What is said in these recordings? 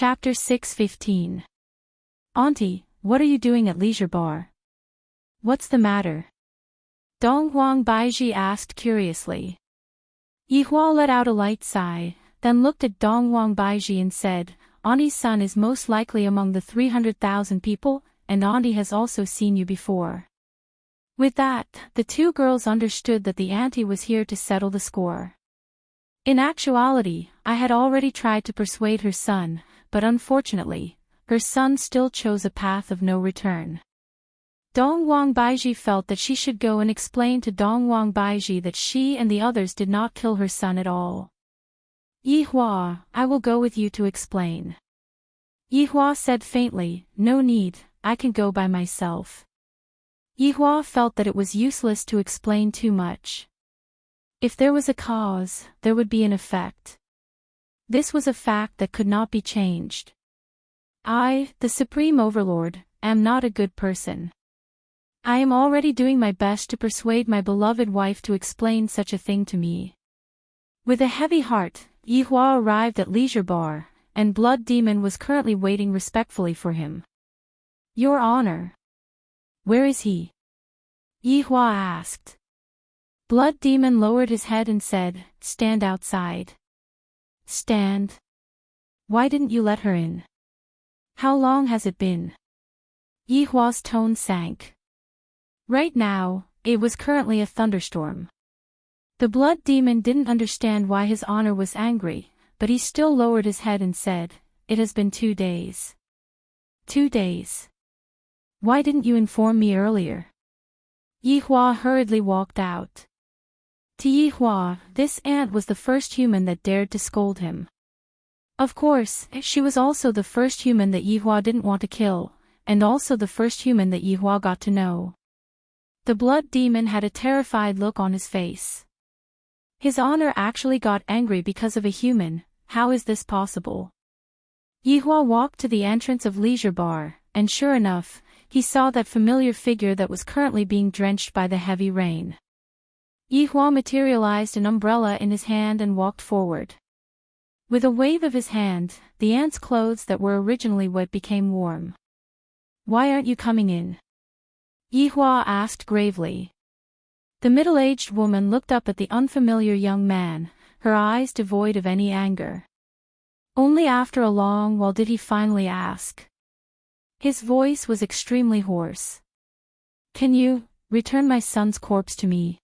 Chapter 6:15. Auntie, what are you doing at Leisure Bar? What's the matter? Dong Huang Baiji asked curiously. Yihua let out a light sigh, then looked at Dong Huang Baiji and said, Auntie's son is most likely among the 300,000 people, and Auntie has also seen you before. With that, the two girls understood that the auntie was here to settle the score. In actuality, I had already tried to persuade her son, but unfortunately, her son still chose a path of no return. Dong Huang Baiji felt that she should go and explain to Dong Huang Baiji that she and the others did not kill her son at all. Yihua, I will go with you to explain. Yihua said faintly, no need, I can go by myself. Yihua felt that it was useless to explain too much. If there was a cause, there would be an effect. This was a fact that could not be changed. I, the Supreme Overlord, am not a good person. I am already doing my best to persuade my beloved wife to explain such a thing to me. With a heavy heart, Yihua arrived at Leisure Bar, and Blood Demon was currently waiting respectfully for him. Your Honor. Where is he? Yihua asked. Blood Demon lowered his head and said, stand outside. Stand? Why didn't you let her in? How long has it been? Yihua's tone sank. Right now, it was currently a thunderstorm. The Blood Demon didn't understand why his honor was angry, but he still lowered his head and said, it has been 2 days. 2 days. Why didn't you inform me earlier? Yihua hurriedly walked out. To Yihua, this aunt was the first human that dared to scold him. Of course, she was also the first human that Yihua didn't want to kill, and also the first human that Yihua got to know. The Blood Demon had a terrified look on his face. His honor actually got angry because of a human, how is this possible? Yihua walked to the entrance of Leisure Bar, and sure enough, he saw that familiar figure that was currently being drenched by the heavy rain. Yihua materialized an umbrella in his hand and walked forward. With a wave of his hand, the ant's clothes that were originally wet became warm. Why aren't you coming in? Yihua asked gravely. The middle-aged woman looked up at the unfamiliar young man, her eyes devoid of any anger. Only after a long while did he finally ask. His voice was extremely hoarse. Can you return my son's corpse to me?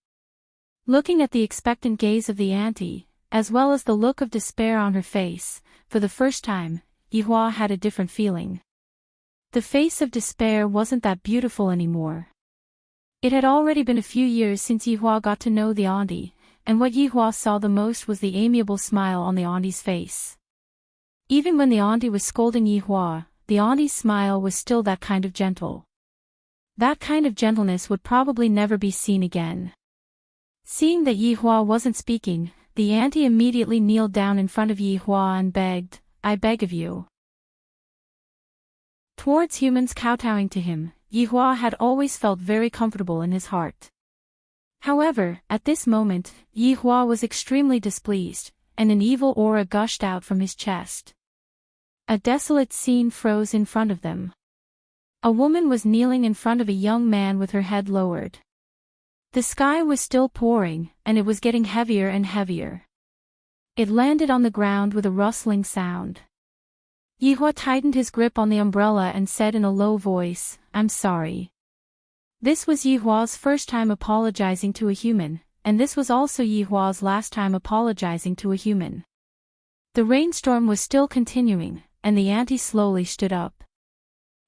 Looking at the expectant gaze of the auntie, as well as the look of despair on her face, for the first time, Yihua had a different feeling. The face of despair wasn't that beautiful anymore. It had already been a few years since Yihua got to know the auntie, and what Yihua saw the most was the amiable smile on the auntie's face. Even when the auntie was scolding Yihua, the auntie's smile was still that kind of gentle. That kind of gentleness would probably never be seen again. Seeing that Yihua wasn't speaking, the auntie immediately kneeled down in front of Yihua and begged, I beg of you. Towards humans kowtowing to him, Yihua had always felt very comfortable in his heart. However, at this moment, Yihua was extremely displeased, and an evil aura gushed out from his chest. A desolate scene froze in front of them. A woman was kneeling in front of a young man with her head lowered. The sky was still pouring, and it was getting heavier and heavier. It landed on the ground with a rustling sound. Yihua tightened his grip on the umbrella and said in a low voice, I'm sorry. This was Yihua's first time apologizing to a human, and this was also Yihua's last time apologizing to a human. The rainstorm was still continuing, and the auntie slowly stood up.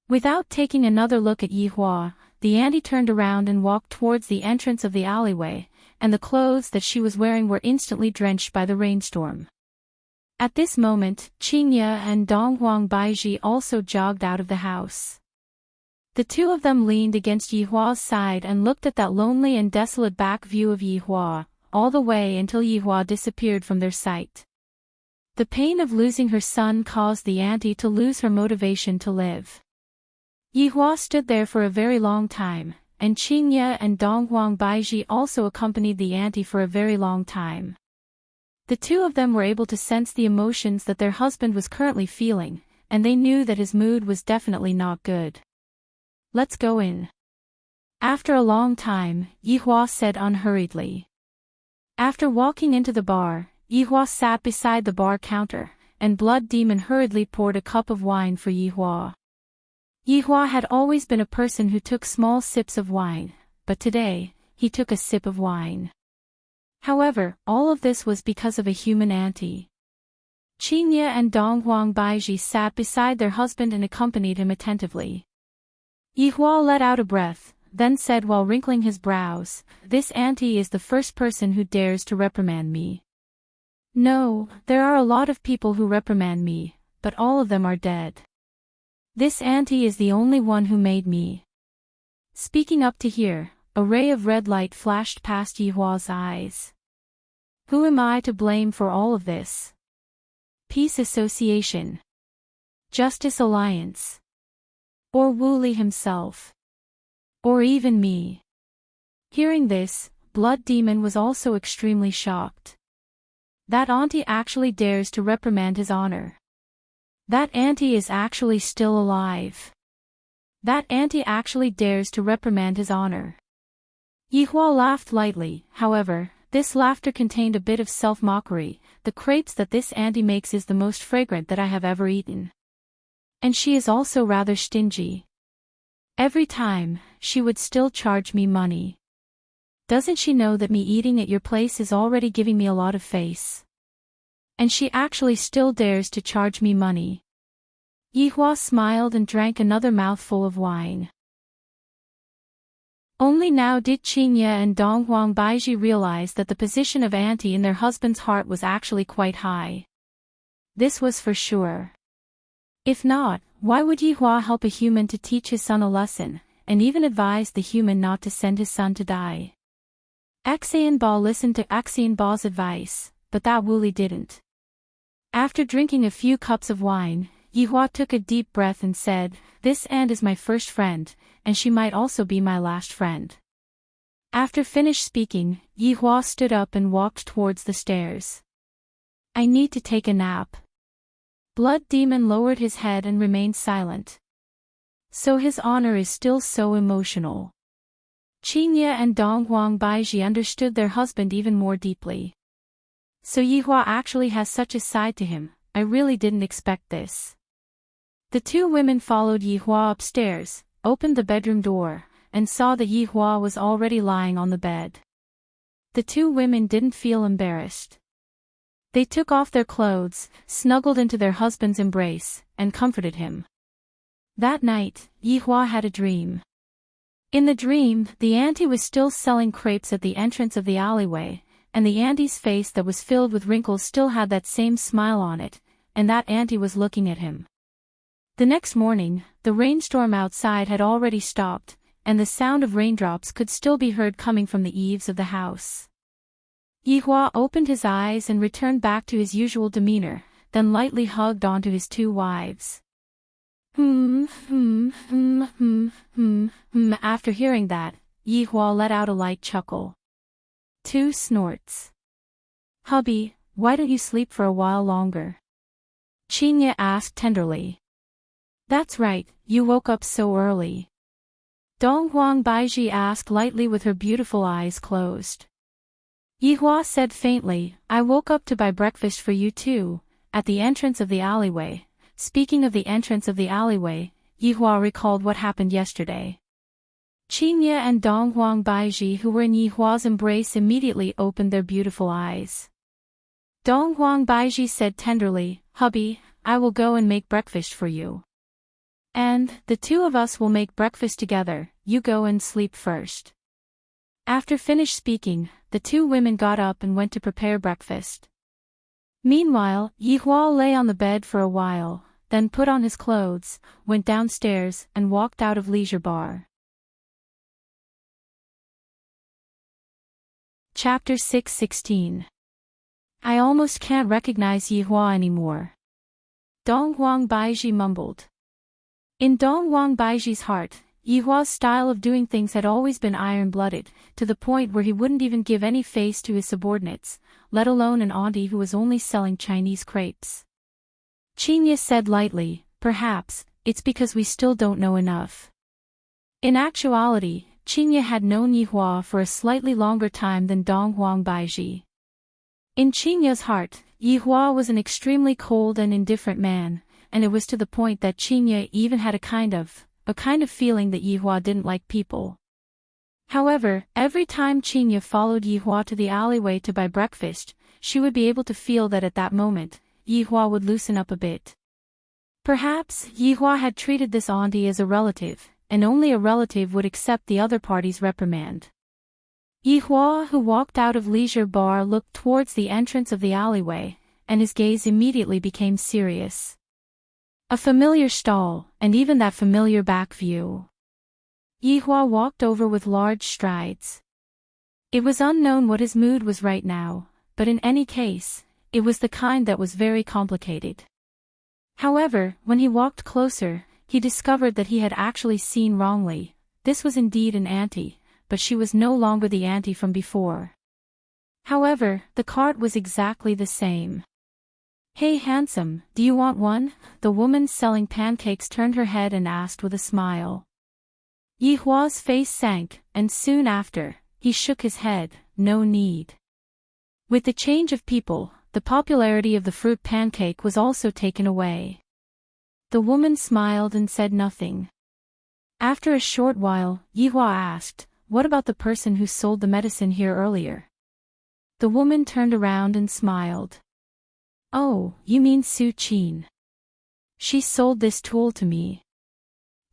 Without taking another look at Yihua, the auntie turned around and walked towards the entrance of the alleyway, and the clothes that she was wearing were instantly drenched by the rainstorm. At this moment, Qingye and Dong Huang Baiji also jogged out of the house. The two of them leaned against Yihua's side and looked at that lonely and desolate back view of Yihua, all the way until Yihua disappeared from their sight. The pain of losing her son caused the auntie to lose her motivation to live. Yihua stood there for a very long time, and Qingye and Dong Huang Baiji also accompanied the auntie for a very long time. The two of them were able to sense the emotions that their husband was currently feeling, and they knew that his mood was definitely not good. Let's go in. After a long time, Yihua said unhurriedly. After walking into the bar, Yihua sat beside the bar counter, and Blood Demon hurriedly poured a cup of wine for Yihua. Yihua had always been a person who took small sips of wine, but today, he took a sip of wine. However, all of this was because of a human auntie. Qingye and Donghuang Baiji sat beside their husband and accompanied him attentively. Yihua let out a breath, then said while wrinkling his brows, "This auntie is the first person who dares to reprimand me. No, there are a lot of people who reprimand me, but all of them are dead. This auntie is the only one who made me." Speaking up to here, a ray of red light flashed past Yihua's eyes. Who am I to blame for all of this? Peace Association? Justice Alliance? Or Wu Li himself? Or even me? Hearing this, Blood Demon was also extremely shocked. That auntie actually dares to reprimand his honor. That auntie is actually still alive. That auntie actually dares to reprimand his honor. Yihua laughed lightly, however, this laughter contained a bit of self-mockery. The crepes that this auntie makes is the most fragrant that I have ever eaten. And she is also rather stingy. Every time, she would still charge me money. Doesn't she know that me eating at your place is already giving me a lot of face? And she actually still dares to charge me money. Yihua smiled and drank another mouthful of wine. Only now did Qingye and Donghuang Baiji realize that the position of auntie in their husband's heart was actually quite high. This was for sure. If not, why would Yihua help a human to teach his son a lesson, and even advise the human not to send his son to die? Xianbao listened to Xianbao's advice, but that Wu Li didn't. After drinking a few cups of wine, Yihua took a deep breath and said, "This aunt is my first friend, and she might also be my last friend." After finished speaking, Yihua stood up and walked towards the stairs. "I need to take a nap." Blood Demon lowered his head and remained silent. So his honor is still so emotional. Qingye and Donghuang Baiji understood their husband even more deeply. So Yihua actually has such a side to him. I really didn't expect this. The two women followed Yihua upstairs, opened the bedroom door, and saw that Yihua was already lying on the bed. The two women didn't feel embarrassed. They took off their clothes, snuggled into their husband's embrace, and comforted him. That night, Yihua had a dream. In the dream, the auntie was still selling crepes at the entrance of the alleyway, and the auntie's face that was filled with wrinkles still had that same smile on it, and that auntie was looking at him. The next morning, the rainstorm outside had already stopped, and the sound of raindrops could still be heard coming from the eaves of the house. Yihua opened his eyes and returned back to his usual demeanor, then lightly hugged onto his two wives. After hearing that, Yihua let out a light chuckle. Two snorts. "Hubby, why don't you sleep for a while longer?" Qingye asked tenderly. "That's right, you woke up so early." Donghuang Baiji asked lightly with her beautiful eyes closed. Yihua said faintly, "I woke up to buy breakfast for you too, at the entrance of the alleyway." Speaking of the entrance of the alleyway, Yihua recalled what happened yesterday. Qingye and Donghuang Baiji who were in Yihua's embrace immediately opened their beautiful eyes. Donghuang Baiji said tenderly, "Hubby, I will go and make breakfast for you. And, the two of us will make breakfast together, you go and sleep first." After finished speaking, the two women got up and went to prepare breakfast. Meanwhile, Yihua lay on the bed for a while, then put on his clothes, went downstairs, and walked out of Leisure Bar. Chapter 6:16. I almost can't recognize Yihua anymore. Donghuang Baiji mumbled. In Donghuang Baiji's heart, Yihua's style of doing things had always been iron-blooded, to the point where he wouldn't even give any face to his subordinates, let alone an auntie who was only selling Chinese crepes. Qingye said lightly, perhaps, it's because we still don't know enough. In actuality, Qingye had known Yihua for a slightly longer time than Donghuang Baizhi. In Qingye's heart, Yihua was an extremely cold and indifferent man, and it was to the point that Qingye even had a kind of feeling that Yihua didn't like people. However, every time Qingye followed Yihua to the alleyway to buy breakfast, she would be able to feel that at that moment, Yihua would loosen up a bit. Perhaps, Yihua had treated this auntie as a relative, and only a relative would accept the other party's reprimand. Yihua, who walked out of leisure bar, looked towards the entrance of the alleyway, and his gaze immediately became serious. A familiar stall, and even that familiar back view. Yihua walked over with large strides. It was unknown what his mood was right now, but in any case, it was the kind that was very complicated. However, when he walked closer, he discovered that he had actually seen wrongly. This was indeed an auntie, but she was no longer the auntie from before. However, the cart was exactly the same. "Hey handsome, do you want one?" The woman selling pancakes turned her head and asked with a smile. Yihua's face sank, and soon after, he shook his head, "No need." With the change of people, the popularity of the fruit pancake was also taken away. The woman smiled and said nothing. After a short while, Yihua asked, "What about the person who sold the medicine here earlier?" The woman turned around and smiled. "Oh, you mean Su Qin. She sold this tool to me.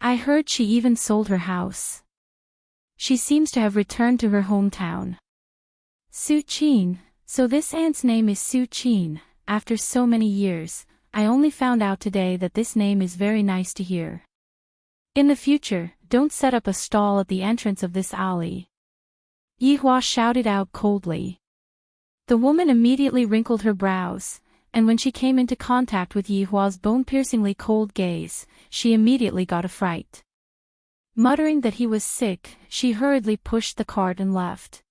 I heard she even sold her house. She seems to have returned to her hometown." Su Qin, so this aunt's name is Su Qin. After so many years, I only found out today that this name is very nice to hear. In the future, don't set up a stall at the entrance of this alley. Yihua shouted out coldly. The woman immediately wrinkled her brows, and when she came into contact with Yihua's bone-piercingly cold gaze, she immediately got a fright. Muttering that he was sick, she hurriedly pushed the cart and left.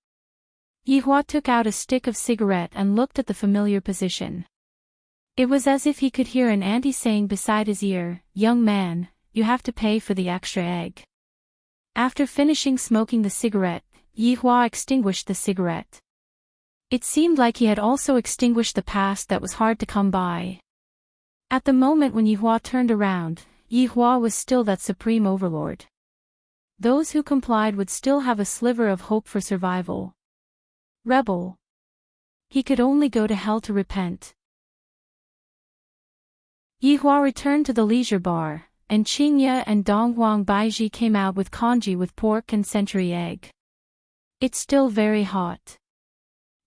Yihua took out a stick of cigarette and looked at the familiar position. It was as if he could hear an auntie saying beside his ear, "Young man, you have to pay for the extra egg." After finishing smoking the cigarette, Yihua extinguished the cigarette. It seemed like he had also extinguished the past that was hard to come by. At the moment when Yihua turned around, Yihua was still that supreme overlord. Those who complied would still have a sliver of hope for survival. Rebel. He could only go to hell to repent. Yihua returned to the leisure bar, and Qingye and Donghuang Baizhi came out with congee with pork and century egg. "It's still very hot."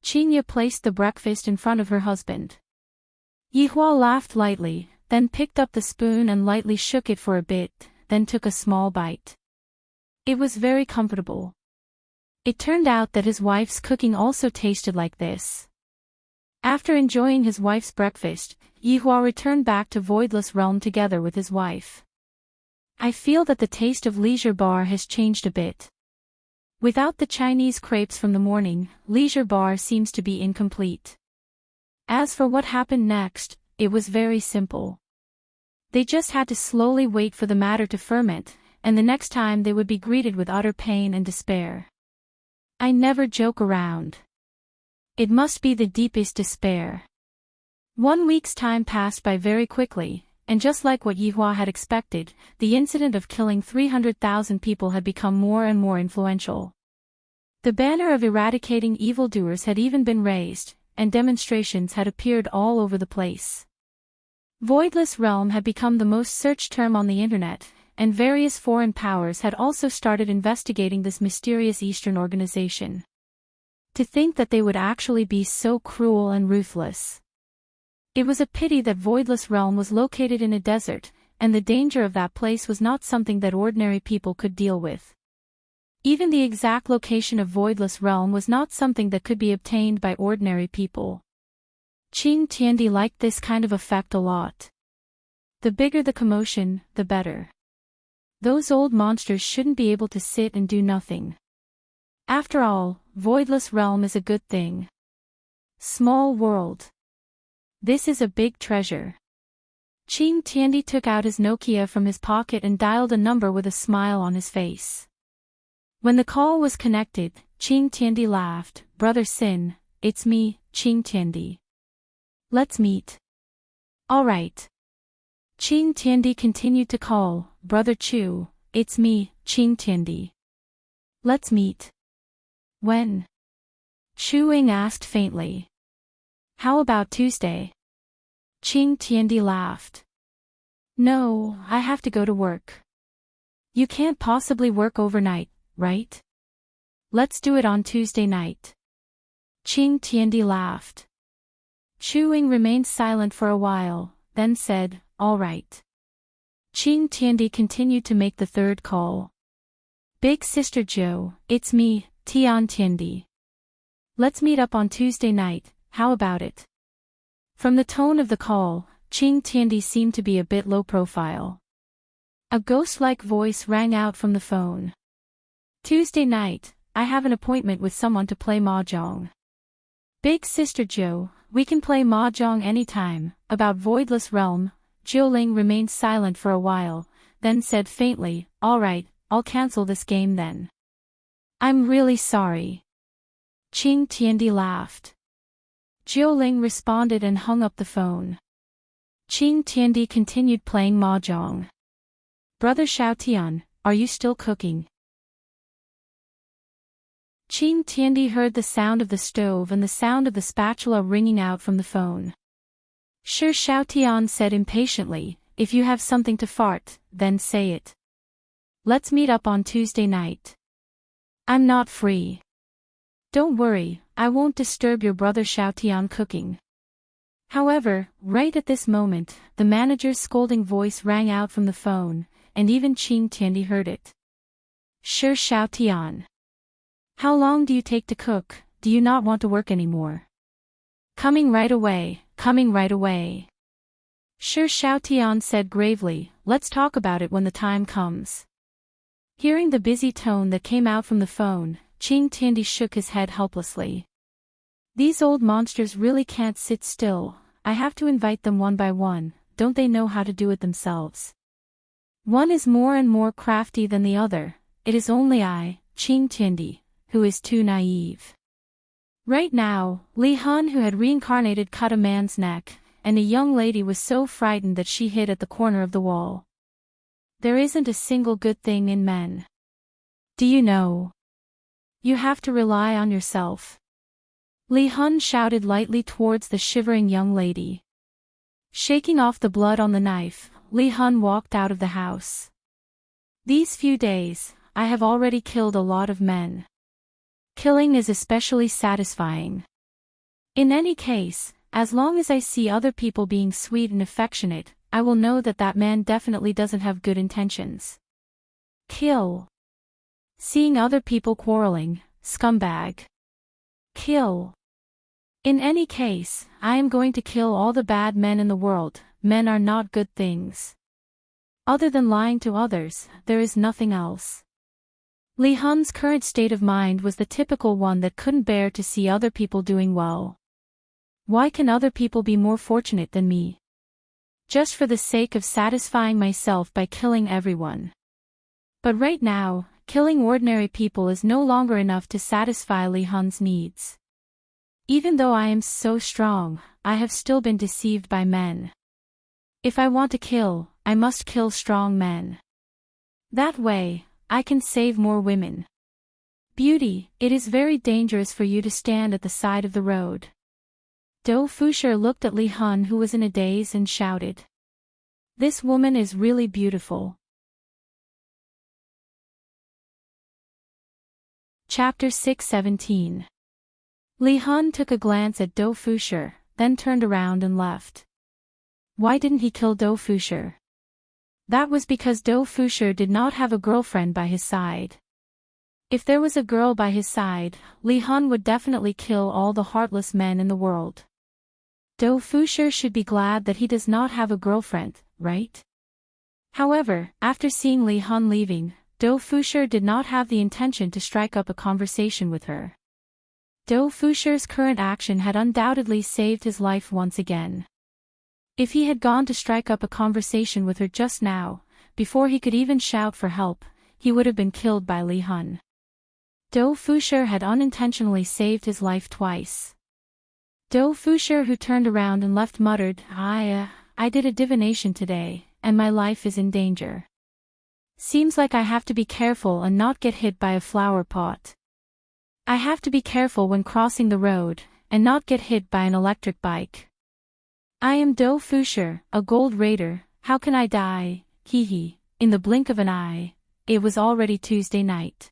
Qingye placed the breakfast in front of her husband. Yihua laughed lightly, then picked up the spoon and lightly shook it for a bit, then took a small bite. It was very comfortable. It turned out that his wife's cooking also tasted like this. After enjoying his wife's breakfast, Yihua returned back to Voidless Realm together with his wife. "I feel that the taste of leisure bar has changed a bit. Without the Chinese crepes from the morning, leisure bar seems to be incomplete." As for what happened next, it was very simple. They just had to slowly wait for the matter to ferment, and the next time they would be greeted with utter pain and despair. I never joke around. It must be the deepest despair. 1 week's time passed by very quickly, and just like what Yihua had expected, the incident of killing 300,000 people had become more and more influential. The banner of eradicating evildoers had even been raised, and demonstrations had appeared all over the place. Voidless Realm had become the most searched term on the internet, and various foreign powers had also started investigating this mysterious Eastern organization. To think that they would actually be so cruel and ruthless. It was a pity that Voidless Realm was located in a desert, and the danger of that place was not something that ordinary people could deal with. Even the exact location of Voidless Realm was not something that could be obtained by ordinary people. Qing Tiandi liked this kind of effect a lot. The bigger the commotion, the better. Those old monsters shouldn't be able to sit and do nothing. After all, Voidless Realm is a good thing. Small world. This is a big treasure. Qing Tiandi took out his Nokia from his pocket and dialed a number with a smile on his face. When the call was connected, Qing Tiandi laughed. "Brother Sin, it's me, Qing Tiandi. Let's meet." "All right." Qing Tiandi continued to call. "Brother Chu, it's me, Qing Tiandi. Let's meet." "When?" Chu Ying asked faintly. "How about Tuesday?" Qing Tiandi laughed. "No, I have to go to work." "You can't possibly work overnight, right? Let's do it on Tuesday night." Qing Tiandi laughed. Chu Ying remained silent for a while, then said, "All right." Qing Tiandi continued to make the third call. "Big Sister Joe, it's me, Tian Tiandi. Let's meet up on Tuesday night, how about it?" From the tone of the call, Qing Tiandi seemed to be a bit low profile. A ghost-like voice rang out from the phone. "Tuesday night, I have an appointment with someone to play mahjong." "Big Sister Joe, we can play mahjong anytime." About Voidless Realm, Jiuling remained silent for a while, then said faintly, "All right, I'll cancel this game then." "I'm really sorry." Qing Tiandi laughed. Jiuling responded and hung up the phone. Qing Tiandi continued playing mahjong. "Brother Xiaotian, are you still cooking?" Qing Tiandi heard the sound of the stove and the sound of the spatula ringing out from the phone. "Sure," Xiaotian said impatiently, "if you have something to fart, then say it. Let's meet up on Tuesday night." "I'm not free." "Don't worry, I won't disturb your brother Xiaotian cooking." However, right at this moment, the manager's scolding voice rang out from the phone, and even Qing Tiandi heard it. "Sure, Xiaotian. How long do you take to cook? Do you not want to work anymore?" Coming right away, coming right away." Sure, Xiaotian said gravely, "let's talk about it when the time comes." Hearing the busy tone that came out from the phone, Qing Tiandi shook his head helplessly. "These old monsters really can't sit still, I have to invite them one by one, don't they know how to do it themselves? One is more and more crafty than the other, it is only I, Qing Tiandi, who is too naive." Right now, Li Han, who had reincarnated, cut a man's neck, and a young lady was so frightened that she hid at the corner of the wall. There isn't a single good thing in men. Do you know? You have to rely on yourself. Li Han shouted lightly towards the shivering young lady. Shaking off the blood on the knife, Li Han walked out of the house. "These few days, I have already killed a lot of men. Killing is especially satisfying. In any case, as long as I see other people being sweet and affectionate, I will know that that man definitely doesn't have good intentions. Kill. Seeing other people quarreling, scumbag. Kill. In any case, I am going to kill all the bad men in the world. Men are not good things. Other than lying to others, there is nothing else." Li Han's current state of mind was the typical one that couldn't bear to see other people doing well. Why can other people be more fortunate than me? Just for the sake of satisfying myself by killing everyone. But right now, killing ordinary people is no longer enough to satisfy Li Han's needs. Even though I am so strong, I have still been deceived by men. If I want to kill, I must kill strong men. That way, I can save more women. Beauty, it is very dangerous for you to stand at the side of the road. Dou Fusher looked at Li Han, who was in a daze, and shouted. This woman is really beautiful. Chapter 617. Li Han took a glance at Dou Fusher, then turned around and left. Why didn't he kill Dou Fusher? That was because Dou Fusher did not have a girlfriend by his side. If there was a girl by his side, Li Han would definitely kill all the heartless men in the world. Dou Fusher should be glad that he does not have a girlfriend, right? However, after seeing Li Han leaving, Dou Fusher did not have the intention to strike up a conversation with her. Dou Fusher's current action had undoubtedly saved his life once again. If he had gone to strike up a conversation with her just now, before he could even shout for help, he would have been killed by Li Hun. Do Fushi had unintentionally saved his life twice. Do Fushi, who turned around and left, muttered, I did a divination today, and my life is in danger. Seems like I have to be careful and not get hit by a flower pot. I have to be careful when crossing the road, and not get hit by an electric bike. I am Do Fushi, a gold raider, how can I die, hee hee. In the blink of an eye, it was already Tuesday night.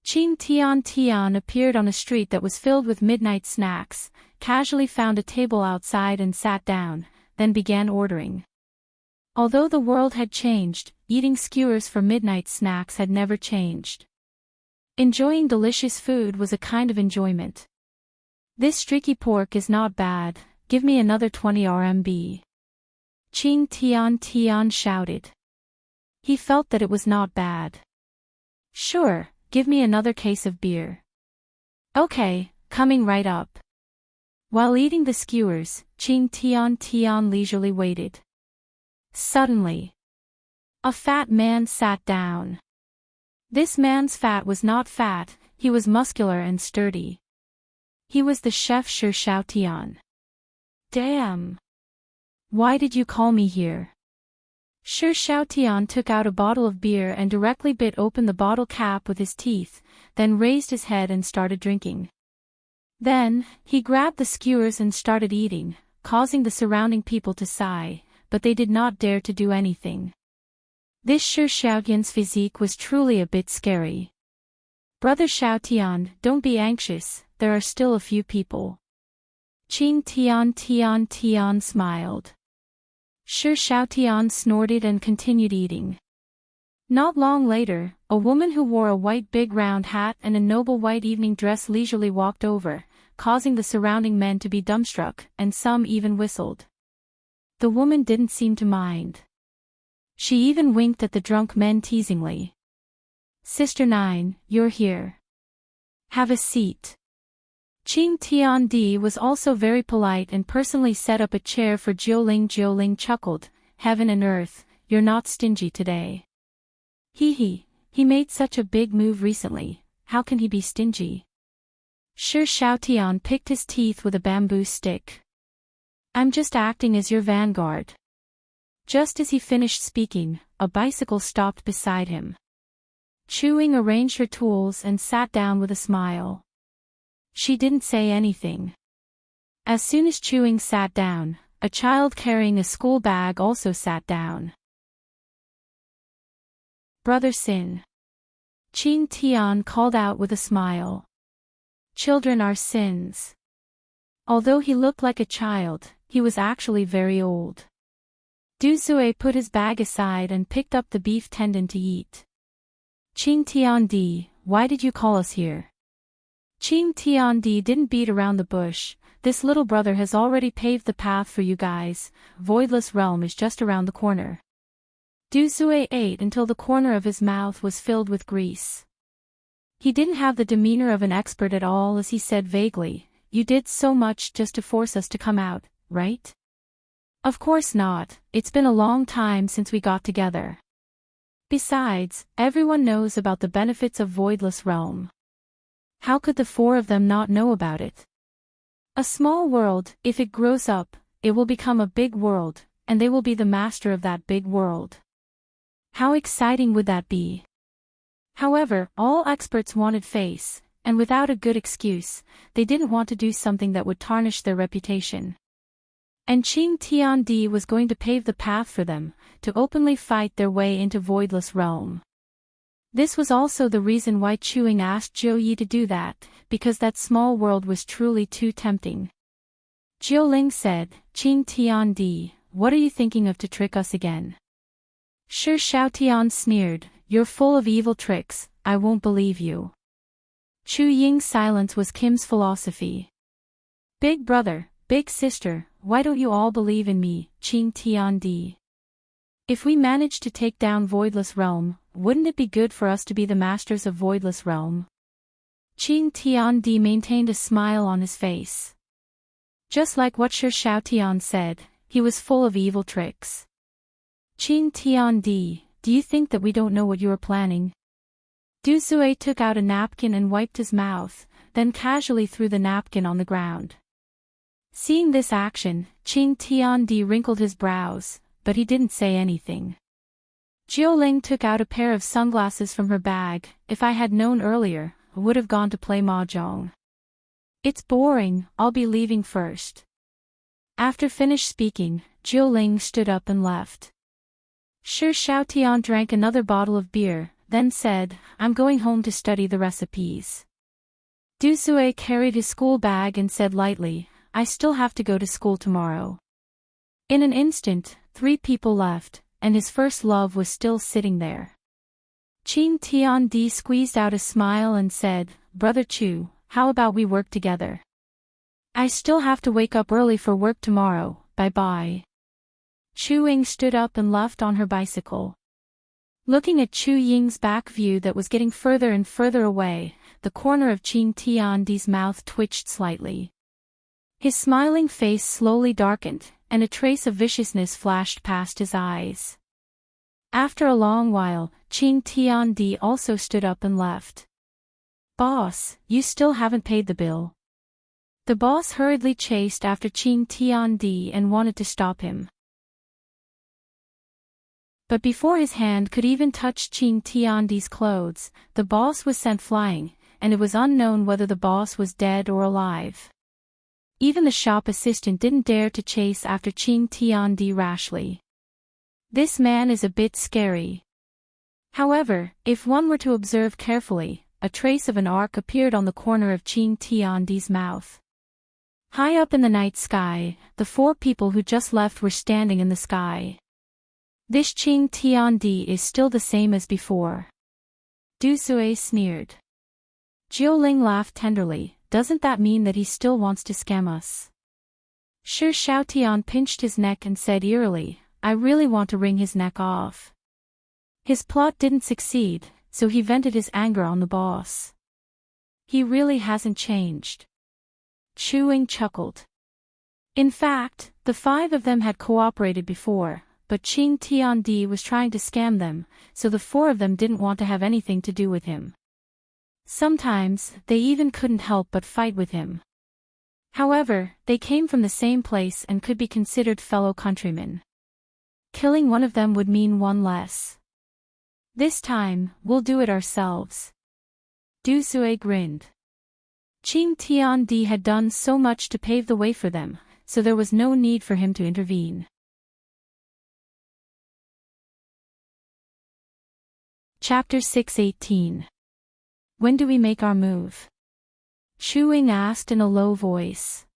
Qing Tian appeared on a street that was filled with midnight snacks, casually found a table outside and sat down, then began ordering. Although the world had changed, eating skewers for midnight snacks had never changed. Enjoying delicious food was a kind of enjoyment. This streaky pork is not bad, give me another 20 RMB. Qing Tian shouted. He felt that it was not bad. Sure, give me another case of beer. Okay, coming right up. While eating the skewers, Qing Tian leisurely waited. Suddenly, a fat man sat down. This man's fat was not fat, he was muscular and sturdy. He was the chef Shi Xiaotian. Damn! Why did you call me here? Shi Xiaotian took out a bottle of beer and directly bit open the bottle cap with his teeth, then raised his head and started drinking. Then, he grabbed the skewers and started eating, causing the surrounding people to sigh, but they did not dare to do anything. This Shi Xiaotian's physique was truly a bit scary. Brother Xiaotian, don't be anxious, there are still a few people. Qing Tian smiled. Shi Xiaotian snorted and continued eating. Not long later, a woman who wore a white big round hat and a noble white evening dress leisurely walked over, causing the surrounding men to be dumbstruck, and some even whistled. The woman didn't seem to mind. She even winked at the drunk men teasingly. Sister Nine, you're here. Have a seat. Qing Tiandi was also very polite and personally set up a chair for Jiuling. Jiuling chuckled, heaven and earth, you're not stingy today. He made such a big move recently, how can he be stingy? Shi Xiaotian picked his teeth with a bamboo stick. I'm just acting as your vanguard. Just as he finished speaking, a bicycle stopped beside him. Chewing arranged her tools and sat down with a smile. She didn't say anything. As soon as Chewing sat down, a child carrying a school bag also sat down. Brother Sin. Qing Tian called out with a smile. Children are sins. Although he looked like a child, he was actually very old. Du Zui put his bag aside and picked up the beef tendon to eat. Qing Tiandi, why did you call us here? Qing Tiandi didn't beat around the bush, this little brother has already paved the path for you guys, Voidless Realm is just around the corner. Du Zui ate until the corner of his mouth was filled with grease. He didn't have the demeanor of an expert at all as he said vaguely, you did so much just to force us to come out, right? Of course not, it's been a long time since we got together. Besides, everyone knows about the benefits of Voidless Realm. How could the four of them not know about it? A small world, if it grows up, it will become a big world, and they will be the master of that big world. How exciting would that be? However, all experts wanted face, and without a good excuse, they didn't want to do something that would tarnish their reputation. And Qing Tiandi was going to pave the path for them, to openly fight their way into Voidless Realm. This was also the reason why Chewing asked Jiu Yi to do that, because that small world was truly too tempting. Jiuling said, Qing Tiandi, what are you thinking of to trick us again? Shi Xiaotian sneered, you're full of evil tricks, I won't believe you. Chu Ying's silence was Kim's philosophy. Big brother, big sister, why don't you all believe in me, Qing Tiandi? If we manage to take down Voidless Realm, wouldn't it be good for us to be the masters of Voidless Realm? Qing Tiandi maintained a smile on his face. Just like what Shi Xiaotian said, he was full of evil tricks. Qing Tiandi, do you think that we don't know what you are planning? Du Sui took out a napkin and wiped his mouth, then casually threw the napkin on the ground. Seeing this action, Qing Tiandi wrinkled his brows, but he didn't say anything. Jiuling took out a pair of sunglasses from her bag. If I had known earlier, I would have gone to play mahjong. It's boring, I'll be leaving first. After finished speaking, Jiuling stood up and left. Shi Xiaotian drank another bottle of beer, then said, I'm going home to study the recipes. Du Sui carried his school bag and said lightly, I still have to go to school tomorrow. In an instant, 3 people left, and his first love was still sitting there. Qing Tiandi squeezed out a smile and said, Brother Chu, how about we work together? I still have to wake up early for work tomorrow, bye-bye. Chu Ying stood up and left on her bicycle. Looking at Chu Ying's back view that was getting further and further away, the corner of Qing Tiandi's mouth twitched slightly. His smiling face slowly darkened, and a trace of viciousness flashed past his eyes. After a long while, Qing Tiandi also stood up and left. Boss, you still haven't paid the bill. The boss hurriedly chased after Qing Tiandi and wanted to stop him. But before his hand could even touch Qing Tiandi's clothes, the boss was sent flying, and it was unknown whether the boss was dead or alive. Even the shop assistant didn't dare to chase after Qing Tiandi rashly. This man is a bit scary. However, if one were to observe carefully, a trace of an arc appeared on the corner of Qing Tiandi's mouth. High up in the night sky, the 4 people who just left were standing in the sky. This Qing Tiandi is still the same as before. Du Sui sneered. Jiuling laughed tenderly, doesn't that mean that he still wants to scam us? Shi Xiaotian pinched his neck and said eerily, I really want to wring his neck off. His plot didn't succeed, so he vented his anger on the boss. He really hasn't changed. Chu Ying chuckled. In fact, the 5 of them had cooperated before, but Qing Tiandi was trying to scam them, so the 4 of them didn't want to have anything to do with him. Sometimes, they even couldn't help but fight with him. However, they came from the same place and could be considered fellow countrymen. Killing one of them would mean one less. This time, we'll do it ourselves. Du Sui grinned. Qing Tiandi had done so much to pave the way for them, so there was no need for him to intervene. Chapter 6:18. When do we make our move? Chu Ying asked in a low voice.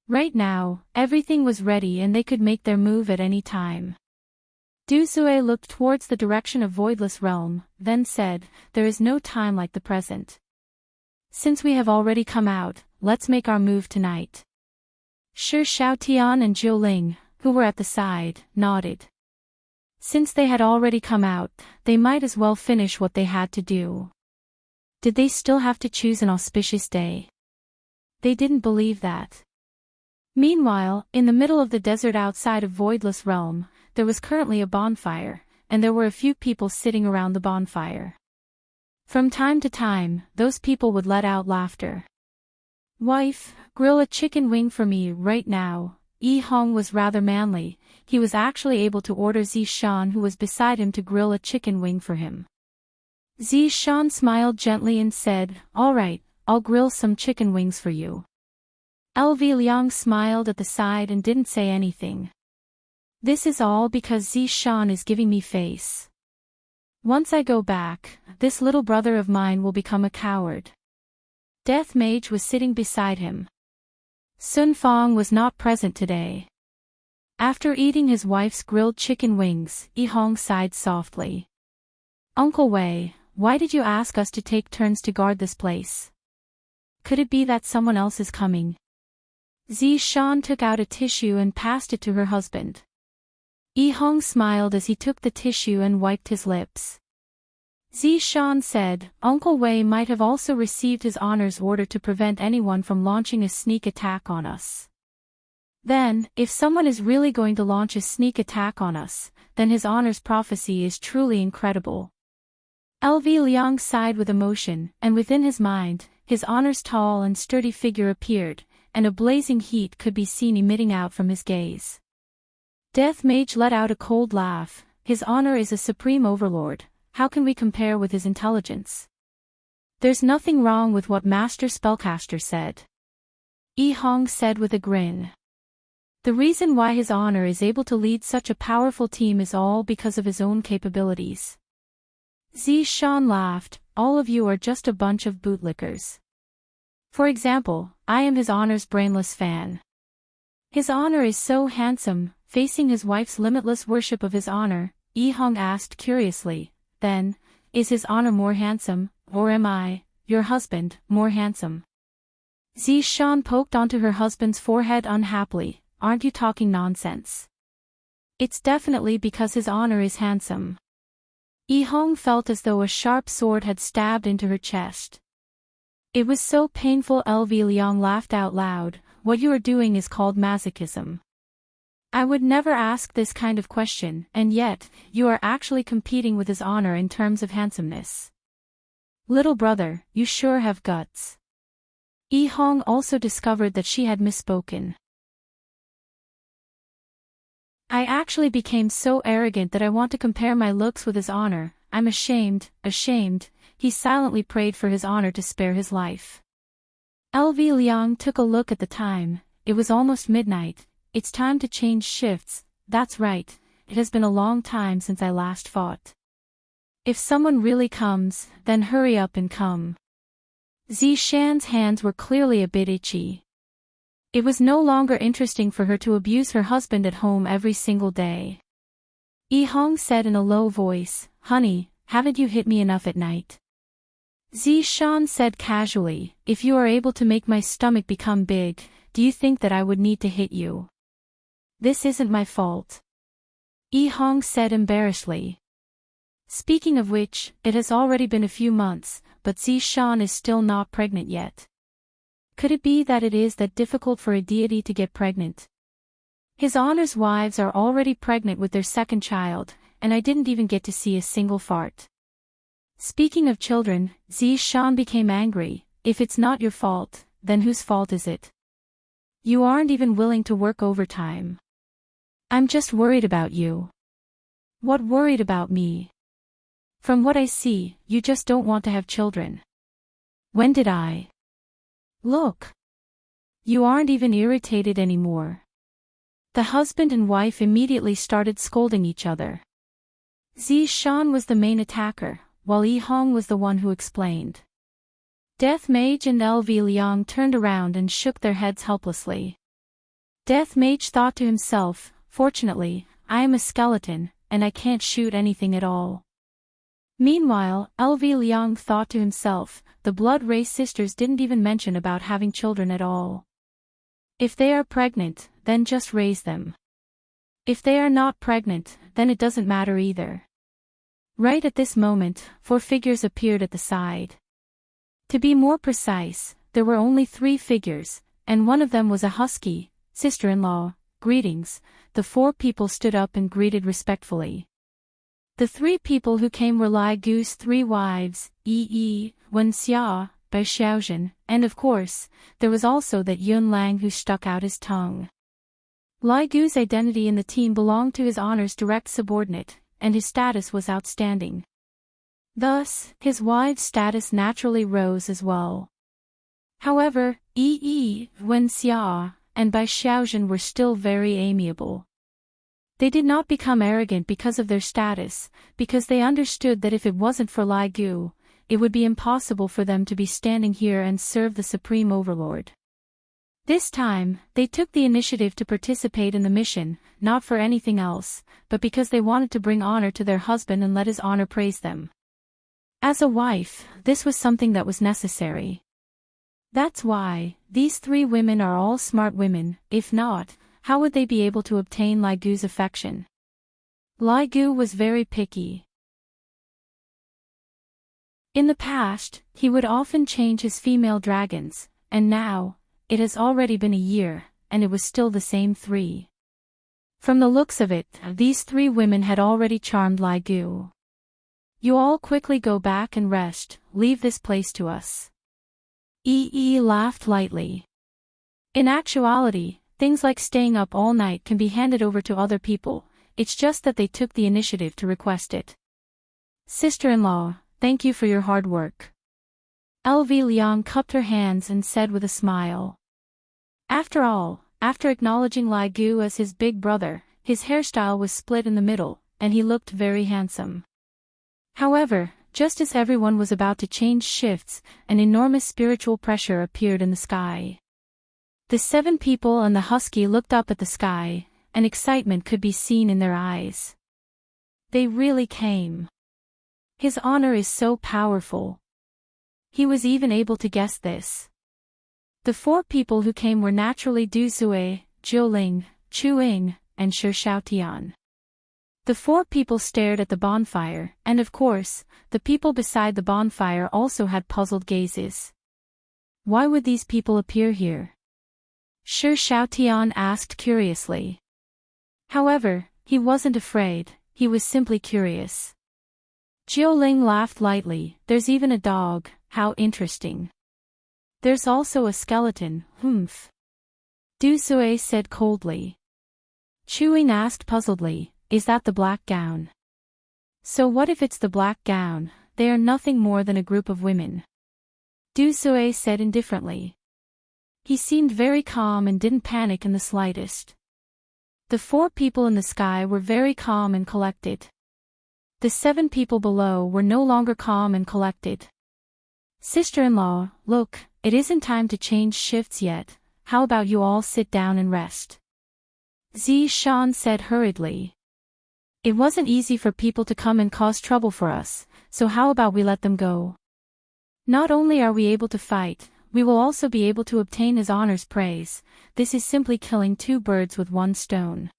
Right now, everything was ready and they could make their move at any time. Du Sui looked towards the direction of Voidless Realm, then said, there is no time like the present. Since we have already come out, let's make our move tonight. Shi Xiaotian and Jiuling, who were at the side, nodded. Since they had already come out, they might as well finish what they had to do. Did they still have to choose an auspicious day? They didn't believe that. Meanwhile, in the middle of the desert outside of Voidless Realm, there was currently a bonfire, and there were a few people sitting around the bonfire. From time to time, those people would let out laughter. Wife, grill a chicken wing for me right now. Yi Hong was rather manly, he was actually able to order Zi Shan who was beside him to grill a chicken wing for him. Zi Shan smiled gently and said, all right, I'll grill some chicken wings for you. LV Liang smiled at the side and didn't say anything. This is all because Zi Shan is giving me face. Once I go back, this little brother of mine will become a coward. Death Mage was sitting beside him. Sun Fong was not present today. After eating his wife's grilled chicken wings, Yi Hong sighed softly. Uncle Wei, why did you ask us to take turns to guard this place? Could it be that someone else is coming? Zi Shan took out a tissue and passed it to her husband. Yi Hong smiled as he took the tissue and wiped his lips. Zi Shan said, Uncle Wei might have also received his honor's order to prevent anyone from launching a sneak attack on us. Then, if someone is really going to launch a sneak attack on us, then his honor's prophecy is truly incredible. LV Liang sighed with emotion, and within his mind, his honor's tall and sturdy figure appeared, and a blazing heat could be seen emitting out from his gaze. Death Mage let out a cold laugh. His honor is a supreme overlord, how can we compare with his intelligence? There's nothing wrong with what Master Spellcaster said. Yi Hong said with a grin. The reason why his honor is able to lead such a powerful team is all because of his own capabilities. Zishan laughed, all of you are just a bunch of bootlickers. For example, I am his honor's brainless fan. His honor is so handsome, facing his wife's limitless worship of his honor, Yi Hong asked curiously, then, is his honor more handsome, or am I, your husband, more handsome? Zishan poked onto her husband's forehead unhappily, aren't you talking nonsense? It's definitely because his honor is handsome. Yi Hong felt as though a sharp sword had stabbed into her chest. It was so painful. LV Liang laughed out loud, what you are doing is called masochism. I would never ask this kind of question, and yet, you are actually competing with his honor in terms of handsomeness. Little brother, you sure have guts. Yi Hong also discovered that she had misspoken. I actually became so arrogant that I want to compare my looks with his honor. I'm ashamed. He silently prayed for his honor to spare his life. LV Liang took a look at the time. It was almost midnight. It's time to change shifts. That's right. It has been a long time since I last fought. If someone really comes, then hurry up and come. Zishan's hands were clearly a bit itchy. It was no longer interesting for her to abuse her husband at home every single day. Yi Hong said in a low voice, honey, haven't you hit me enough at night? Zishan said casually, if you are able to make my stomach become big, do you think that I would need to hit you? This isn't my fault. Yi Hong said embarrassedly. Speaking of which, it has already been a few months, but Zishan is still not pregnant yet. Could it be that it is that difficult for a deity to get pregnant? His honor's wives are already pregnant with their second child, and I didn't even get to see a single fart. Speaking of children, Zishan became angry. If it's not your fault, then whose fault is it? You aren't even willing to work overtime. I'm just worried about you. What worried about me? From what I see, you just don't want to have children. When did I? Look. You aren't even irritated anymore. The husband and wife immediately started scolding each other. Zishan was the main attacker, while Yi Hong was the one who explained. Death Mage and LV Liang turned around and shook their heads helplessly. Death Mage thought to himself, fortunately, I am a skeleton, and I can't shoot anything at all. Meanwhile, LV Liang thought to himself, the Blood Race sisters didn't even mention about having children at all. If they are pregnant, then just raise them. If they are not pregnant, then it doesn't matter either. Right at this moment, 4 figures appeared at the side. To be more precise, there were only 3 figures, and one of them was a husky, sister-in-law. Greetings. The 4 people stood up and greeted respectfully. The 3 people who came were Lai Gu's 3 wives, Yi, Wen Xia, Bai Xiaozhen, and of course, there was also that Yun Lang who stuck out his tongue. Lai Gu's identity in the team belonged to his honor's direct subordinate, and his status was outstanding. Thus, his wives' status naturally rose as well. However, Yi, Wen Xia, and Bai Xiaozhen were still very amiable. They did not become arrogant because of their status, because they understood that if it wasn't for Lai Gu, it would be impossible for them to be standing here and serve the Supreme Overlord. This time, they took the initiative to participate in the mission, not for anything else, but because they wanted to bring honor to their husband and let his honor praise them. As a wife, this was something that was necessary. That's why, these 3 women are all smart women. If not, how would they be able to obtain Lai Gu's affection? Lai Gu was very picky. In the past, he would often change his female dragons, and now, it has already been a year, and it was still the same three. From the looks of it, these three women had already charmed Lai Gu. You all quickly go back and rest, leave this place to us. Yi laughed lightly. In actuality, things like staying up all night can be handed over to other people, it's just that they took the initiative to request it. Sister-in-law, thank you for your hard work. LV Liang cupped her hands and said with a smile. After all, after acknowledging Lai Gu as his big brother, his hairstyle was split in the middle, and he looked very handsome. However, just as everyone was about to change shifts, an enormous spiritual pressure appeared in the sky. The 7 people and the husky looked up at the sky, and excitement could be seen in their eyes. They really came. His honor is so powerful. He was even able to guess this. The 4 people who came were naturally Du Sui, Jiu Ling, Chu Ying, and Shi Xiaotian. The 4 people stared at the bonfire, and of course, the people beside the bonfire also had puzzled gazes. Why would these people appear here? Shi Xiaotian asked curiously. However, he wasn't afraid, he was simply curious. Jiu Ling laughed lightly, there's even a dog, how interesting. There's also a skeleton, humph. Du Sui said coldly. Chu Ying asked puzzledly, is that the black gown? So what if it's the black gown? They are nothing more than a group of women. Du Sui said indifferently. He seemed very calm and didn't panic in the slightest. The 4 people in the sky were very calm and collected. The 7 people below were no longer calm and collected. Sister-in-law, look, it isn't time to change shifts yet, how about you all sit down and rest? Zishan said hurriedly. It wasn't easy for people to come and cause trouble for us, so how about we let them go? Not only are we able to fight, we will also be able to obtain his honor's praise. This is simply killing 2 birds with 1 stone.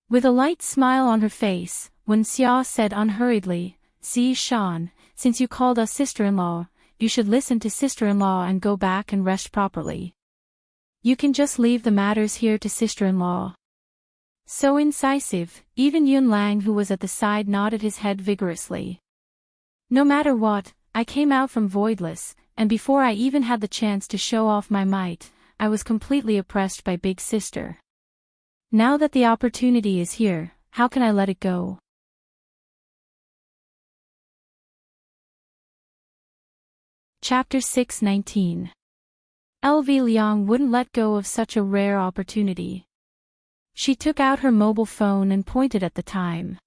With a light smile on her face, Wen Xia said unhurriedly, Zishan, since you called us sister-in-law, you should listen to sister-in-law and go back and rest properly. You can just leave the matters here to sister-in-law. So incisive, even Yun Lang who was at the side nodded his head vigorously. No matter what, I came out from Voidless, and before I even had the chance to show off my might, I was completely oppressed by Big Sister. Now that the opportunity is here, how can I let it go? Chapter 619. LV Liang wouldn't let go of such a rare opportunity. She took out her mobile phone and pointed at the time.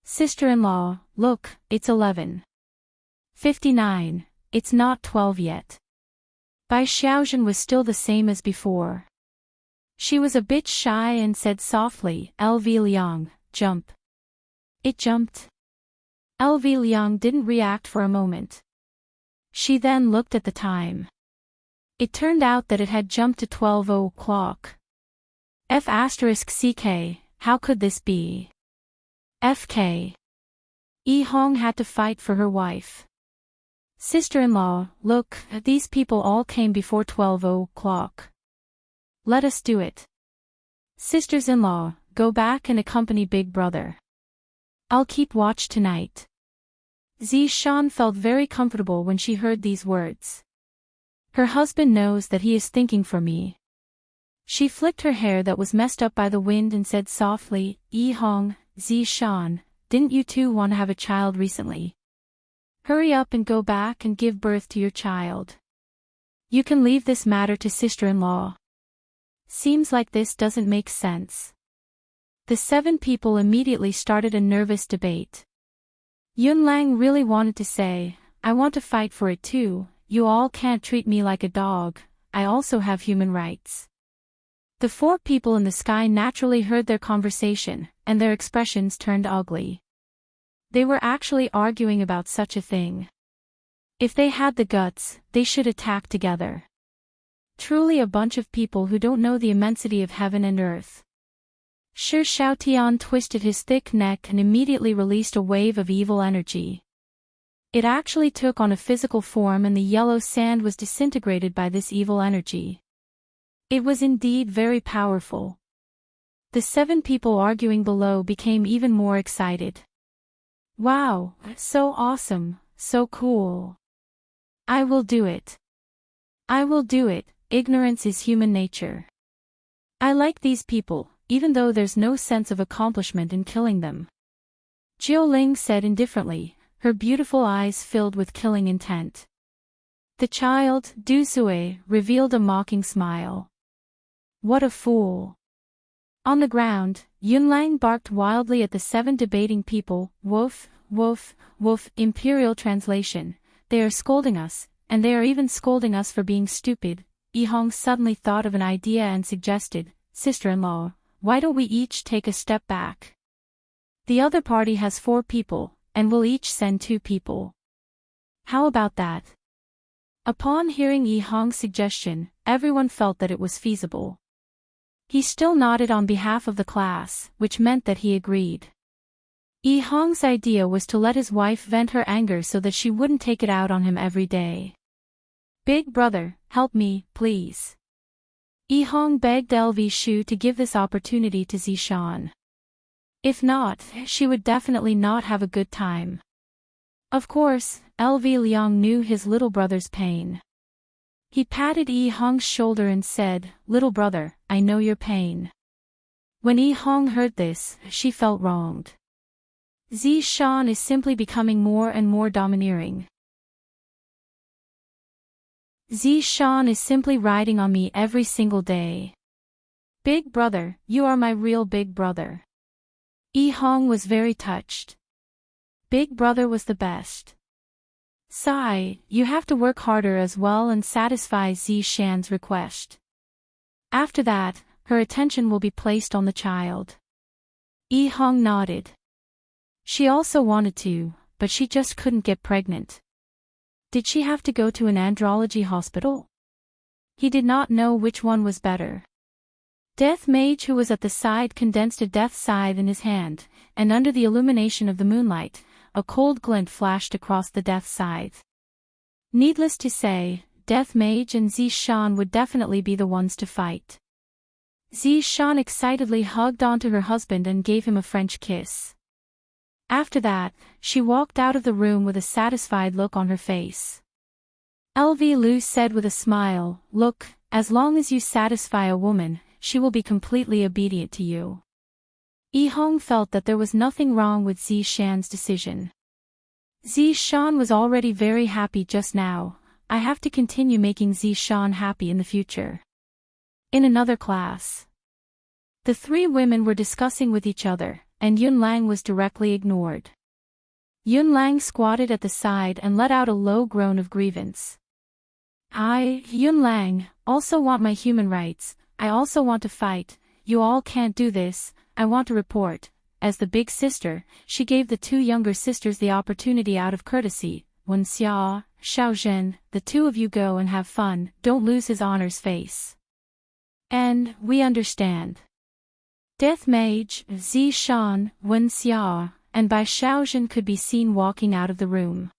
Sister-in-law, look, it's 11:59, it's not 12 yet. Bai Xiaozhen was still the same as before. She was a bit shy and said softly, LV Liang, jump. It jumped. LV Liang didn't react for a moment. She then looked at the time. It turned out that it had jumped to 12 o'clock. F*CK, how could this be? FK. Yi Hong had to fight for her wife. Sister-in-law, look, these people all came before 12 o'clock. Let us do it. Sisters-in-law, go back and accompany Big Brother. I'll keep watch tonight. Zishan felt very comfortable when she heard these words. Her husband knows that he is thinking for me. She flicked her hair that was messed up by the wind and said softly, Yi Hong, Zishan, didn't you two want to have a child recently? Hurry up and go back and give birth to your child. You can leave this matter to sister-in-law. Seems like this doesn't make sense. The 7 people immediately started a nervous debate. Yun Lang really wanted to say, I want to fight for it too, you all can't treat me like a dog, I also have human rights. The 4 people in the sky naturally heard their conversation, and their expressions turned ugly. They were actually arguing about such a thing. If they had the guts, they should attack together. Truly a bunch of people who don't know the immensity of heaven and earth. Shi Xiaotian twisted his thick neck and immediately released a wave of evil energy. It actually took on a physical form and the yellow sand was disintegrated by this evil energy. It was indeed very powerful. The 7 people arguing below became even more excited. Wow, so awesome, so cool. I will do it. I will do it, ignorance is human nature. I like these people, even though there's no sense of accomplishment in killing them. Jiuling said indifferently, her beautiful eyes filled with killing intent. The child, Du Sui, revealed a mocking smile. What a fool. On the ground, Yunlang barked wildly at the 7 debating people. Woof, woof, woof. Imperial translation. They are scolding us, and they are even scolding us for being stupid. Yihong suddenly thought of an idea and suggested, Sister-in-law, why don't we each take a step back? The other party has 4 people, and we'll each send 2 people. How about that? Upon hearing Yihong's suggestion, everyone felt that it was feasible. He still nodded on behalf of the class, which meant that he agreed. Yihong's idea was to let his wife vent her anger so that she wouldn't take it out on him every day. Big brother, help me, please. Yihong begged LV Shu to give this opportunity to Zishan. If not, she would definitely not have a good time. Of course, LV Liang knew his little brother's pain. He patted Yihong's shoulder and said, Little brother, I know your pain. When Yihong heard this, she felt wronged. Zishan is simply becoming more and more domineering. Zishan is simply riding on me every single day. Big brother, you are my real big brother. Yihong was very touched. Big brother was the best. Sigh, you have to work harder as well and satisfy Zishan's request. After that, her attention will be placed on the child. Yihong nodded. She also wanted to, but she just couldn't get pregnant. Did she have to go to an andrology hospital? He did not know which one was better. Death Mage, who was at the side, condensed a death scythe in his hand, and under the illumination of the moonlight, a cold glint flashed across the death scythe. Needless to say, Death Mage and Zishan would definitely be the ones to fight. Zishan excitedly hugged onto her husband and gave him a French kiss. After that, she walked out of the room with a satisfied look on her face. LV Lu said with a smile, Look, as long as you satisfy a woman, she will be completely obedient to you. Yihong felt that there was nothing wrong with Zishan's decision. Zishan was already very happy just now. I have to continue making Zishan happy in the future. In another class, the 3 women were discussing with each other, and Yunlang was directly ignored. Yunlang squatted at the side and let out a low groan of grievance. I, Yunlang, also want my human rights. I also want to fight. You all can't do this. I want to report. As the big sister, she gave the 2 younger sisters the opportunity out of courtesy. Wen Xia, Xiao Zhen, the 2 of you go and have fun, don't lose his honor's face. And, we understand. Death Mage, Zishan, Wen Xia, and Bai Xiaozhen could be seen walking out of the room.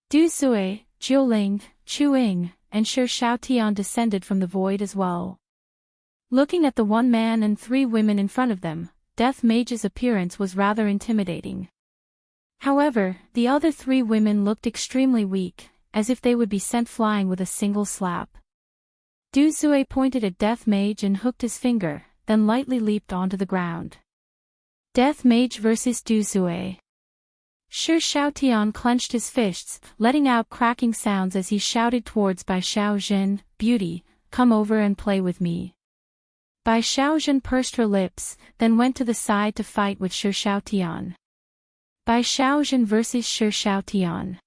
Du Sui, Jiuling, Chu Ying, and Shi Xiaotian descended from the void as well. Looking at the 1 man and 3 women in front of them, Death Mage's appearance was rather intimidating. However, the other 3 women looked extremely weak, as if they would be sent flying with a single slap. Du Sui pointed at Death Mage and hooked his finger, then lightly leaped onto the ground. Death Mage versus Du Sui. Shi Xiaotian clenched his fists, letting out cracking sounds as he shouted towards Bai Xiaozhen, Beauty, come over and play with me. Bai Xiaozhen pursed her lips, then went to the side to fight with Shi Xiaotian. Bai Xiaozhen versus Shi Xiaotian.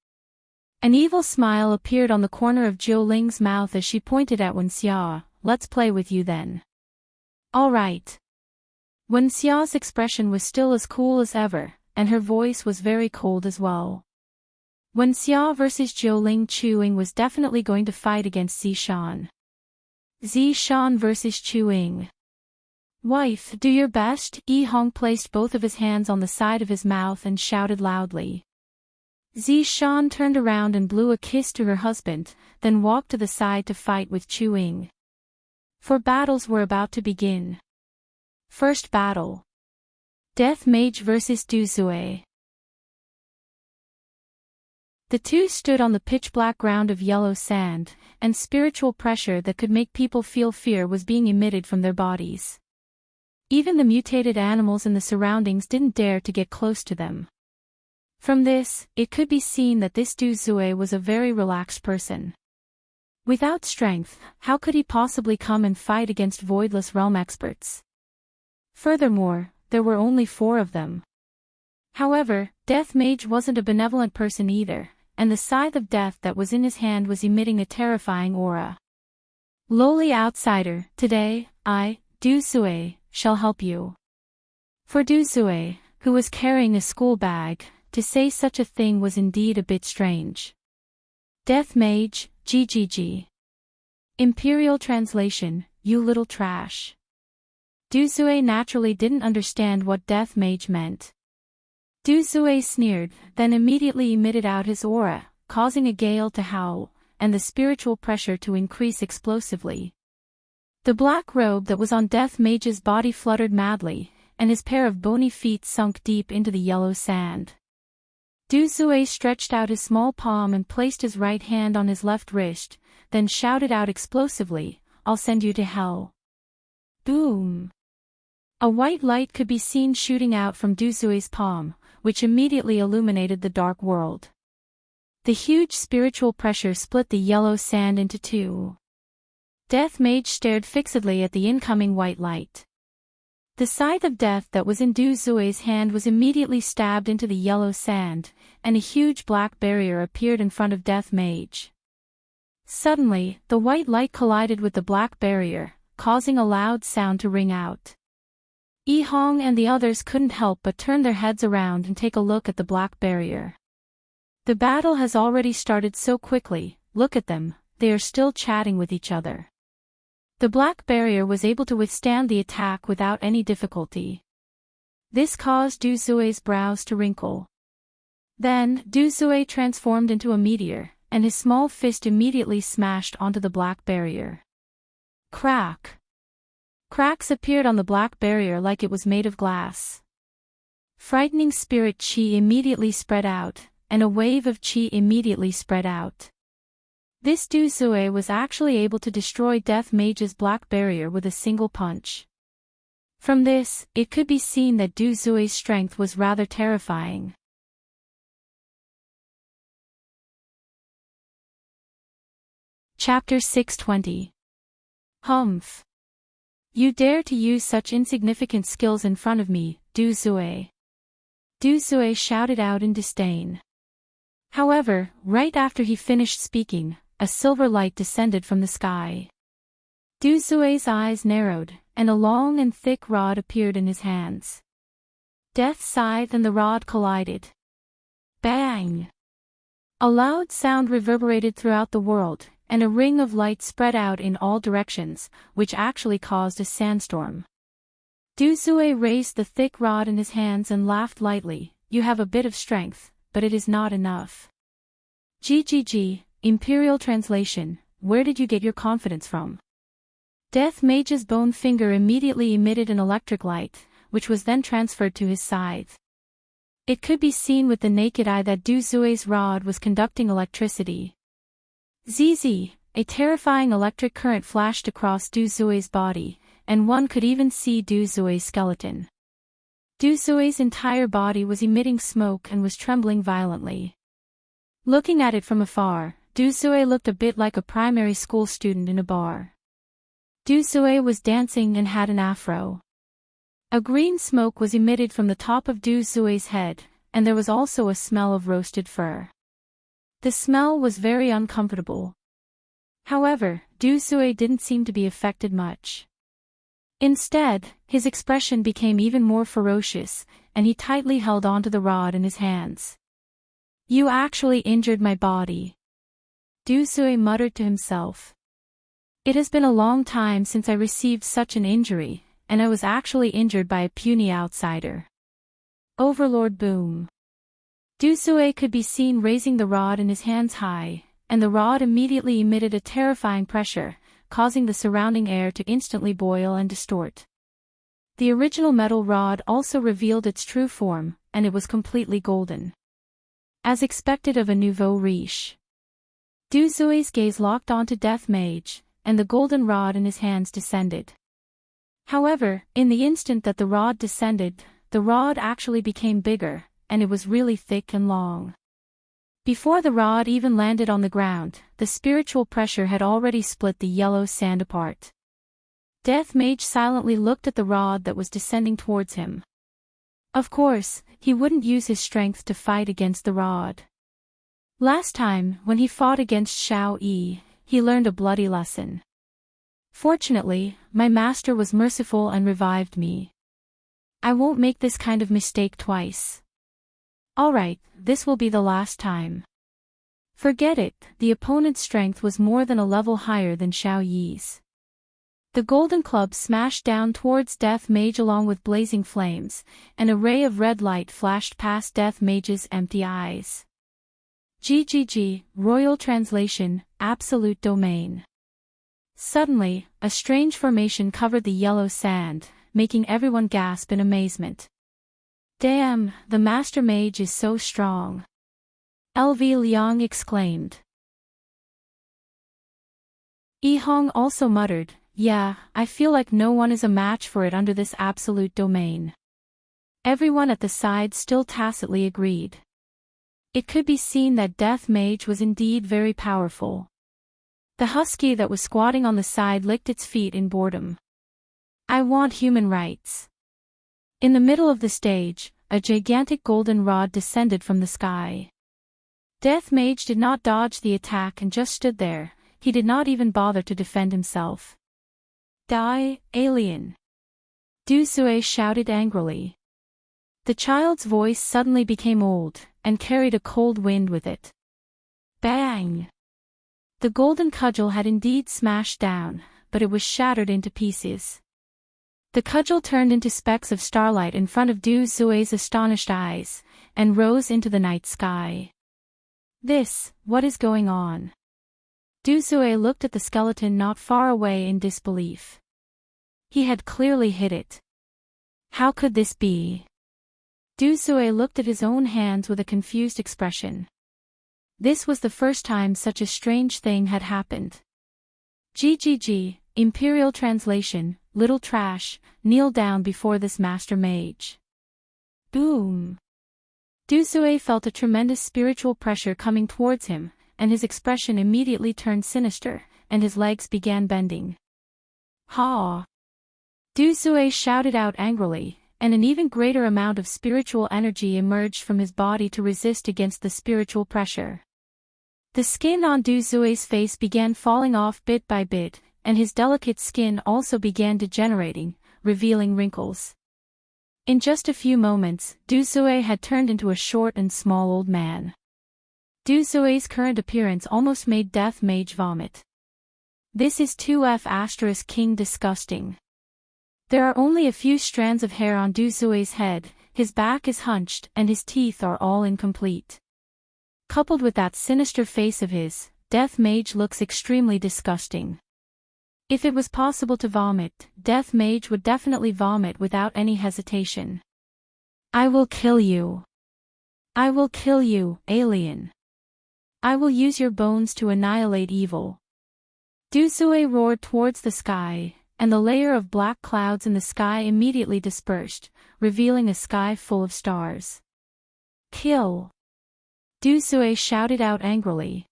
An evil smile appeared on the corner of Jiuling's mouth as she pointed at Wen Xia, let's play with you then. Alright. Wen Xia's expression was still as cool as ever, and her voice was very cold as well. Wen Xia versus Jiuling Chu Ying was definitely going to fight against Zishan. Zishan versus Chu Ying. Wife, do your best. Yihong placed both of his hands on the side of his mouth and shouted loudly. Zishan turned around and blew a kiss to her husband, then walked to the side to fight with Chu Ying. For battles were about to begin. First battle. Death Mage vs. Duzue. The two stood on the pitch-black ground of yellow sand, and spiritual pressure that could make people feel fear was being emitted from their bodies. Even the mutated animals in the surroundings didn't dare to get close to them. From this, it could be seen that this Duzue was a very relaxed person. Without strength, how could he possibly come and fight against Voidless Realm experts? Furthermore, there were only 4 of them. However, Death Mage wasn't a benevolent person either, and the scythe of death that was in his hand was emitting a terrifying aura. Lowly outsider, today, I, Duzue, shall help you. For Duzue, who was carrying a school bag, to say such a thing was indeed a bit strange. Death Mage, GGG. Imperial translation, you little trash. Duzue naturally didn't understand what Death Mage meant. Duzue sneered, then immediately emitted out his aura, causing a gale to howl, and the spiritual pressure to increase explosively. The black robe that was on Death Mage's body fluttered madly, and his pair of bony feet sunk deep into the yellow sand. Duzue stretched out his small palm and placed his right hand on his left wrist, then shouted out explosively, "I'll send you to hell." Boom! A white light could be seen shooting out from Duzue's palm, which immediately illuminated the dark world. The huge spiritual pressure split the yellow sand into 2. Death Mage stared fixedly at the incoming white light. The scythe of death that was in Duzue's hand was immediately stabbed into the yellow sand, and a huge black barrier appeared in front of Death Mage. Suddenly, the white light collided with the black barrier, causing a loud sound to ring out. Yihong and the others couldn't help but turn their heads around and take a look at the black barrier. The battle has already started so quickly, look at them, they are still chatting with each other. The black barrier was able to withstand the attack without any difficulty. This caused Duzue's brows to wrinkle. Then, Duzue transformed into a meteor, and his small fist immediately smashed onto the black barrier. Crack! Cracks appeared on the black barrier like it was made of glass. Frightening spirit chi immediately spread out, and a wave of chi immediately spread out. This Duzue was actually able to destroy Death Mage's black barrier with a single punch. From this, it could be seen that Duzue's strength was rather terrifying. Chapter 620. Humph. You dare to use such insignificant skills in front of me, Duzue. Duzue shouted out in disdain. However, right after he finished speaking, a silver light descended from the sky. Duzue's eyes narrowed, and a long and thick rod appeared in his hands. Death's scythe and the rod collided. Bang! A loud sound reverberated throughout the world, and a ring of light spread out in all directions, which actually caused a sandstorm. Duzue raised the thick rod in his hands and laughed lightly. You have a bit of strength, but it is not enough. GGG, Imperial translation, where did you get your confidence from? Death Mage's bone finger immediately emitted an electric light, which was then transferred to his scythe. It could be seen with the naked eye that Duzue's rod was conducting electricity. ZZ, a terrifying electric current flashed across Duzue's body, and one could even see Duzue's skeleton. Duzue's entire body was emitting smoke and was trembling violently. Looking at it from afar, Duzue looked a bit like a primary school student in a bar. Duzue was dancing and had an afro. A green smoke was emitted from the top of Duzue's head, and there was also a smell of roasted fur. The smell was very uncomfortable. However, Duzue didn't seem to be affected much. Instead, his expression became even more ferocious, and he tightly held onto the rod in his hands. You actually injured my body. Duzue muttered to himself. It has been a long time since I received such an injury, and I was actually injured by a puny outsider. Overlord boom. Duzue could be seen raising the rod in his hands high, and the rod immediately emitted a terrifying pressure, causing the surrounding air to instantly boil and distort. The original metal rod also revealed its true form, and it was completely golden. As expected of a nouveau riche. Du Zui's gaze locked onto Death Mage, and the golden rod in his hands descended. However, in the instant that the rod descended, the rod actually became bigger, and it was really thick and long. Before the rod even landed on the ground, the spiritual pressure had already split the yellow sand apart. Death Mage silently looked at the rod that was descending towards him. Of course, he wouldn't use his strength to fight against the rod. Last time, when he fought against Xiao Yi, he learned a bloody lesson. Fortunately, my master was merciful and revived me. I won't make this kind of mistake twice. Alright, this will be the last time. Forget it, the opponent's strength was more than a level higher than Xiao Yi's. The golden club smashed down towards Death Mage along with blazing flames, and a ray of red light flashed past Death Mage's empty eyes. GGG, Royal Translation, Absolute Domain. Suddenly, a strange formation covered the yellow sand, making everyone gasp in amazement. Damn, the Master Mage is so strong. LV Liang exclaimed. Yi Hong also muttered, yeah, I feel like no one is a match for it under this absolute domain. Everyone at the side still tacitly agreed. It could be seen that Death Mage was indeed very powerful. The husky that was squatting on the side licked its feet in boredom. I want human rights. In the middle of the stage, a gigantic golden rod descended from the sky. Death Mage did not dodge the attack and just stood there, he did not even bother to defend himself. Die, alien! Du Sui shouted angrily. The child's voice suddenly became old, and carried a cold wind with it. Bang! The golden cudgel had indeed smashed down, but it was shattered into pieces. The cudgel turned into specks of starlight in front of Du Zui's astonished eyes, and rose into the night sky. What is going on? Du Zui looked at the skeleton not far away in disbelief. He had clearly hit it. How could this be? Du Zui looked at his own hands with a confused expression. This was the first time such a strange thing had happened. GGG, Imperial Translation, Little Trash, kneel down before this Master Mage. Boom! Du Zui felt a tremendous spiritual pressure coming towards him, and his expression immediately turned sinister, and his legs began bending. Ha! Du Zui shouted out angrily, and an even greater amount of spiritual energy emerged from his body to resist against the spiritual pressure. The skin on Du Zui's face began falling off bit by bit, and his delicate skin also began degenerating, revealing wrinkles. In just a few moments, Du Zui had turned into a short and small old man. Du Zui's current appearance almost made Death Mage vomit. This is 2F** King disgusting. There are only a few strands of hair on Du Zui's head, his back is hunched, and his teeth are all incomplete. Coupled with that sinister face of his, Death Mage looks extremely disgusting. If it was possible to vomit, Death Mage would definitely vomit without any hesitation. I will kill you. I will kill you, alien. I will use your bones to annihilate evil. Du Zui roared towards the sky, and the layer of black clouds in the sky immediately dispersed, revealing a sky full of stars. Kill! Du Zui shouted out angrily.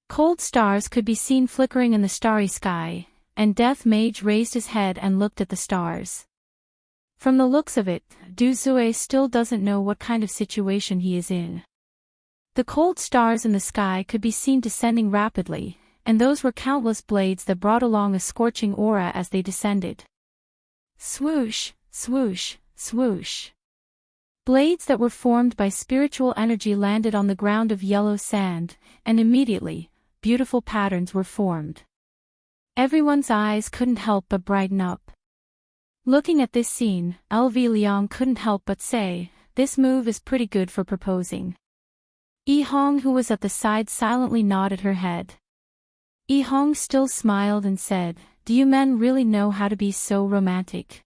Cold stars could be seen flickering in the starry sky, and Death Mage raised his head and looked at the stars. From the looks of it, Du Zui still doesn't know what kind of situation he is in. The cold stars in the sky could be seen descending rapidly, and those were countless blades that brought along a scorching aura as they descended. Swoosh, swoosh, swoosh. Blades that were formed by spiritual energy landed on the ground of yellow sand, and immediately, beautiful patterns were formed. Everyone's eyes couldn't help but brighten up. Looking at this scene, LV Liang couldn't help but say, this move is pretty good for proposing. Yi Hong, who was at the side, silently nodded her head. Yi Hong still smiled and said, "Do you men really know how to be so romantic?"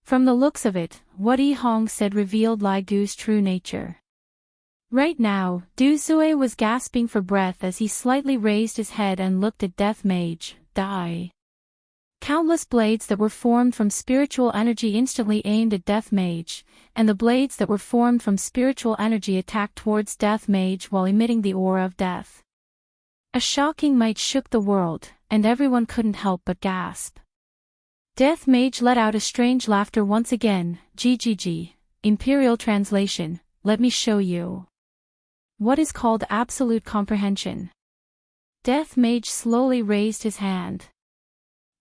From the looks of it, what Yi Hong said revealed Lai Gu's true nature. Right now, Du Zue was gasping for breath as he slightly raised his head and looked at Death Mage, Dai. Countless blades that were formed from spiritual energy instantly aimed at Death Mage, and the blades that were formed from spiritual energy attacked towards Death Mage while emitting the aura of death. A shocking might shook the world, and everyone couldn't help but gasp. Death Mage let out a strange laughter once again. GGG, Imperial Translation, let me show you what is called absolute comprehension. Death Mage slowly raised his hand.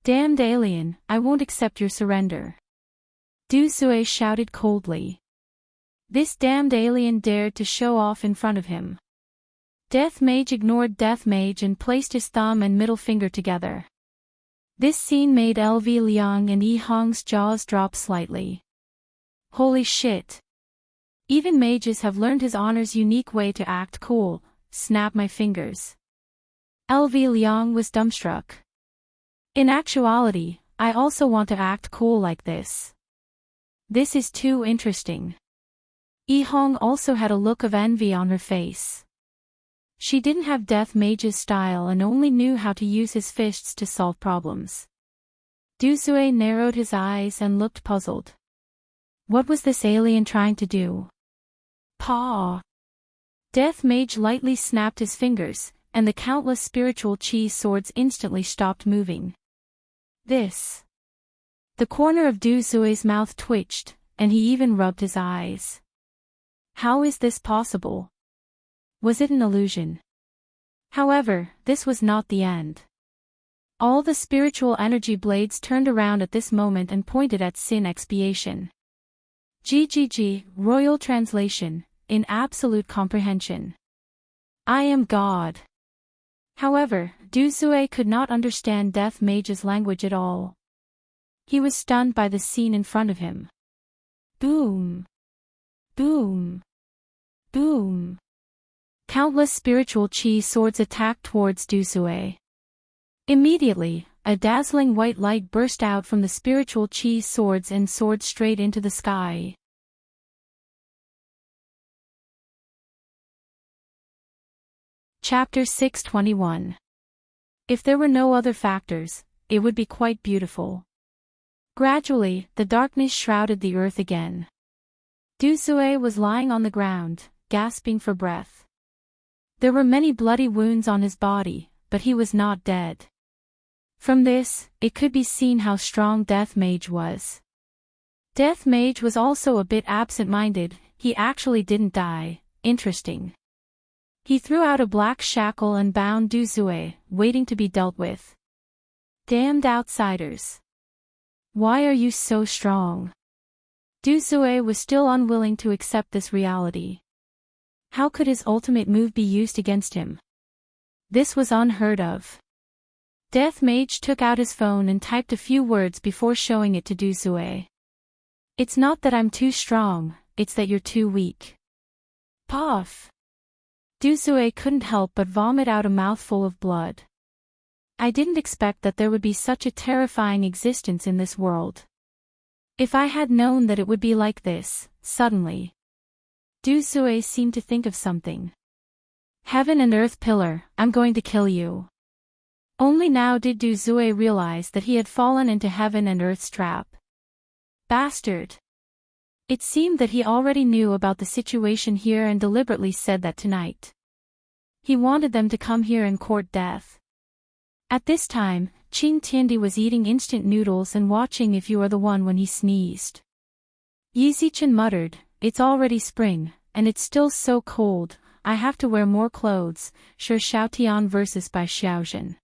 Damned alien, I won't accept your surrender. Du Zue shouted coldly. This damned alien dared to show off in front of him. Death Mage ignored Death Mage and placed his thumb and middle finger together. This scene made LV Liang and Yi Hong's jaws drop slightly. Holy shit. Even mages have learned his honor's unique way to act cool. Snap my fingers. LV Liang was dumbstruck. In actuality, I also want to act cool like this. This is too interesting. Yi Hong also had a look of envy on her face. She didn't have Death Mage's style and only knew how to use his fists to solve problems. Du Zue narrowed his eyes and looked puzzled. What was this alien trying to do? Paw. Death Mage lightly snapped his fingers, and the countless spiritual chi swords instantly stopped moving. This. The corner of Du Zue's mouth twitched, and he even rubbed his eyes. How is this possible? Was it an illusion? However, this was not the end. All the spiritual energy blades turned around at this moment and pointed at sin expiation. GGG, Royal Translation, in absolute comprehension. I am God. However, Du Zue could not understand Death Mage's language at all. He was stunned by the scene in front of him. Boom. Boom. Boom. Countless spiritual chi swords attacked towards Du Zue. Immediately, a dazzling white light burst out from the spiritual chi swords and soared straight into the sky. Chapter 621. If there were no other factors, it would be quite beautiful. Gradually, the darkness shrouded the earth again. Du Zue was lying on the ground, gasping for breath. There were many bloody wounds on his body, but he was not dead. From this, it could be seen how strong Death Mage was. Death Mage was also a bit absent-minded. He actually didn't die. Interesting. He threw out a black shackle and bound Du Zue, waiting to be dealt with. Damned outsiders. Why are you so strong? Du Zue was still unwilling to accept this reality. How could his ultimate move be used against him? This was unheard of. Death Mage took out his phone and typed a few words before showing it to Du Zue. It's not that I'm too strong, it's that you're too weak. Puff. Du Zue couldn't help but vomit out a mouthful of blood. I didn't expect that there would be such a terrifying existence in this world. If I had known that it would be like this, suddenly. Du Zue seemed to think of something. Heaven and earth pillar, I'm going to kill you. Only now did Du Zue realize that he had fallen into heaven and earth's trap. Bastard. It seemed that he already knew about the situation here and deliberately said that tonight. He wanted them to come here and court death. At this time, Qing Tiandi was eating instant noodles and watching If You Are the One when he sneezed. Yi Zichen muttered, it's already spring, and it's still so cold, I have to wear more clothes. Shi Xiaotian versus by Xiaozhen.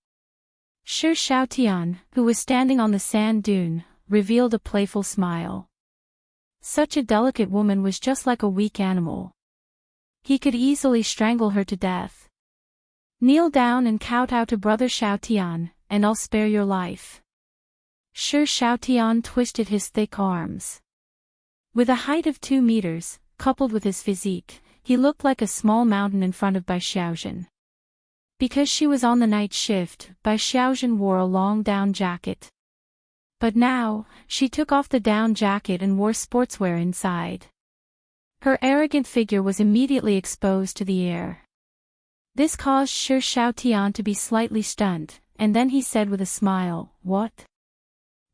Shi Xiaotian, who was standing on the sand dune, revealed a playful smile. Such a delicate woman was just like a weak animal. He could easily strangle her to death. Kneel down and kowtow to Brother Xiaotian, and I'll spare your life. Shi Xiaotian twisted his thick arms. With a height of 2 meters, coupled with his physique, he looked like a small mountain in front of Bai Xiaozhen. Because she was on the night shift, Bai Xiaozhen wore a long down jacket. But now, she took off the down jacket and wore sportswear inside. Her arrogant figure was immediately exposed to the air. This caused Shi Xiaotian to be slightly stunned, and then he said with a smile, "What?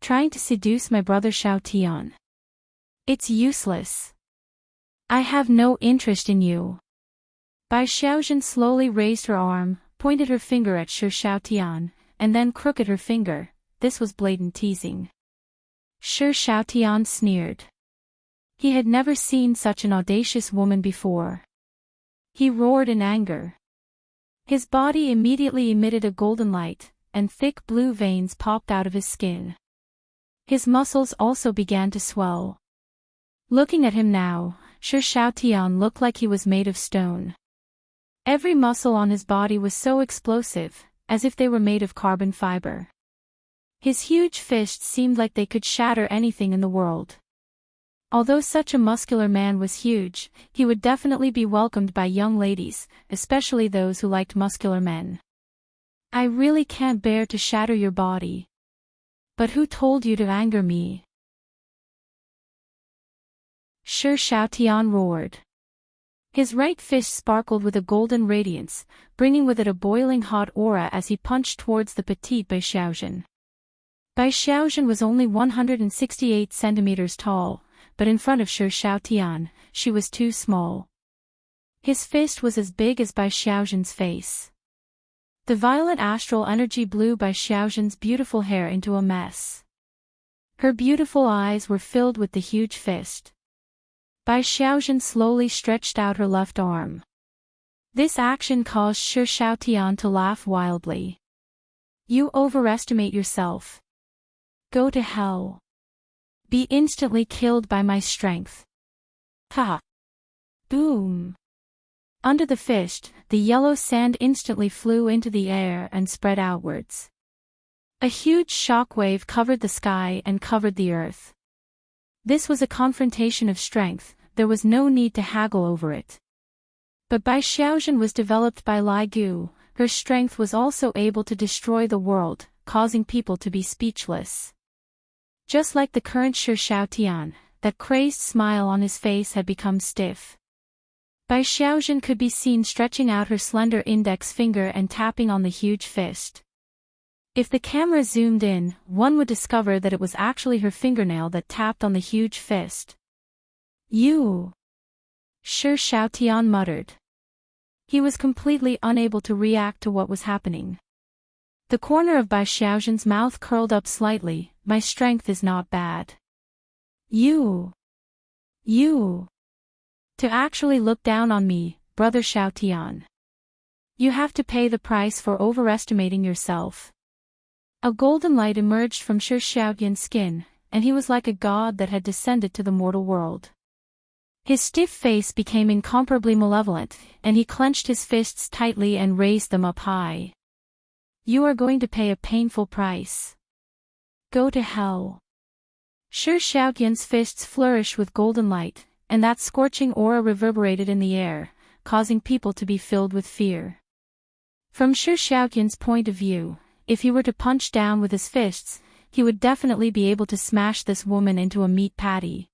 Trying to seduce my brother Xiaotian? It's useless. I have no interest in you." Bai Xiaozhen slowly raised her arm, pointed her finger at Shi Xiaotian, and then crooked her finger. This was blatant teasing. Shi Xiaotian sneered. He had never seen such an audacious woman before. He roared in anger. His body immediately emitted a golden light, and thick blue veins popped out of his skin. His muscles also began to swell. Looking at him now, Shi Xiaotian looked like he was made of stone. Every muscle on his body was so explosive, as if they were made of carbon fiber. His huge fists seemed like they could shatter anything in the world. Although such a muscular man was huge, he would definitely be welcomed by young ladies, especially those who liked muscular men. "I really can't bear to shatter your body. But who told you to anger me?" Shi Xiaotian roared. His right fist sparkled with a golden radiance, bringing with it a boiling hot aura as he punched towards the petite Bai Xiaozhen. Bai Xiaozhen was only 168 centimeters tall, but in front of Shi Xiaotian, she was too small. His fist was as big as Bai Xiaozhen's face. The violet astral energy blew Bai Xiaozhen's beautiful hair into a mess. Her beautiful eyes were filled with the huge fist. Bai Xiaozhen slowly stretched out her left arm. This action caused Shi Xiaotian to laugh wildly. "You overestimate yourself. Go to hell. Be instantly killed by my strength." Ha! Boom! Under the fist, the yellow sand instantly flew into the air and spread outwards. A huge shock wave covered the sky and covered the earth. This was a confrontation of strength, there was no need to haggle over it. But Bai Xiaozhen was developed by Li Gu, her strength was also able to destroy the world, causing people to be speechless. Just like the current Shi Xiaotian, that crazed smile on his face had become stiff. Bai Xiaozhen could be seen stretching out her slender index finger and tapping on the huge fist. If the camera zoomed in, one would discover that it was actually her fingernail that tapped on the huge fist. "You!" Shi Xiaotian muttered. He was completely unable to react to what was happening. The corner of Bai Xiaozhen's mouth curled up slightly. "My strength is not bad. You! To actually look down on me, brother Xiaotian. You have to pay the price for overestimating yourself." A golden light emerged from Shi Xiaotian's skin, and he was like a god that had descended to the mortal world. His stiff face became incomparably malevolent, and he clenched his fists tightly and raised them up high. "You are going to pay a painful price. Go to hell." Shi Xiaotian's fists flourished with golden light, and that scorching aura reverberated in the air, causing people to be filled with fear. From Shi Xiaotian's point of view, if he were to punch down with his fists, he would definitely be able to smash this woman into a meat patty.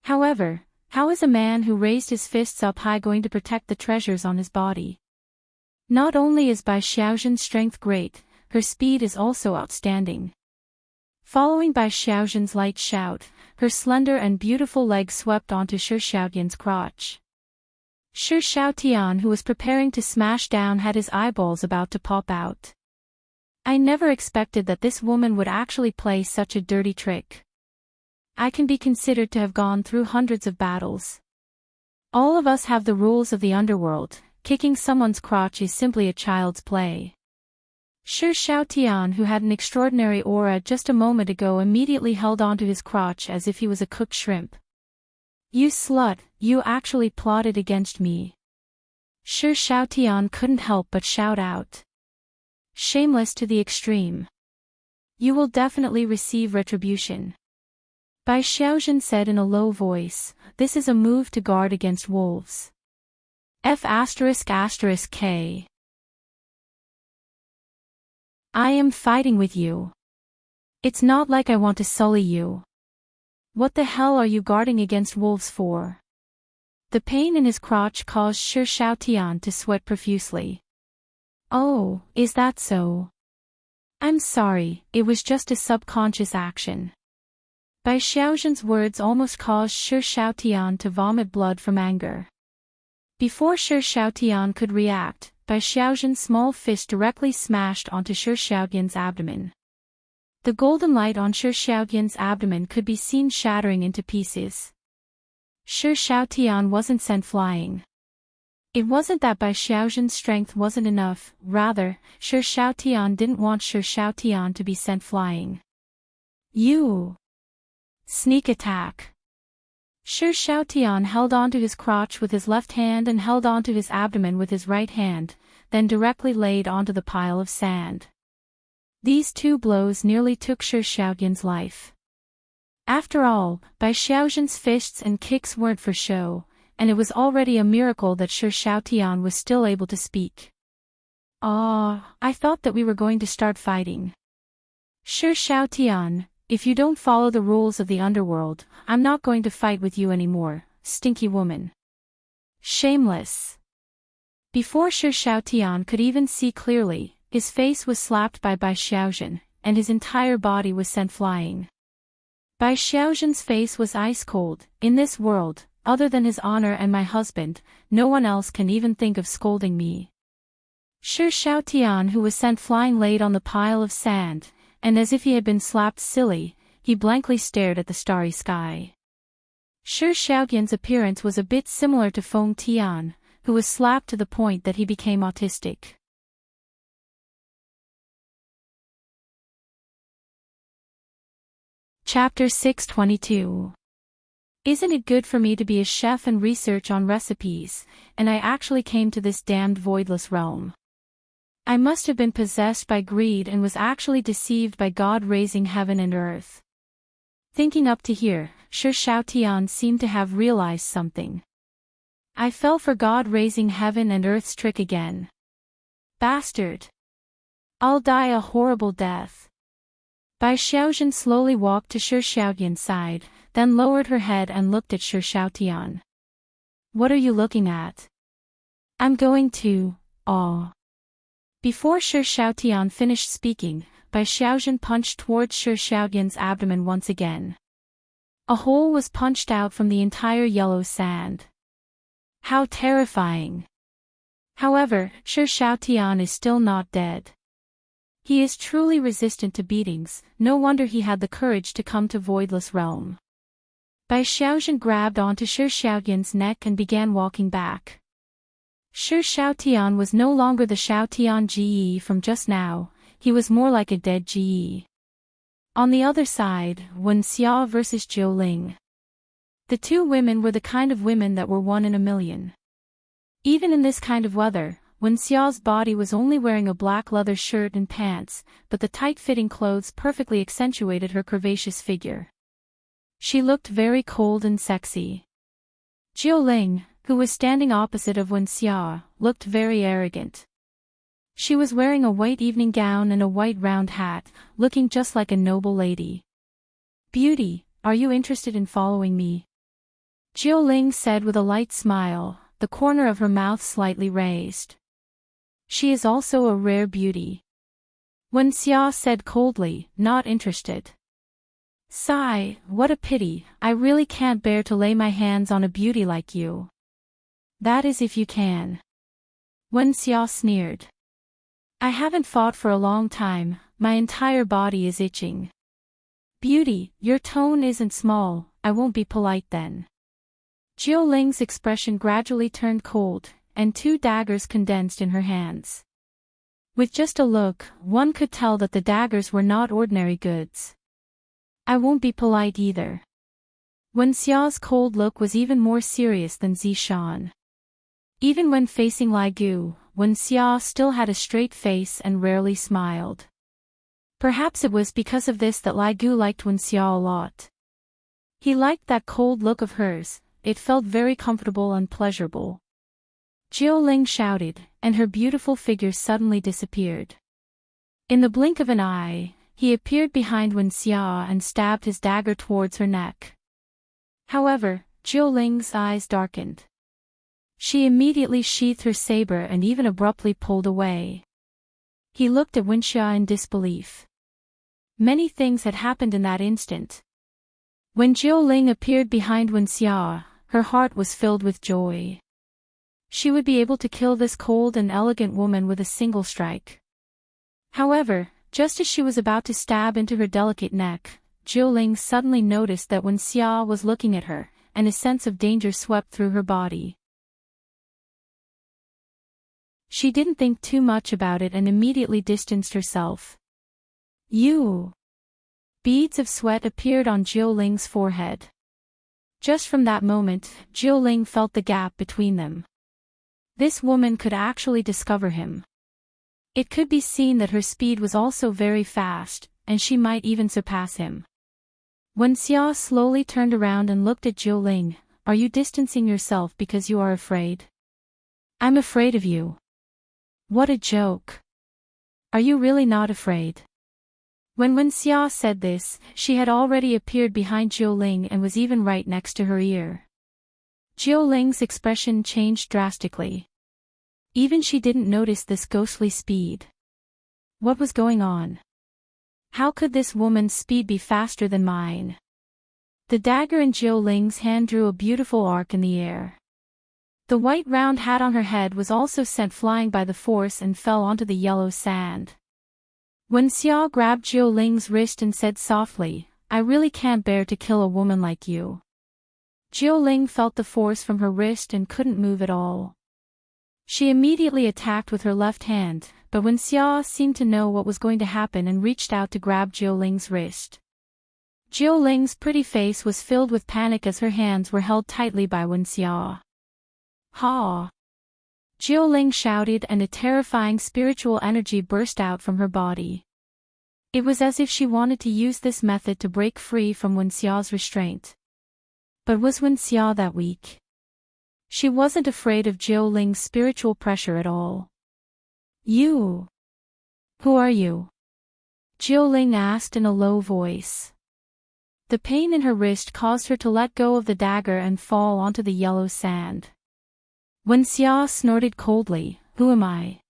However, how is a man who raised his fists up high going to protect the treasures on his body? Not only is Bai Xiaozhen's strength great, her speed is also outstanding. Following Bai Xiaozhen's light shout, her slender and beautiful leg swept onto Shi Xiaotian's crotch. Shi Xiaotian, who was preparing to smash down, had his eyeballs about to pop out. "I never expected that this woman would actually play such a dirty trick. I can be considered to have gone through hundreds of battles. All of us have the rules of the underworld, kicking someone's crotch is simply a child's play." Shi Xiaotian, who had an extraordinary aura just a moment ago, immediately held onto his crotch as if he was a cooked shrimp. "You slut, you actually plotted against me." Shi Xiaotian couldn't help but shout out. "Shameless to the extreme. You will definitely receive retribution." Bai Xiaozhen said in a low voice, "This is a move to guard against wolves. F***K. I am fighting with you. It's not like I want to sully you. What the hell are you guarding against wolves for? The pain in his crotch caused Shi Xiaotian to sweat profusely. Oh, is that so? I'm sorry, it was just a subconscious action. Bai Xiaozhen's words almost caused Shi Xiaotian to vomit blood from anger. Before Shi Xiaotian could react, Bai Xiaozhen's small fist directly smashed onto Shi Xiaotian's abdomen. The golden light on Shi Xiaotian's abdomen could be seen shattering into pieces. Shi Xiaotian wasn't sent flying. It wasn't that Bai Xiaozhen's strength wasn't enough, rather, Shi Xiaotian didn't want Shi Xiaotian to be sent flying. You! Sneak attack! Shi Xiaotian held onto his crotch with his left hand and held onto his abdomen with his right hand, then directly laid onto the pile of sand. These two blows nearly took Shi Xiaotian's life. After all, Bai Xiaozhen's fists and kicks weren't for show, and it was already a miracle that Shi Xiaotian was still able to speak. I thought that we were going to start fighting. Shi Xiaotian, if you don't follow the rules of the underworld, I'm not going to fight with you anymore, stinky woman. Shameless. Before Shi Xiaotian could even see clearly, his face was slapped by Bai Xiaozhen, and his entire body was sent flying. Bai Xiaozhen's face was ice cold. In this world, other than his honor and my husband, no one else can even think of scolding me. Shi Xiaotian, who was sent flying, laid on the pile of sand, and as if he had been slapped silly, he blankly stared at the starry sky. Shi Xiaotian's appearance was a bit similar to Feng Tian, who was slapped to the point that he became autistic. Chapter 622. Isn't it good for me to be a chef and research on recipes, and I actually came to this damned voidless realm. I must have been possessed by greed and was actually deceived by God raising heaven and earth. Thinking up to here, Shi Xiaotian seemed to have realized something. I fell for God raising heaven and earth's trick again. Bastard! I'll die a horrible death. Bai Xiaozhen slowly walked to Shi Xiaotian's side, then lowered her head and looked at Shi Xiaotian. What are you looking at? I'm going to, Before Shi Xiaotian finished speaking, Bai Xiaozhen punched towards Shi Xiaotian's abdomen once again. A hole was punched out from the entire yellow sand. How terrifying! However, Shi Xiaotian is still not dead. He is truly resistant to beatings, no wonder he had the courage to come to Voidless Realm. Bai Xiaozhen grabbed onto Shi Xiaotian's neck and began walking back. Shi Xiaotian was no longer the Xiaotian Ji from just now, he was more like a dead Ji. On the other side, Wen Xia versus Jiu Ling. The two women were the kind of women that were one in a million. Even in this kind of weather, Wen Xiao's body was only wearing a black leather shirt and pants, but the tight-fitting clothes perfectly accentuated her curvaceous figure. She looked very cold and sexy. Jiu Ling, who was standing opposite of Wen Xia, looked very arrogant. She was wearing a white evening gown and a white round hat, looking just like a noble lady. "Beauty, are you interested in following me?" Jiu Ling said with a light smile, the corner of her mouth slightly raised. "She is also a rare beauty." Wen Xia said coldly, not interested. "Sigh, what a pity, I really can't bear to lay my hands on a beauty like you." "That is if you can." Wen Xia sneered. "I haven't fought for a long time, my entire body is itching." "Beauty, your tone isn't small, I won't be polite then." Jiu Ling's expression gradually turned cold, and two daggers condensed in her hands. With just a look, one could tell that the daggers were not ordinary goods. "I won't be polite either." Wen Xiao's cold look was even more serious than Zishan. Even when facing Lai Gu, Wen Xia still had a straight face and rarely smiled. Perhaps it was because of this that Lai Gu liked Wen Xia a lot. He liked that cold look of hers, it felt very comfortable and pleasurable. Jiu Ling shouted, and her beautiful figure suddenly disappeared. In the blink of an eye, he appeared behind Wen Xia and stabbed his dagger towards her neck. However, Jiu Ling's eyes darkened. She immediately sheathed her saber and even abruptly pulled away. He looked at Wen Xia in disbelief. Many things had happened in that instant. When Jiu Ling appeared behind Wen Xia, her heart was filled with joy. She would be able to kill this cold and elegant woman with a single strike. However, just as she was about to stab into her delicate neck, Jiu Ling suddenly noticed that Wen Xia was looking at her, and a sense of danger swept through her body. She didn't think too much about it and immediately distanced herself. You! Beads of sweat appeared on Jiu Ling's forehead. Just from that moment, Jiu Ling felt the gap between them. This woman could actually discover him. It could be seen that her speed was also very fast, and she might even surpass him. Wen Xia slowly turned around and looked at Jiu Ling. Are you distancing yourself because you are afraid? I'm afraid of you. What a joke. Are you really not afraid? When Wen Xia said this, she had already appeared behind Jiu Ling and was even right next to her ear. Jiu Ling's expression changed drastically. Even she didn't notice this ghostly speed. What was going on? How could this woman's speed be faster than mine? The dagger in Jiu Ling's hand drew a beautiful arc in the air. The white round hat on her head was also sent flying by the force and fell onto the yellow sand. Wen Xia grabbed Jiu Ling's wrist and said softly, I really can't bear to kill a woman like you. Jiu Ling felt the force from her wrist and couldn't move at all. She immediately attacked with her left hand, but Wen Xia seemed to know what was going to happen and reached out to grab Jiu Ling's wrist. Jiu Ling's pretty face was filled with panic as her hands were held tightly by Wen Xia. Ha! Jiu Ling shouted and a terrifying spiritual energy burst out from her body. It was as if she wanted to use this method to break free from Wen Xia's restraint. But was Wen Xia that weak? She wasn't afraid of Jiu Ling's spiritual pressure at all. You! Who are you? Jiu Ling asked in a low voice. The pain in her wrist caused her to let go of the dagger and fall onto the yellow sand. Wen Xia snorted coldly, Who am I?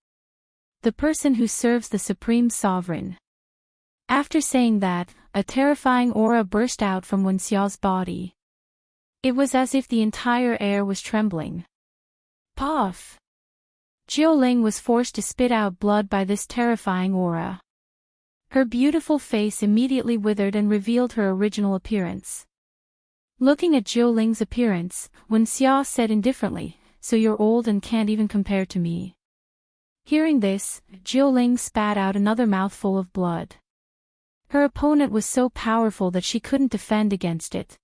The person who serves the Supreme Sovereign. After saying that, a terrifying aura burst out from Wen Xia's body. It was as if the entire air was trembling. Puff! Jiu Ling was forced to spit out blood by this terrifying aura. Her beautiful face immediately withered and revealed her original appearance. Looking at Jiu Ling's appearance, Wen Xia said indifferently, So you're old and can't even compare to me. Hearing this, Jiu Ling spat out another mouthful of blood. Her opponent was so powerful that she couldn't defend against it.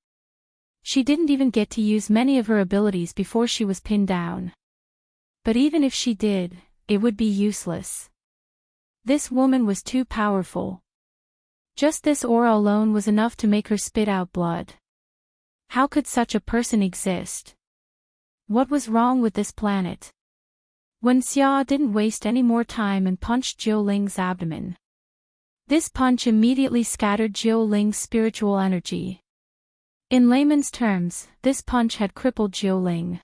She didn't even get to use many of her abilities before she was pinned down. But even if she did, it would be useless. This woman was too powerful. Just this aura alone was enough to make her spit out blood. How could such a person exist? What was wrong with this planet? Wen Xia didn't waste any more time and punched Jiu Ling's abdomen. This punch immediately scattered Jiu Ling's spiritual energy. In layman's terms, this punch had crippled Jiu Ling.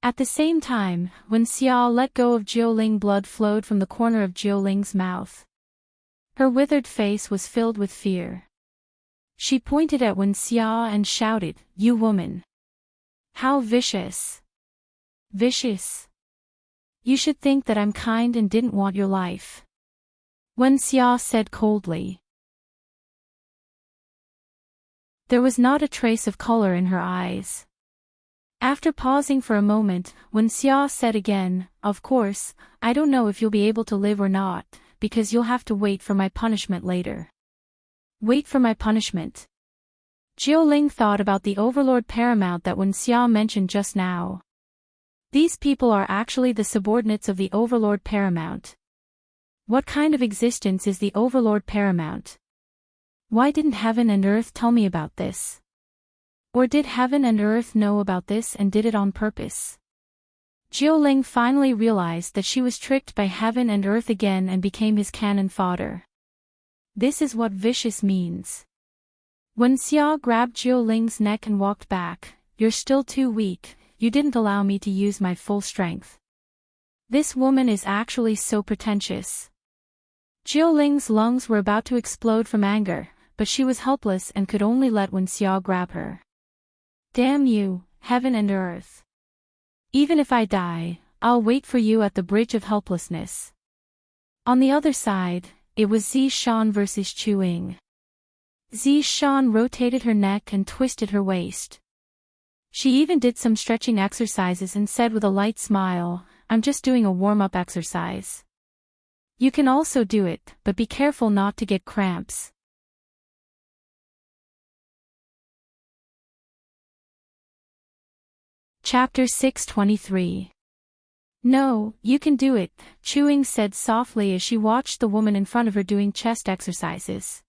At the same time, Wen Xia let go of Jiu Ling, blood flowed from the corner of Jiu Ling's mouth. Her withered face was filled with fear. She pointed at Wen Xia and shouted, You woman! How vicious! Vicious! You should think that I'm kind and didn't want your life. Wen Xia said coldly. There was not a trace of color in her eyes. After pausing for a moment, Wen Xia said again, Of course, I don't know if you'll be able to live or not, because you'll have to wait for my punishment later. Wait for my punishment. Jiu Ling thought about the Overlord Paramount that Wen Xia mentioned just now. These people are actually the subordinates of the Overlord Paramount. What kind of existence is the Overlord Paramount? Why didn't heaven and earth tell me about this? Or did heaven and earth know about this and did it on purpose? Jiuling finally realized that she was tricked by heaven and earth again and became his cannon fodder. This is what vicious means. When Xia grabbed Jiuling's neck and walked back, "You're still too weak, you didn't allow me to use my full strength." This woman is actually so pretentious. Jiuling's lungs were about to explode from anger, but she was helpless and could only let Wen Xia grab her. "Damn you, heaven and earth. Even if I die, I'll wait for you at the bridge of helplessness." On the other side, it was Zishan versus Chuing. Zishan rotated her neck and twisted her waist. She even did some stretching exercises and said with a light smile, "I'm just doing a warm-up exercise. You can also do it, but be careful not to get cramps." Chapter 623. "No, you can do it," Chuing said softly as she watched the woman in front of her doing chest exercises.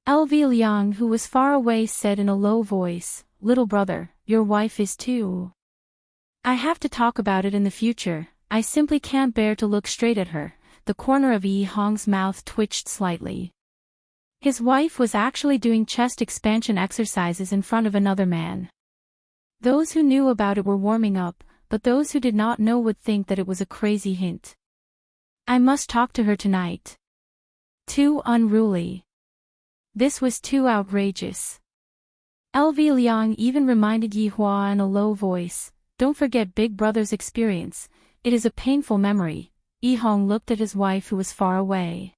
LV Liang, who was far away, said in a low voice, "Little brother, your wife is too. I have to talk about it in the future, I simply can't bear to look straight at her." The corner of Yi Hong's mouth twitched slightly. His wife was actually doing chest expansion exercises in front of another man. Those who knew about it were warming up, but those who did not know would think that it was a crazy hint. "I must talk to her tonight." Too unruly. This was too outrageous. LV Liang even reminded Yi Hua in a low voice, "Don't forget Big Brother's experience, it is a painful memory." Yi Hong looked at his wife who was far away.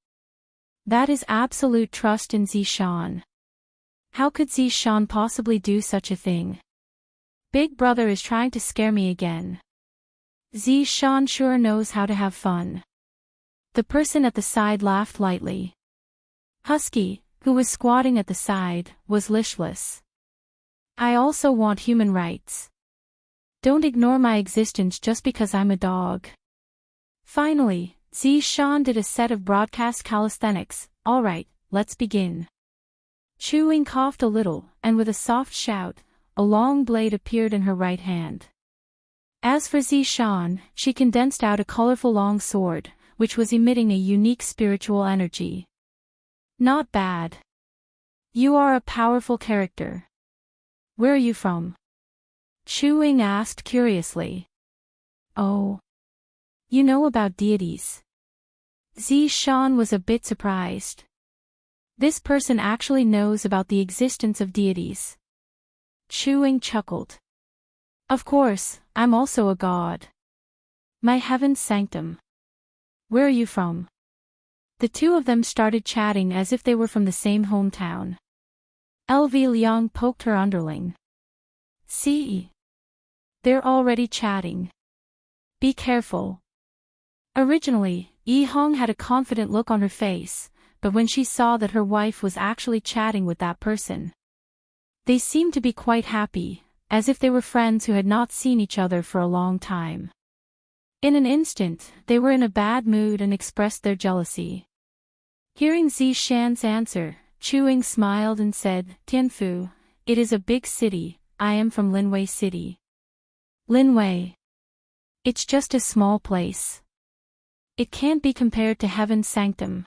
That is absolute trust in Zishan. How could Zishan possibly do such a thing? Big Brother is trying to scare me again. Zishan sure knows how to have fun. The person at the side laughed lightly. Husky, who was squatting at the side, was listless. "I also want human rights. Don't ignore my existence just because I'm a dog." Finally, Zishan did a set of broadcast calisthenics. "Alright, let's begin." Chuing coughed a little, and with a soft shout, a long blade appeared in her right hand. As for Zishan, she condensed out a colorful long sword, which was emitting a unique spiritual energy. "Not bad. You are a powerful character. Where are you from?" Chuing asked curiously. "Oh. You know about deities?" Zishan was a bit surprised. This person actually knows about the existence of deities. Chuing chuckled. "Of course, I'm also a god. My heaven's sanctum. Where are you from?" The two of them started chatting as if they were from the same hometown. LV Liang poked her underling. "See? They're already chatting. Be careful." Originally, Yi Hong had a confident look on her face, but when she saw that her wife was actually chatting with that person, they seemed to be quite happy, as if they were friends who had not seen each other for a long time. In an instant, they were in a bad mood and expressed their jealousy. Hearing Zishan's answer, Chuing smiled and said, "Tianfu, it is a big city, I am from Linwei City." "Linwei. It's just a small place. It can't be compared to Heaven's sanctum."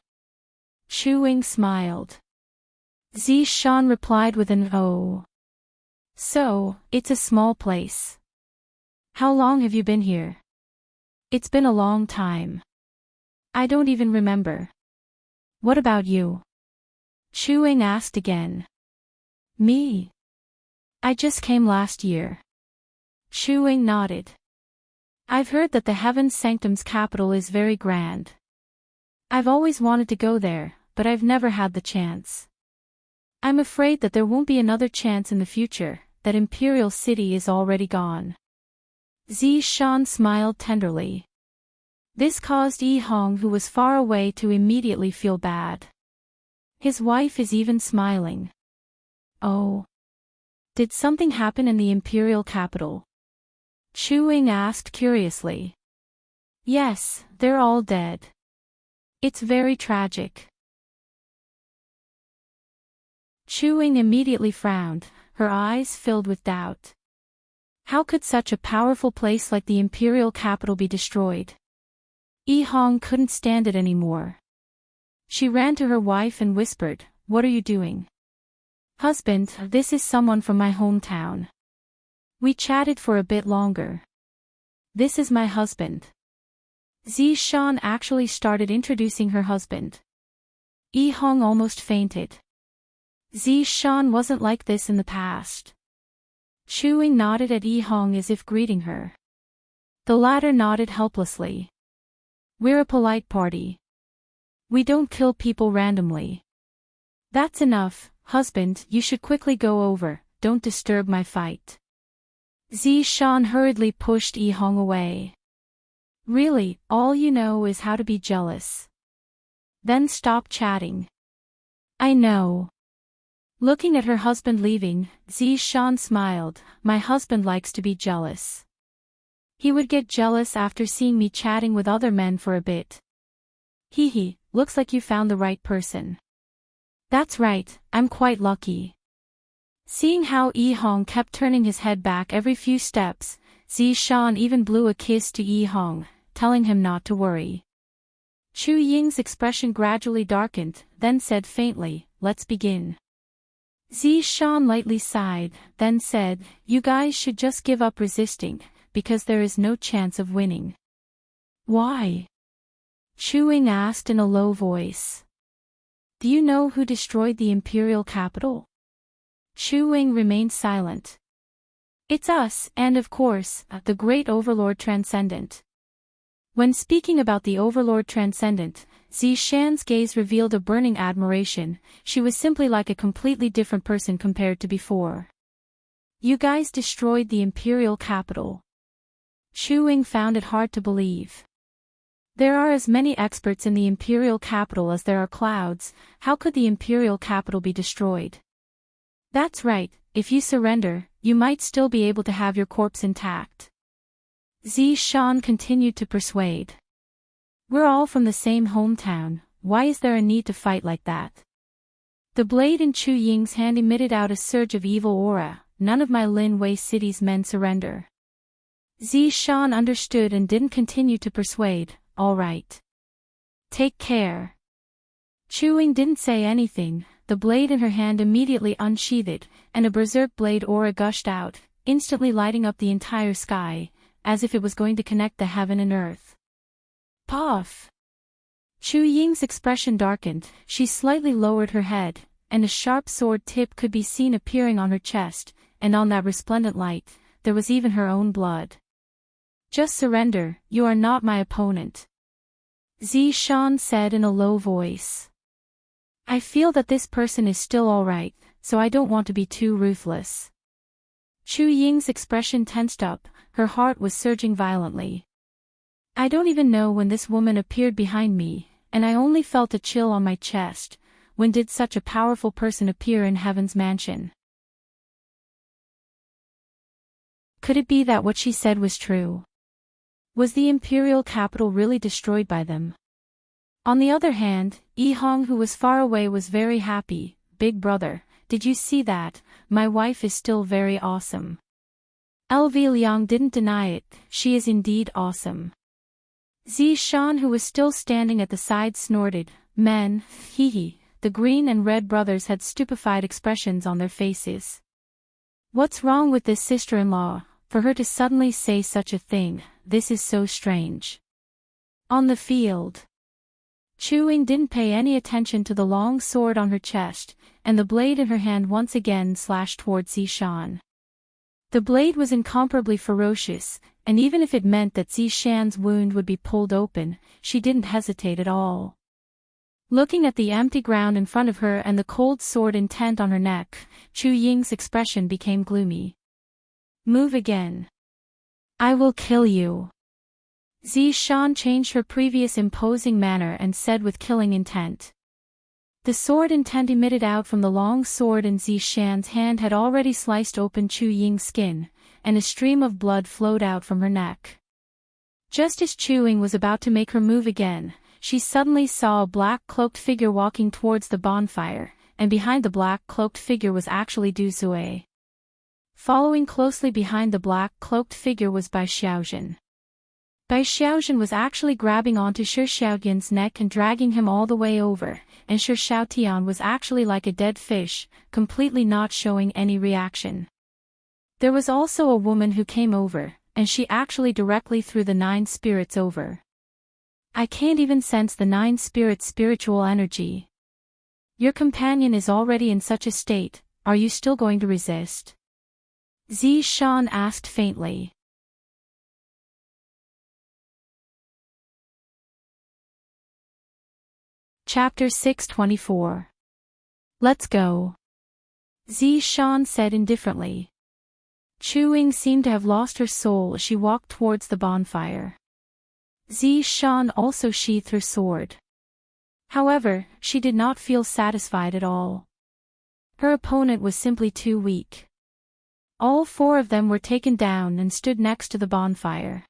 Chuing smiled. Zishan replied with an "oh." "So, it's a small place. How long have you been here?" "It's been a long time. I don't even remember." "What about you?" Chuing asked again. "Me? I just came last year." Chuing nodded. "I've heard that the Heaven's Sanctum's capital is very grand. I've always wanted to go there, but I've never had the chance. I'm afraid that there won't be another chance in the future, that Imperial City is already gone." Zishan smiled tenderly. This caused Yi Hong, who was far away, to immediately feel bad. His wife is even smiling. "Oh. Did something happen in the Imperial capital?" Chuing asked curiously. "Yes, they're all dead. It's very tragic." Chuing immediately frowned, her eyes filled with doubt. How could such a powerful place like the imperial capital be destroyed? Yi Hong couldn't stand it anymore. She ran to her wife and whispered, "What are you doing?" "Husband, this is someone from my hometown." We chatted for a bit longer. "This is my husband." Zishan actually started introducing her husband. Yi Hong almost fainted. Zishan wasn't like this in the past. Chu Ying nodded at Yi Hong as if greeting her. The latter nodded helplessly. "We're a polite party. We don't kill people randomly." "That's enough, husband, you should quickly go over, don't disturb my fight." Zishan hurriedly pushed Yi Hong away. "Really, all you know is how to be jealous. Then stop chatting." "I know." Looking at her husband leaving, Zishan smiled. "My husband likes to be jealous. He would get jealous after seeing me chatting with other men for a bit." "Hee, looks like you found the right person." "That's right, I'm quite lucky." Seeing how Yi Hong kept turning his head back every few steps, Zishan even blew a kiss to Yi Hong, telling him not to worry. Chu Ying's expression gradually darkened, then said faintly, "Let's begin." Zishan lightly sighed, then said, "You guys should just give up resisting, because there is no chance of winning." "Why?" Chu Ying asked in a low voice. "Do you know who destroyed the imperial capital?" Chu Ying remained silent. "It's us, and of course, the great Overlord Transcendent." When speaking about the Overlord Transcendent, Zishan's gaze revealed a burning admiration. She was simply like a completely different person compared to before. "You guys destroyed the imperial capital." Chu Ying found it hard to believe. "There are as many experts in the imperial capital as there are clouds. How could the imperial capital be destroyed?" "That's right, if you surrender, you might still be able to have your corpse intact." Zishan continued to persuade. "We're all from the same hometown, why is there a need to fight like that?" The blade in Chu Ying's hand emitted out a surge of evil aura. "None of my Lin Wei city's men surrender." Zishan understood and didn't continue to persuade. "All right. Take care." Chu Ying didn't say anything. The blade in her hand immediately unsheathed, and a berserk blade aura gushed out, instantly lighting up the entire sky, as if it was going to connect the heaven and earth. Puff! Chu Ying's expression darkened. She slightly lowered her head, and a sharp sword tip could be seen appearing on her chest, and on that resplendent light, there was even her own blood. "Just surrender, you are not my opponent," Zishan said in a low voice. "I feel that this person is still alright, so I don't want to be too ruthless." Chu Ying's expression tensed up, her heart was surging violently. "I don't even know when this woman appeared behind me, and I only felt a chill on my chest. When did such a powerful person appear in Heaven's mansion? Could it be that what she said was true? Was the imperial capital really destroyed by them?" On the other hand, Yi Hong, who was far away, was very happy. "Big brother, did you see that? My wife is still very awesome." LV Liang didn't deny it, "She is indeed awesome." Zishan, who was still standing at the side, snorted. "Men, hee. The green and red brothers had stupefied expressions on their faces. What's wrong with this sister-in-law? For her to suddenly say such a thing, this is so strange. On the field, Chu Ying didn't pay any attention to the long sword on her chest, and the blade in her hand once again slashed towards Zishan. The blade was incomparably ferocious, and even if it meant that Zishan's wound would be pulled open, she didn't hesitate at all. Looking at the empty ground in front of her and the cold sword intent on her neck, Chu Ying's expression became gloomy. "Move again. I will kill you." Zishan changed her previous imposing manner and said with killing intent. The sword intent emitted out from the long sword in Zishan's hand had already sliced open Chu Ying's skin, and a stream of blood flowed out from her neck. Just as Chu Ying was about to make her move again, she suddenly saw a black-cloaked figure walking towards the bonfire, and behind the black-cloaked figure was actually Du Zue. Following closely behind the black-cloaked figure was Bai Xiaozhen. Bai Xiaozhen was actually grabbing onto Shi Xiaotian's neck and dragging him all the way over, and Shi Xiaotian was actually like a dead fish, completely not showing any reaction. There was also a woman who came over, and she actually directly threw the 9 spirits over. I can't even sense the 9 spirits' spiritual energy. Your companion is already in such a state, are you still going to resist? Zi Shan asked faintly. Chapter 624. Let's go. Zi Shan said indifferently. Chu Ying seemed to have lost her soul as she walked towards the bonfire. Zi Shan also sheathed her sword. However, she did not feel satisfied at all. Her opponent was simply too weak. All 4 of them were taken down and stood next to the bonfire.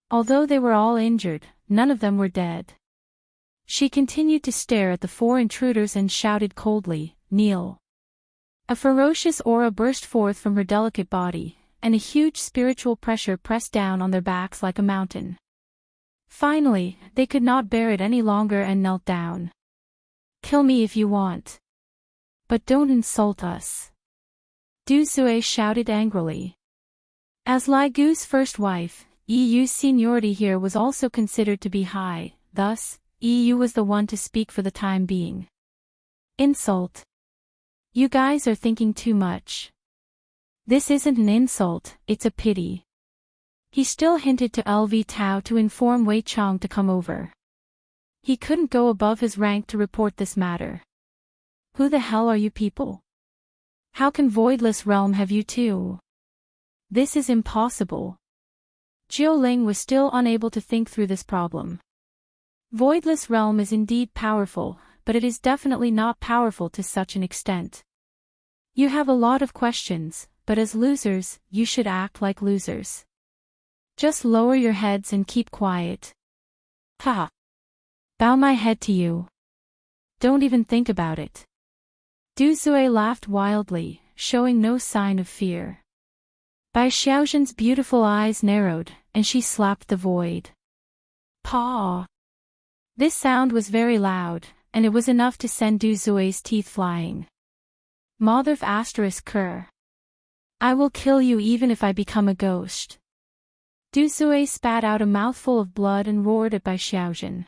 Although they were all injured, none of them were dead. She continued to stare at the 4 intruders and shouted coldly, "Kneel." A ferocious aura burst forth from her delicate body, and a huge spiritual pressure pressed down on their backs like a mountain. Finally, they could not bear it any longer and knelt down. "Kill me if you want. But don't insult us," Du Zui shouted angrily. As Lai Gu's first wife, Yu's seniority here was also considered to be high, thus, Yu was the one to speak for the time being. "Insult? You guys are thinking too much. This isn't an insult, it's a pity." He still hinted to LV Tao to inform Wei Chong to come over. He couldn't go above his rank to report this matter. "Who the hell are you people? How can Voidless Realm have you too? This is impossible." Jiu Ling was still unable to think through this problem. Voidless Realm is indeed powerful, but it is definitely not powerful to such an extent. You have a lot of questions, but as losers, you should act like losers. Just lower your heads and keep quiet. Ha! Bow my head to you. Don't even think about it. Du Zui laughed wildly, showing no sign of fear. Bai Xiaozhen's beautiful eyes narrowed, and she slapped the void. Paw! This sound was very loud, and it was enough to send Du Zui's teeth flying. Motherf ****. I will kill you even if I become a ghost. Du Zui spat out a mouthful of blood and roared at Bai Xiaozhen.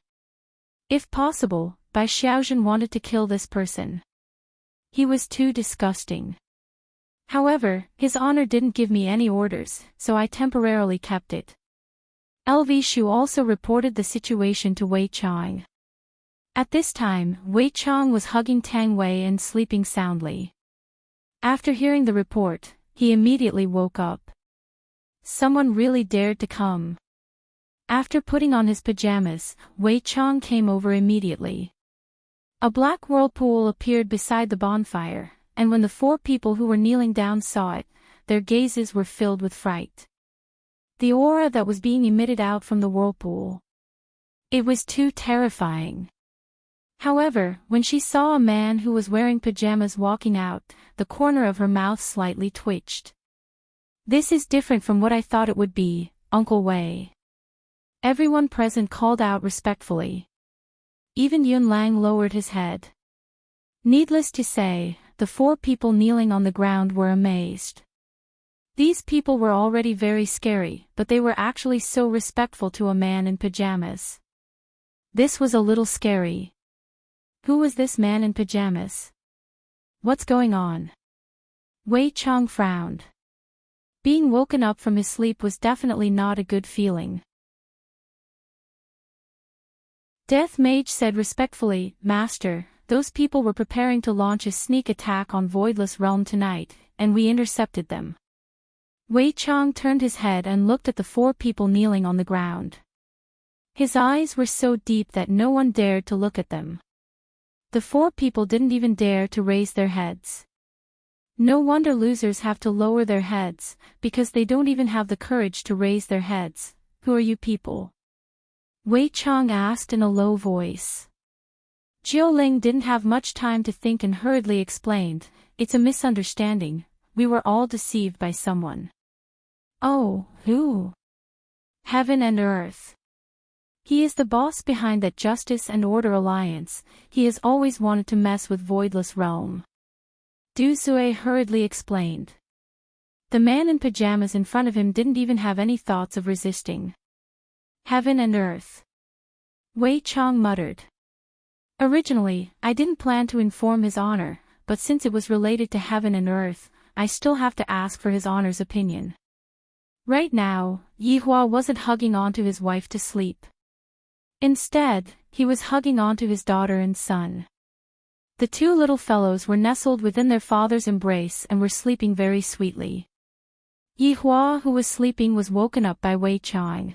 If possible, Bai Xiaozhen wanted to kill this person. He was too disgusting. However, his honor didn't give me any orders, so I temporarily kept it. LV Shu also reported the situation to Wei Chong. At this time, Wei Chong was hugging Tang Wei and sleeping soundly. After hearing the report, he immediately woke up. Someone really dared to come. After putting on his pajamas, Wei Chong came over immediately. A black whirlpool appeared beside the bonfire, and when the 4 people who were kneeling down saw it, their gazes were filled with fright. The aura that was being emitted out from the whirlpool. It was too terrifying. However, when she saw a man who was wearing pajamas walking out, the corner of her mouth slightly twitched. "This is different from what I thought it would be, Uncle Wei." Everyone present called out respectfully. Even Yun Lang lowered his head. Needless to say, the 4 people kneeling on the ground were amazed. These people were already very scary, but they were actually so respectful to a man in pajamas. This was a little scary. Who was this man in pajamas? What's going on? Wei Chong frowned. Being woken up from his sleep was definitely not a good feeling. Death Mage said respectfully, "Master, those people were preparing to launch a sneak attack on Voidless Realm tonight, and we intercepted them." Wei Chong turned his head and looked at the 4 people kneeling on the ground. His eyes were so deep that no one dared to look at them. The 4 people didn't even dare to raise their heads. No wonder losers have to lower their heads, because they don't even have the courage to raise their heads. "Who are you people?" Wei Chong asked in a low voice. Jiu Ling didn't have much time to think and hurriedly explained, "It's a misunderstanding. we were all deceived by someone. Oh, who? Heaven and earth. He is the boss behind that Justice and Order alliance. He has always wanted to mess with Voidless Realm. Dusue hurriedly explained. The man in pajamas in front of him didn't even have any thoughts of resisting. Heaven and earth. Wei Chang muttered. Originally, I didn't plan to inform His Honor, but since it was related to heaven and earth, I still have to ask for His Honor's opinion. Right now, Yihua wasn't hugging onto his wife to sleep. Instead, he was hugging onto his daughter and son. The two little fellows were nestled within their father's embrace and were sleeping very sweetly. Yihua, who was sleeping, was woken up by Wei Chang.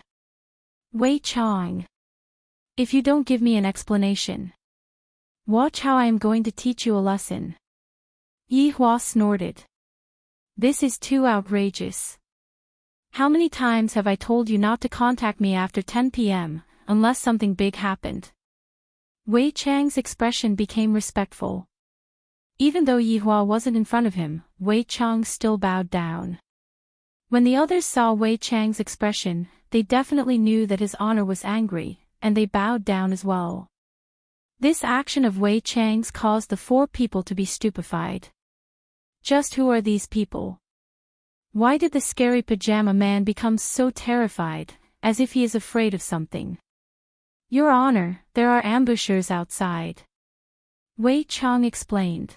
Wei Chang. If you don't give me an explanation, watch how I am going to teach you a lesson. Yihua snorted. This is too outrageous. How many times have I told you not to contact me after 10 p.m., unless something big happened? Wei Chang's expression became respectful. Even though Yihua wasn't in front of him, Wei Chang still bowed down. When the others saw Wei Chang's expression, they definitely knew that His Honor was angry, and they bowed down as well. This action of Wei Chang's caused the four people to be stupefied. Just who are these people? Why did the scary pajama man become so terrified, as if he is afraid of something? Your Honor, there are ambushers outside. Wei Chang explained.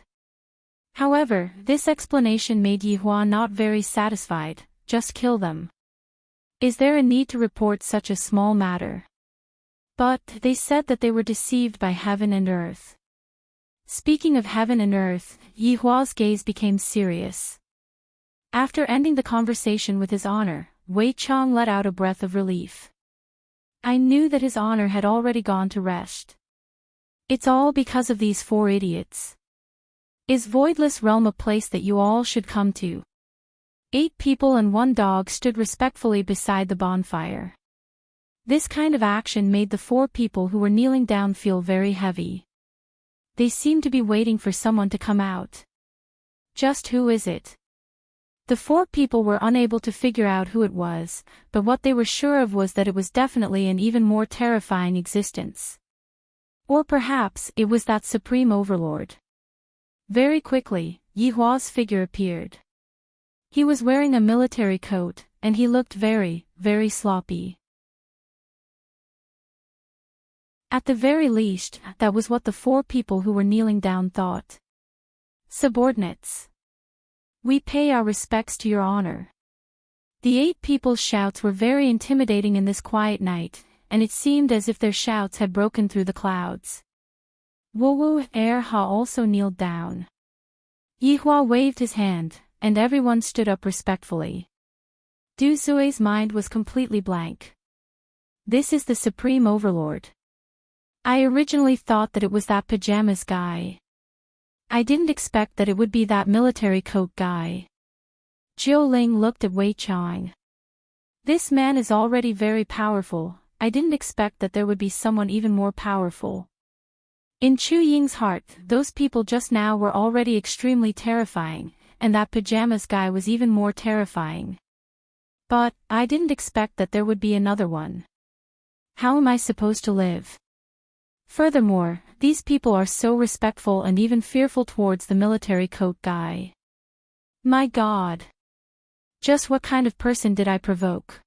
However, this explanation made Yihua not very satisfied. Just kill them. Is there a need to report such a small matter? But they said that they were deceived by heaven and earth. Speaking of heaven and earth, Yihua's gaze became serious. After ending the conversation with His Honor, Wei Chang let out a breath of relief. I knew that His Honor had already gone to rest. It's all because of these four idiots. Is Voidless Realm a place that you all should come to? 8 people and 1 dog stood respectfully beside the bonfire. This kind of action made the 4 people who were kneeling down feel very heavy. They seemed to be waiting for someone to come out. Just who is it? The 4 people were unable to figure out who it was, but what they were sure of was that it was definitely an even more terrifying existence. Or perhaps it was that Supreme Overlord. Very quickly, Yihua's figure appeared. He was wearing a military coat, and he looked very, very sloppy. At the very least, that was what the 4 people who were kneeling down thought. Subordinates. We pay our respects to your honor. The 8 people's shouts were very intimidating in this quiet night, and it seemed as if their shouts had broken through the clouds. Wu Ha also kneeled down. Yihua waved his hand, and everyone stood up respectfully. Du Zue's mind was completely blank. This is the Supreme Overlord. I originally thought that it was that pajamas guy. I didn't expect that it would be that military coat guy. Jiu Ling looked at Wei Chang. This man is already very powerful. I didn't expect that there would be someone even more powerful. In Chu Ying's heart, those people just now were already extremely terrifying, and that pajamas guy was even more terrifying. But I didn't expect that there would be another one. How am I supposed to live? Furthermore, these people are so respectful and even fearful towards the military coat guy. My God! Just what kind of person did I provoke?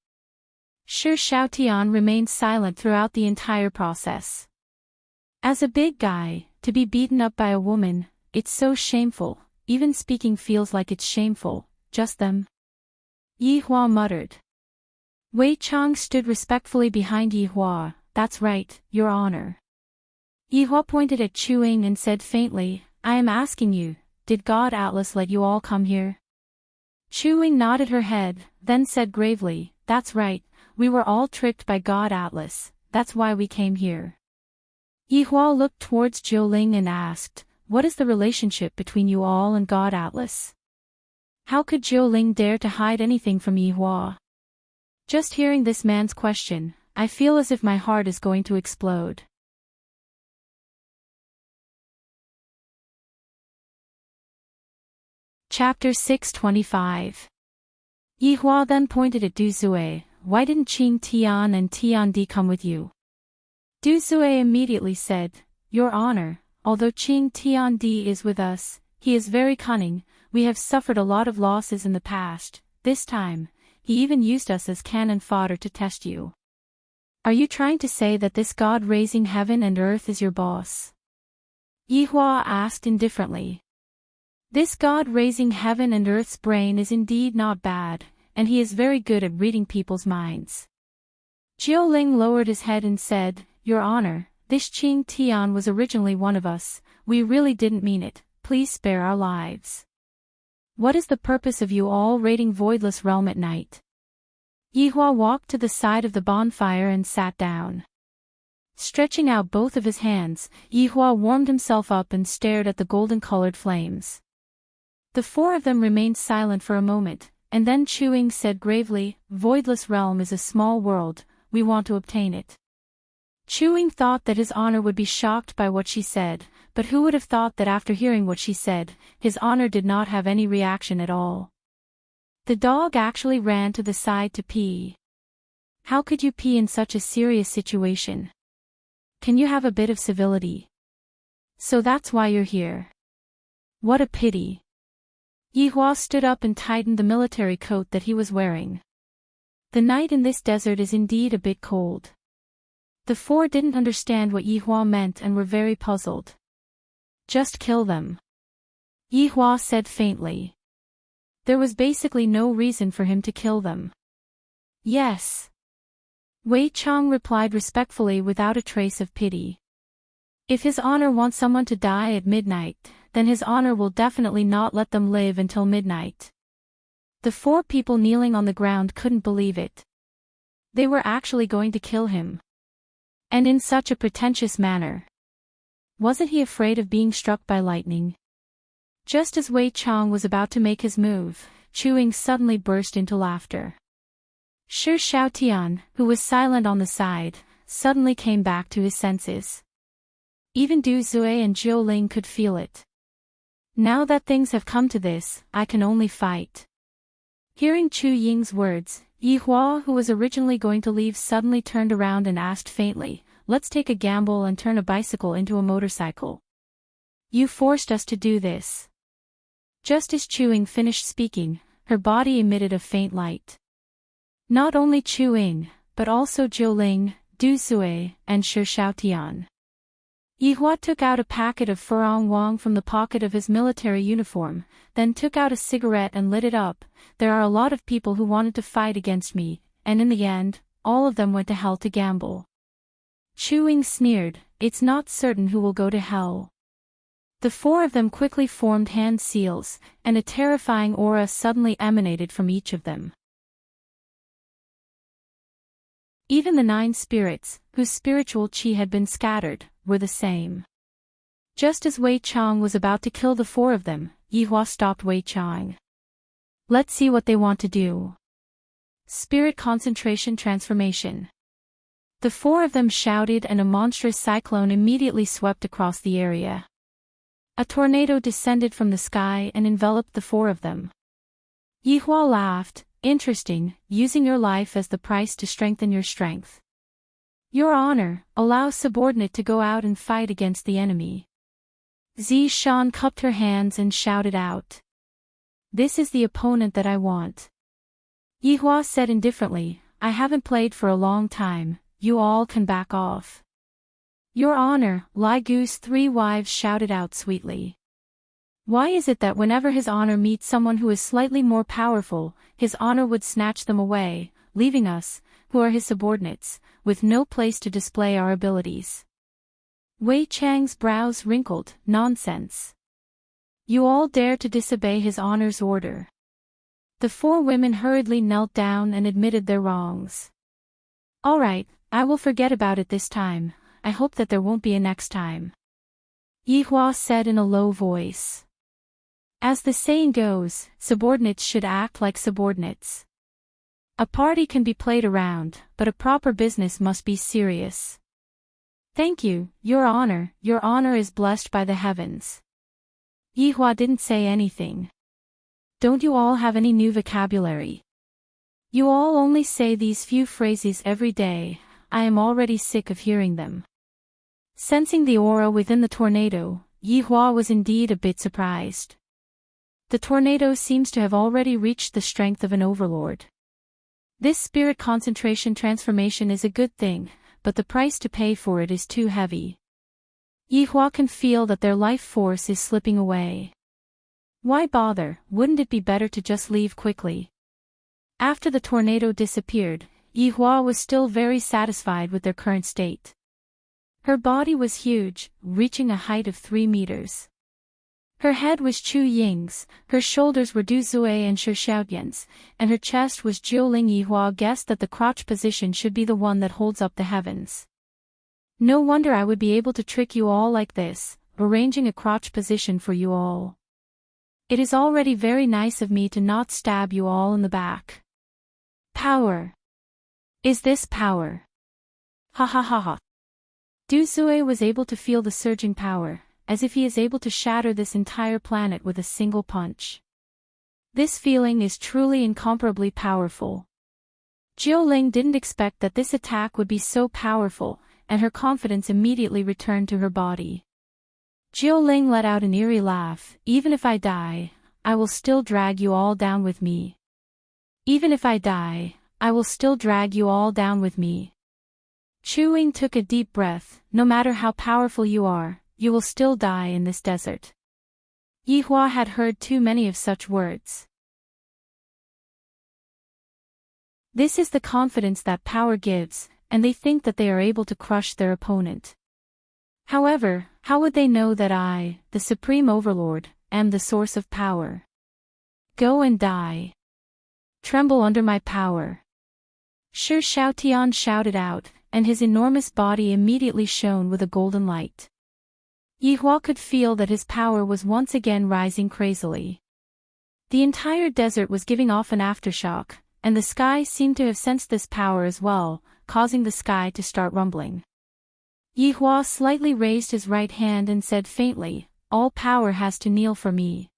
Shi Xiaotian remained silent throughout the entire process. As a big guy, to be beaten up by a woman, it's so shameful, even speaking feels like it's shameful, just them. Yihua muttered. Wei Chang stood respectfully behind Yihua. That's right, Your Honor. Yihua pointed at Chu Ying and said faintly, I am asking you, did God Atlas let you all come here? Chu Ying nodded her head, then said gravely, that's right, we were all tricked by God Atlas, that's why we came here. Yihua looked towards Jiu Ling and asked, what is the relationship between you all and God Atlas? How could Jiu Ling dare to hide anything from Yihua? Just hearing this man's question, I feel as if my heart is going to explode. Chapter 625. Yihua then pointed at Du Zue. Why didn't Qing Tian and Tian Di come with you? Du Zue immediately said, Your Honor, although Qing Tian Di is with us, he is very cunning. We have suffered a lot of losses in the past. This time, he even used us as cannon fodder to test you. Are you trying to say that this god raising heaven and earth is your boss? Yihua asked indifferently. This god raising heaven and earth's brain is indeed not bad, and he is very good at reading people's minds. Jiuling lowered his head and said, Your Honor, this Qing Tian was originally one of us. We really didn't mean it. Please spare our lives. What is the purpose of you all raiding Voidless Realm at night? Yihua walked to the side of the bonfire and sat down. Stretching out both of his hands, Yihua warmed himself up and stared at the golden-colored flames. The four of them remained silent for a moment, and then Chuing said gravely, Voidless Realm is a small world, we want to obtain it. Chuing thought that his honor would be shocked by what she said, but who would have thought that after hearing what she said, his honor did not have any reaction at all. The dog actually ran to the side to pee. How could you pee in such a serious situation? Can you have a bit of civility? So that's why you're here. What a pity. Yihua stood up and tightened the military coat that he was wearing. The night in this desert is indeed a bit cold. The four didn't understand what Yihua meant and were very puzzled. Just kill them. Yihua said faintly. There was basically no reason for him to kill them. Yes. Wei Chang replied respectfully without a trace of pity. If his honor wants someone to die at midnight, then his honor will definitely not let them live until midnight. The four people kneeling on the ground couldn't believe it. They were actually going to kill him. And in such a pretentious manner. Wasn't he afraid of being struck by lightning? Just as Wei Chang was about to make his move, Chuing suddenly burst into laughter. Shi Xiaotian, who was silent on the side, suddenly came back to his senses. Even Du Zue and Jiuling could feel it. Now that things have come to this, I can only fight. Hearing Chu Ying's words, Yihua, who was originally going to leave, suddenly turned around and asked faintly, Let's take a gamble and turn a bicycle into a motorcycle. You forced us to do this. Just as Chuing finished speaking, her body emitted a faint light. Not only Chuing, but also Jiuling, Du Zue, and Shi Xiaotian. Yihua took out a packet of Furong Wang from the pocket of his military uniform, then took out a cigarette and lit it up. There are a lot of people who wanted to fight against me, and in the end, all of them went to hell to gamble. Chuing sneered, It's not certain who will go to hell. The four of them quickly formed hand seals, and a terrifying aura suddenly emanated from each of them. Even the 9 spirits, whose spiritual qi had been scattered, were the same. Just as Wei Chang was about to kill the 4 of them, Yihua stopped Wei Chang. Let's see what they want to do. Spirit concentration transformation. The 4 of them shouted and a monstrous cyclone immediately swept across the area. A tornado descended from the sky and enveloped the 4 of them. Yihua laughed, Interesting, using your life as the price to strengthen your strength. Your honor, allow subordinate to go out and fight against the enemy. Zi Shan cupped her hands and shouted out. This is the opponent that I want. Yihua said indifferently, I haven't played for a long time, you all can back off. Your honor, Lai Gu's 3 wives shouted out sweetly. Why is it that whenever his honor meets someone who is slightly more powerful, his honor would snatch them away, leaving us, who are his subordinates, with no place to display our abilities? Wei Chang's brows wrinkled, Nonsense. You all dare to disobey his honor's order. The 4 women hurriedly knelt down and admitted their wrongs. All right, I will forget about it this time. I hope that there won't be a next time. Yihua said in a low voice. As the saying goes, subordinates should act like subordinates. A party can be played around, but a proper business must be serious. Thank you, Your Honor is blessed by the heavens. Yihua didn't say anything. Don't you all have any new vocabulary? You all only say these few phrases every day. I am already sick of hearing them. Sensing the aura within the tornado, Yihua was indeed a bit surprised. The tornado seems to have already reached the strength of an overlord. This spirit concentration transformation is a good thing, but the price to pay for it is too heavy. Yihua can feel that their life force is slipping away. Why bother? Wouldn't it be better to just leave quickly? After the tornado disappeared, Yihua was still very satisfied with their current state. Her body was huge, reaching a height of 3 meters. Her head was Chu Ying's, her shoulders were Du Zui and Shi Xiaotian's, and her chest was Jiuling. Yihua guessed that the crotch position should be the one that holds up the heavens. No wonder I would be able to trick you all like this, arranging a crotch position for you all. It is already very nice of me to not stab you all in the back. Power. Is this power? Ha ha ha ha. Du Zui was able to feel the surging power, as if he is able to shatter this entire planet with a single punch. This feeling is truly incomparably powerful. Jiuling didn't expect that this attack would be so powerful, and her confidence immediately returned to her body. Jiuling let out an eerie laugh. Even if I die, I will still drag you all down with me. Even if I die, I will still drag you all down with me. Chu Ying took a deep breath. No matter how powerful you are, you will still die in this desert. Yihua had heard too many of such words. This is the confidence that power gives, and they think that they are able to crush their opponent. However, how would they know that I, the Supreme Overlord, am the source of power? Go and die. Tremble under my power. Shi Xiaotian shouted out, and his enormous body immediately shone with a golden light. Yihua could feel that his power was once again rising crazily. The entire desert was giving off an aftershock, and the sky seemed to have sensed this power as well, causing the sky to start rumbling. Yihua slightly raised his right hand and said faintly, "All power has to kneel for me."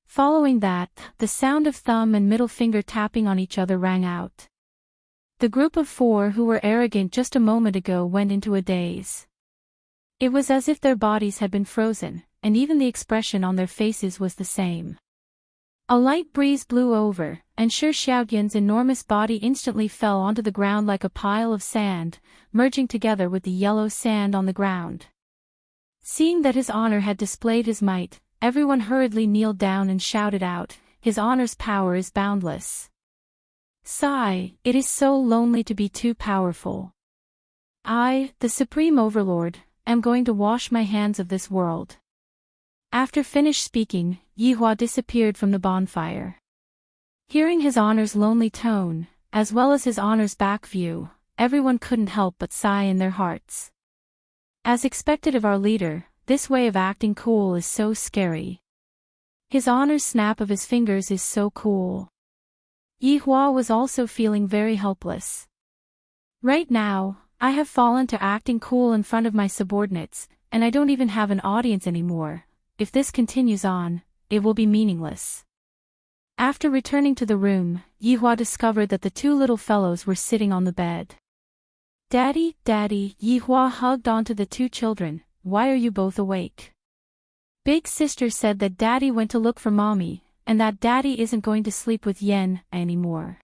Following that, the sound of thumb and middle finger tapping on each other rang out. The group of 4 who were arrogant just a moment ago went into a daze. It was as if their bodies had been frozen, and even the expression on their faces was the same. A light breeze blew over, and Shi Xiaotian's enormous body instantly fell onto the ground like a pile of sand, merging together with the yellow sand on the ground. Seeing that his honor had displayed his might, everyone hurriedly kneeled down and shouted out, "His honor's power is boundless." Sigh, it is so lonely to be too powerful. I, the Supreme Overlord, am going to wash my hands of this world. After finished speaking, Yihua disappeared from the bonfire. Hearing his honor's lonely tone, as well as his honor's back view, everyone couldn't help but sigh in their hearts. As expected of our leader, this way of acting cool is so scary. His honor's snap of his fingers is so cool. Yihua was also feeling very helpless. Right now, I have fallen to acting cool in front of my subordinates, and I don't even have an audience anymore. If this continues on, it will be meaningless. After returning to the room, Yihua discovered that the 2 little fellows were sitting on the bed. "Daddy, Daddy," Yihua hugged onto the 2 children, "why are you both awake?" Big sister said that Daddy went to look for Mommy, and that Daddy isn't going to sleep with Yen anymore.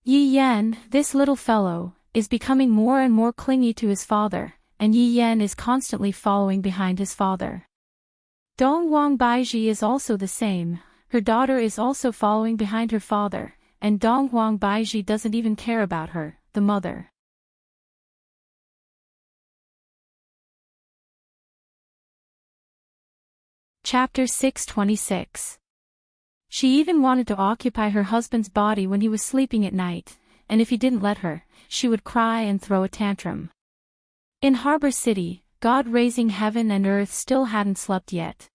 Yi Yen, this little fellow, is becoming more and more clingy to his father, and Yi Yen is constantly following behind his father. Dong Wang Baiji is also the same. Her daughter is also following behind her father, and Dong Wang Baiji doesn't even care about her, the mother. Chapter 626. She even wanted to occupy her husband's body when he was sleeping at night, and if he didn't let her, she would cry and throw a tantrum. In Harbor City, God raising heaven and earth still hadn't slept yet.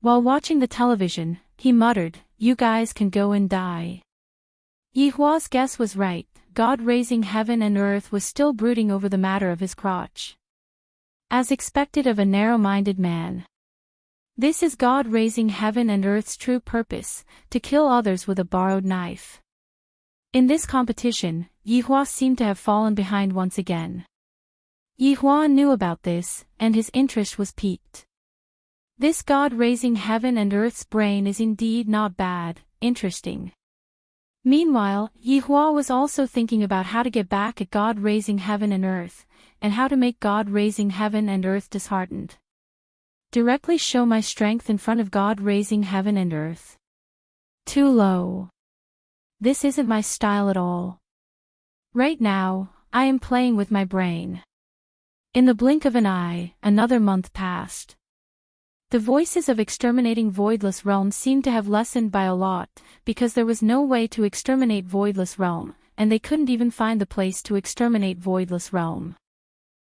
While watching the television, he muttered, "You guys can go and die." Yihua's guess was right. God raising heaven and earth was still brooding over the matter of his crotch. As expected of a narrow-minded man. This is God raising heaven and earth's true purpose, to kill others with a borrowed knife. In this competition, Yihua seemed to have fallen behind once again. Yihua knew about this, and his interest was piqued. This God raising heaven and earth's brain is indeed not bad, interesting. Meanwhile, Yihua was also thinking about how to get back at God raising heaven and earth, and how to make God raising heaven and earth disheartened. Directly show my strength in front of God raising heaven and earth. Too low. This isn't my style at all. Right now, I am playing with my brain. In the blink of an eye, another month passed. The voices of exterminating Voidless Realm seemed to have lessened by a lot, because there was no way to exterminate Voidless Realm, and they couldn't even find the place to exterminate Voidless Realm.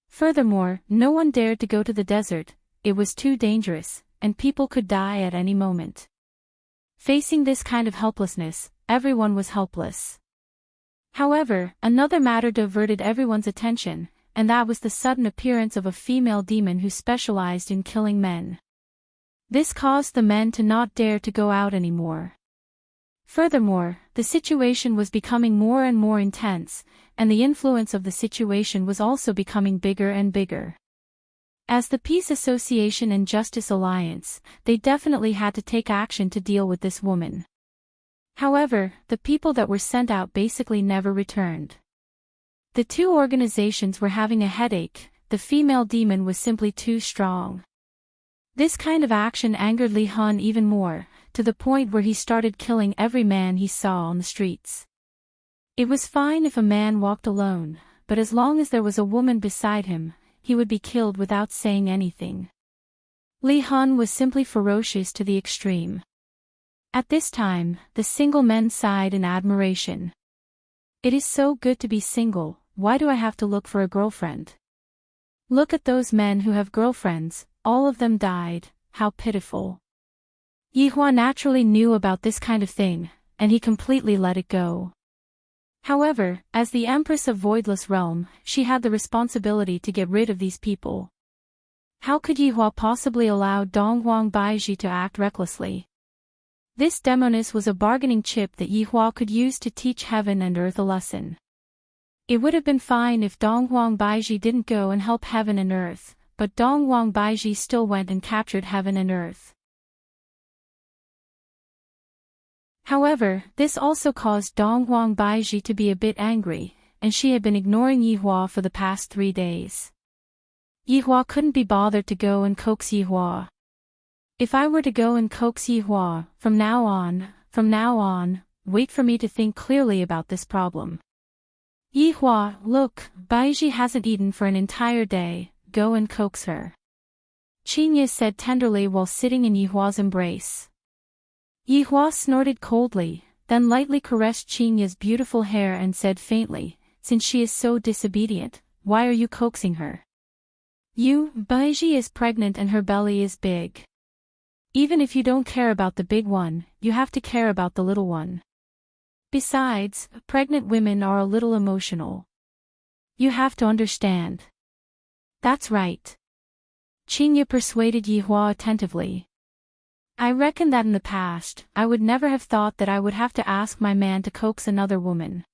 Furthermore, no one dared to go to the desert, it was too dangerous, and people could die at any moment. Facing this kind of helplessness, everyone was helpless. However, another matter diverted everyone's attention, and that was the sudden appearance of a female demon who specialized in killing men. This caused the men to not dare to go out anymore. Furthermore, the situation was becoming more and more intense, and the influence of the situation was also becoming bigger and bigger. As the Peace Association and Justice Alliance, they definitely had to take action to deal with this woman. However, the people that were sent out basically never returned. The two organizations were having a headache, the female demon was simply too strong. This kind of action angered Li Hun even more, to the point where he started killing every man he saw on the streets. It was fine if a man walked alone, but as long as there was a woman beside him, he would be killed without saying anything. Li Hun was simply ferocious to the extreme. At this time, the single men sighed in admiration. It is so good to be single, why do I have to look for a girlfriend? Look at those men who have girlfriends, all of them died, how pitiful. Yihua naturally knew about this kind of thing, and he completely let it go. However, as the Empress of Voidless Realm, she had the responsibility to get rid of these people. How could Yihua possibly allow Donghuang Baiji to act recklessly? This demoness was a bargaining chip that Yihua could use to teach heaven and earth a lesson. It would have been fine if Donghuang Baiji didn't go and help heaven and earth, but Donghuang Baiji still went and captured heaven and earth. However, this also caused Donghuang Baiji to be a bit angry, and she had been ignoring Yihua for the past 3 days. Yihua couldn't be bothered to go and coax Yihua. If I were to go and coax Yihua, from now on, wait for me to think clearly about this problem. Yihua, look, Baiji hasn't eaten for an entire day, go and coax her. Qinya said tenderly while sitting in Yihua's embrace. Yihua snorted coldly, then lightly caressed Qinya's beautiful hair and said faintly, since she is so disobedient, why are you coaxing her? Baiji is pregnant and her belly is big. Even if you don't care about the big one, you have to care about the little one. Besides, pregnant women are a little emotional. You have to understand. That's right. Qinya persuaded Yihua attentively. I reckon that in the past, I would never have thought that I would have to ask my man to coax another woman.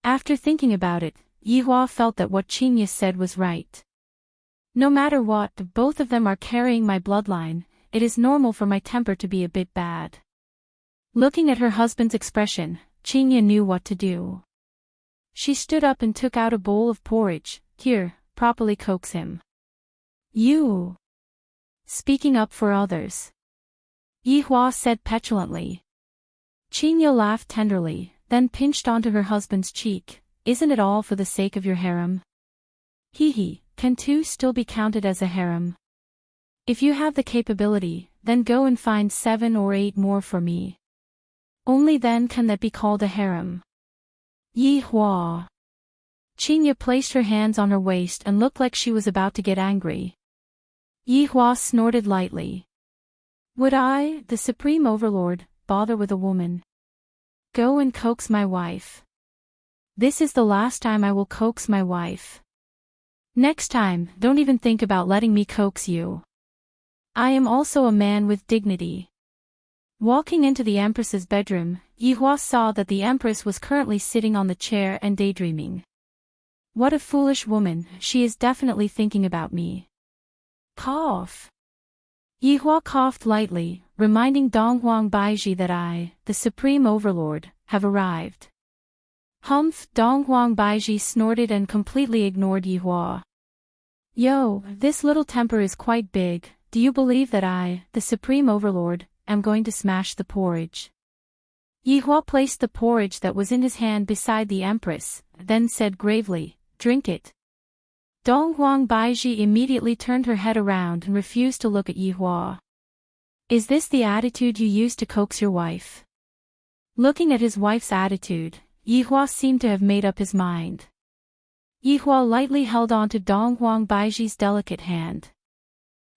After thinking about it, Yihua felt that what Qinya said was right. No matter what, both of them are carrying my bloodline, it is normal for my temper to be a bit bad. Looking at her husband's expression, Qinya knew what to do. She stood up and took out a bowl of porridge. Here, properly coax him. You. Speaking up for others. Yihua said petulantly. Qinya laughed tenderly, then pinched onto her husband's cheek. Isn't it all for the sake of your harem? Hee, can 2 still be counted as a harem? If you have the capability, then go and find 7 or 8 more for me. Only then can that be called a harem. Yihua. Qinya placed her hands on her waist and looked like she was about to get angry. Yihua snorted lightly. Would I, the Supreme Overlord, bother with a woman? Go and coax my wife. This is the last time I will coax my wife. Next time, don't even think about letting me coax you. I am also a man with dignity. Walking into the Empress's bedroom, Yihua saw that the Empress was currently sitting on the chair and daydreaming. What a foolish woman, she is definitely thinking about me. Cough. Yihua coughed lightly, reminding Donghuang Baiji that I, the Supreme Overlord, have arrived. Humph, Donghuang Baiji snorted and completely ignored Yihua. Yo, this little temper is quite big, do you believe that I, the Supreme Overlord, am going to smash the porridge? Yihua placed the porridge that was in his hand beside the Empress, then said gravely, drink it. Donghuang Baiji immediately turned her head around and refused to look at Yihua. Is this the attitude you use to coax your wife? Looking at his wife's attitude, Yihua seemed to have made up his mind. Yihua lightly held on to Donghuang Baiji's delicate hand.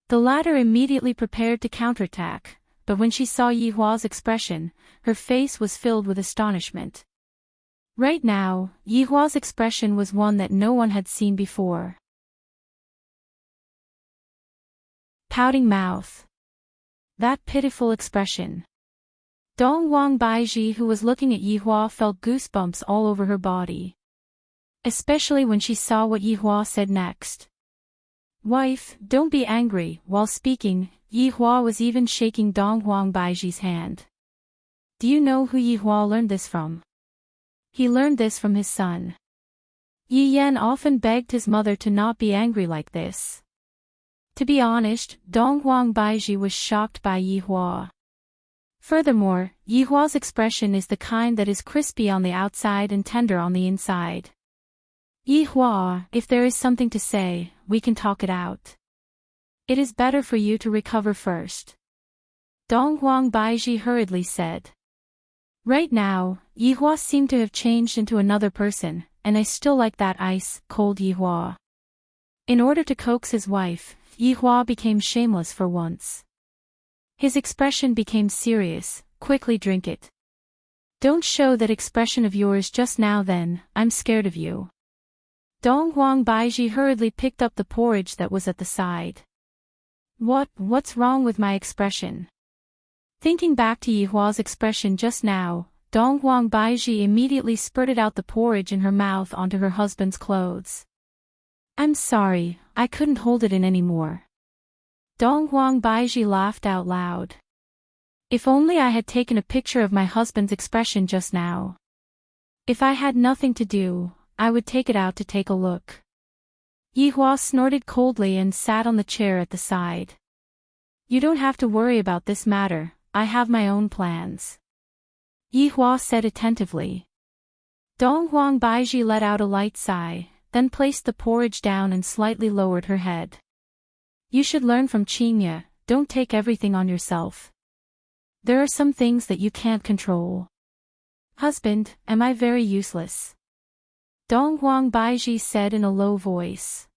The latter immediately prepared to counterattack, but when she saw Yihua's expression, her face was filled with astonishment. Right now, Yihua's expression was one that no one had seen before. Pouting mouth. That pitiful expression. Donghuang Baiji, who was looking at Yihua, felt goosebumps all over her body. Especially when she saw what Yihua said next. Wife, don't be angry. While speaking, Yihua was even shaking Donghuang Baiji's hand. Do you know who Yihua learned this from? He learned this from his son. Yi Yan often begged his mother to not be angry like this. To be honest, Donghuang Baiji was shocked by Yihua. Furthermore, Yihua's expression is the kind that is crispy on the outside and tender on the inside. Yihua, if there is something to say, we can talk it out. It is better for you to recover first. Donghuang Baiji hurriedly said. Right now, Yihua seemed to have changed into another person, and I still like that ice-cold Yihua. In order to coax his wife, Yihua became shameless for once. His expression became serious. Quickly drink it. Don't show that expression of yours just now then, I'm scared of you. Donghuang Baiji hurriedly picked up the porridge that was at the side. What's wrong with my expression? Thinking back to Yihua's expression just now, Donghuang Baiji immediately spurted out the porridge in her mouth onto her husband's clothes. I'm sorry, I couldn't hold it in anymore. Donghuang Baiji laughed out loud. If only I had taken a picture of my husband's expression just now. If I had nothing to do, I would take it out to take a look. Yihua snorted coldly and sat on the chair at the side. You don't have to worry about this matter, I have my own plans. Yihua said attentively. Donghuang Baiji let out a light sigh, then placed the porridge down and slightly lowered her head. You should learn from Qingye, don't take everything on yourself. There are some things that you can't control. Husband, am I very useless? Donghuang Baiji said in a low voice.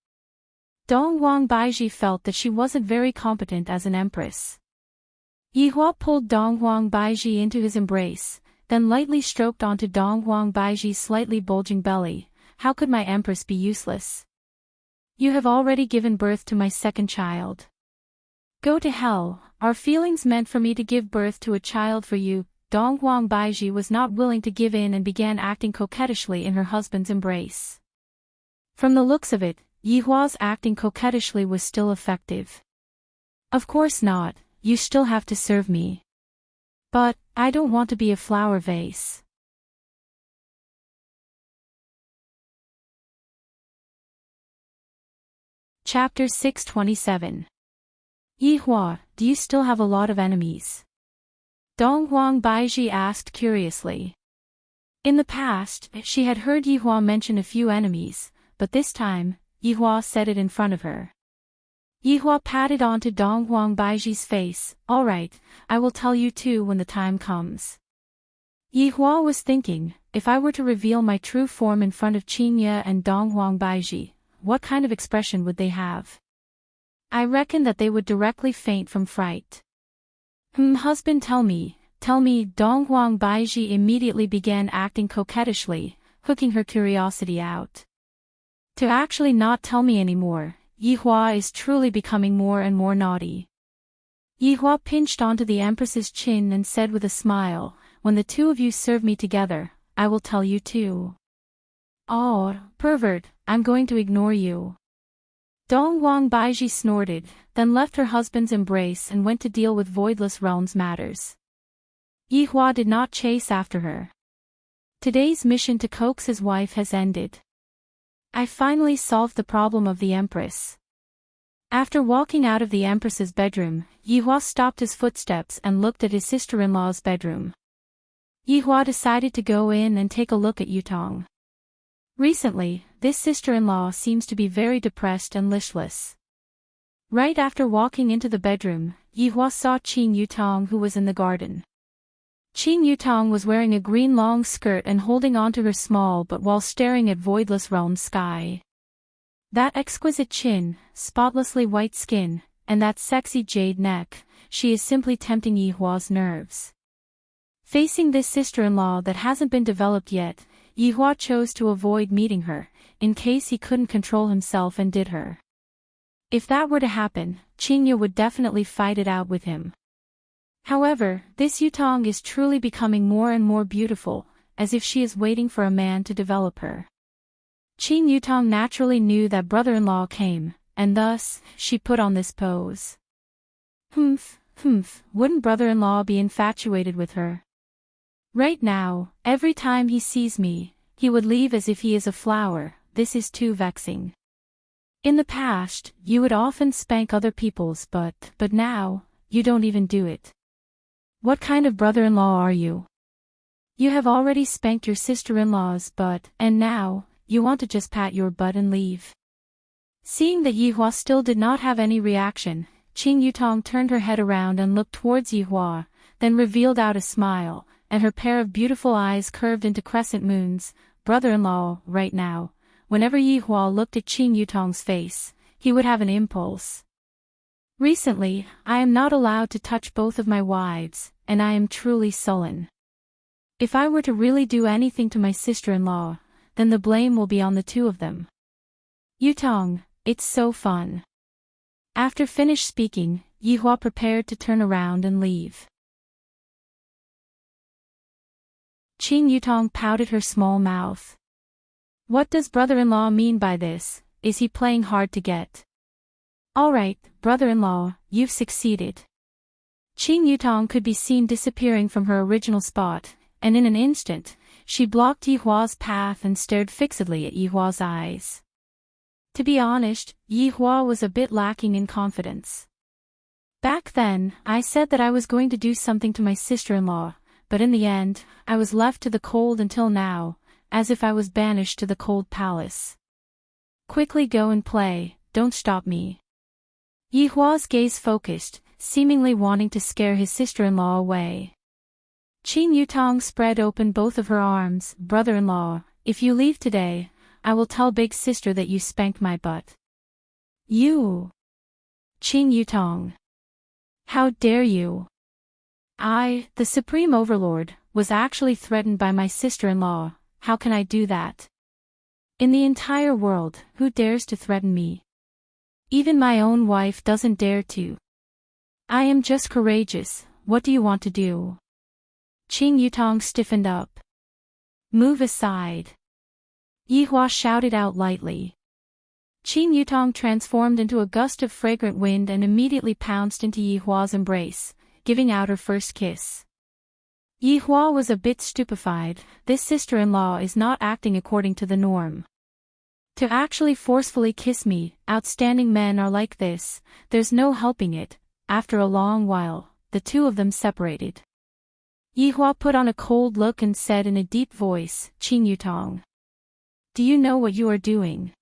Donghuang Baiji felt that she wasn't very competent as an empress. Yihua pulled Donghuang Baiji into his embrace, then lightly stroked onto Donghuang Baiji's slightly bulging belly. How could my empress be useless? You have already given birth to my second child. Go to hell, are feelings meant for me to give birth to a child for you? Donghuang Baiji was not willing to give in and began acting coquettishly in her husband's embrace. From the looks of it, Yihua's acting coquettishly was still effective. Of course not, you still have to serve me. But, I don't want to be a flower vase. Chapter 627. Yihua, do you still have a lot of enemies? Donghuang Baiji asked curiously. In the past, she had heard Yihua mention a few enemies, but this time, Yihua said it in front of her. Yihua patted onto Donghuang Baiji's face. All right, I will tell you too when the time comes. Yihua was thinking, if I were to reveal my true form in front of Qingye and Donghuang Baiji, what kind of expression would they have? I reckon that they would directly faint from fright. Husband, tell me, Donghuang Baiji immediately began acting coquettishly, hooking her curiosity out. To actually not tell me anymore, Yihua is truly becoming more and more naughty. Yihua pinched onto the Empress's chin and said with a smile, "When the two of you serve me together, I will tell you too." "Oh, pervert, I'm going to ignore you." Dong Huang Baiji snorted, then left her husband's embrace and went to deal with Voidless Realms matters. Yihua did not chase after her. Today's mission to coax his wife has ended. I finally solved the problem of the Empress. After walking out of the Empress's bedroom, Yihua stopped his footsteps and looked at his sister-in-law's bedroom. Yihua decided to go in and take a look at Yutong. Recently, this sister-in-law seems to be very depressed and listless. Right after walking into the bedroom, Yihua saw Qing Yutong, who was in the garden. Qing Yutong was wearing a green long skirt and holding onto her small butt while staring at Voidless Realm's sky. That exquisite chin, spotlessly white skin, and that sexy jade neck, she is simply tempting Yihua's nerves. Facing this sister-in-law that hasn't been developed yet, Yihua chose to avoid meeting her, in case he couldn't control himself and did her. If that were to happen, Qingya would definitely fight it out with him. However, this Yutong is truly becoming more and more beautiful, as if she is waiting for a man to develop her. Qing Yutong naturally knew that brother-in-law came, and thus, she put on this pose. Wouldn't brother-in-law be infatuated with her? Right now, every time he sees me, he would leave as if he is a flower. This is too vexing. In the past, you would often spank other people's butt, but now, you don't even do it. What kind of brother-in-law are you? You have already spanked your sister-in-law's butt, and now, you want to just pat your butt and leave. Seeing that Yihua still did not have any reaction, Qing Yutong turned her head around and looked towards Yihua, then revealed out a smile, and her pair of beautiful eyes curved into crescent moons. Brother-in-law, right now, whenever Yihua looked at Qing Yutong's face, he would have an impulse. Recently, I am not allowed to touch both of my wives, and I am truly sullen. If I were to really do anything to my sister-in-law, then the blame will be on the two of them. Yutong, it's so fun. After finished speaking, Yihua prepared to turn around and leave. Qing Yutong pouted her small mouth. What does brother-in-law mean by this? Is he playing hard to get? Alright, brother-in-law, you've succeeded. Qing Yutong could be seen disappearing from her original spot, and in an instant, she blocked Yihua's path and stared fixedly at Yihua's eyes. To be honest, Yihua was a bit lacking in confidence. Back then, I said that I was going to do something to my sister-in-law, but in the end, I was left to the cold until now, as if I was banished to the cold palace. Quickly go and play, don't stop me. Yihua's gaze focused, seemingly wanting to scare his sister-in-law away. Qing Yutong spread open both of her arms. Brother-in-law, if you leave today, I will tell big sister that you spanked my butt. You! Qing Yutong. How dare you! I, the Supreme Overlord, was actually threatened by my sister-in-law. How can I do that? In the entire world, who dares to threaten me? Even my own wife doesn't dare to. I am just courageous. What do you want to do? Qing Yutong stiffened up. Move aside. Yihua shouted out lightly. Qing Yutong transformed into a gust of fragrant wind and immediately pounced into Yihua's embrace, giving out her first kiss. Yihua was a bit stupefied. This sister-in-law is not acting according to the norm. To actually forcefully kiss me, outstanding men are like this, there's no helping it. After a long while, the two of them separated. Yihua put on a cold look and said in a deep voice, Qing Yutong. Do you know what you are doing?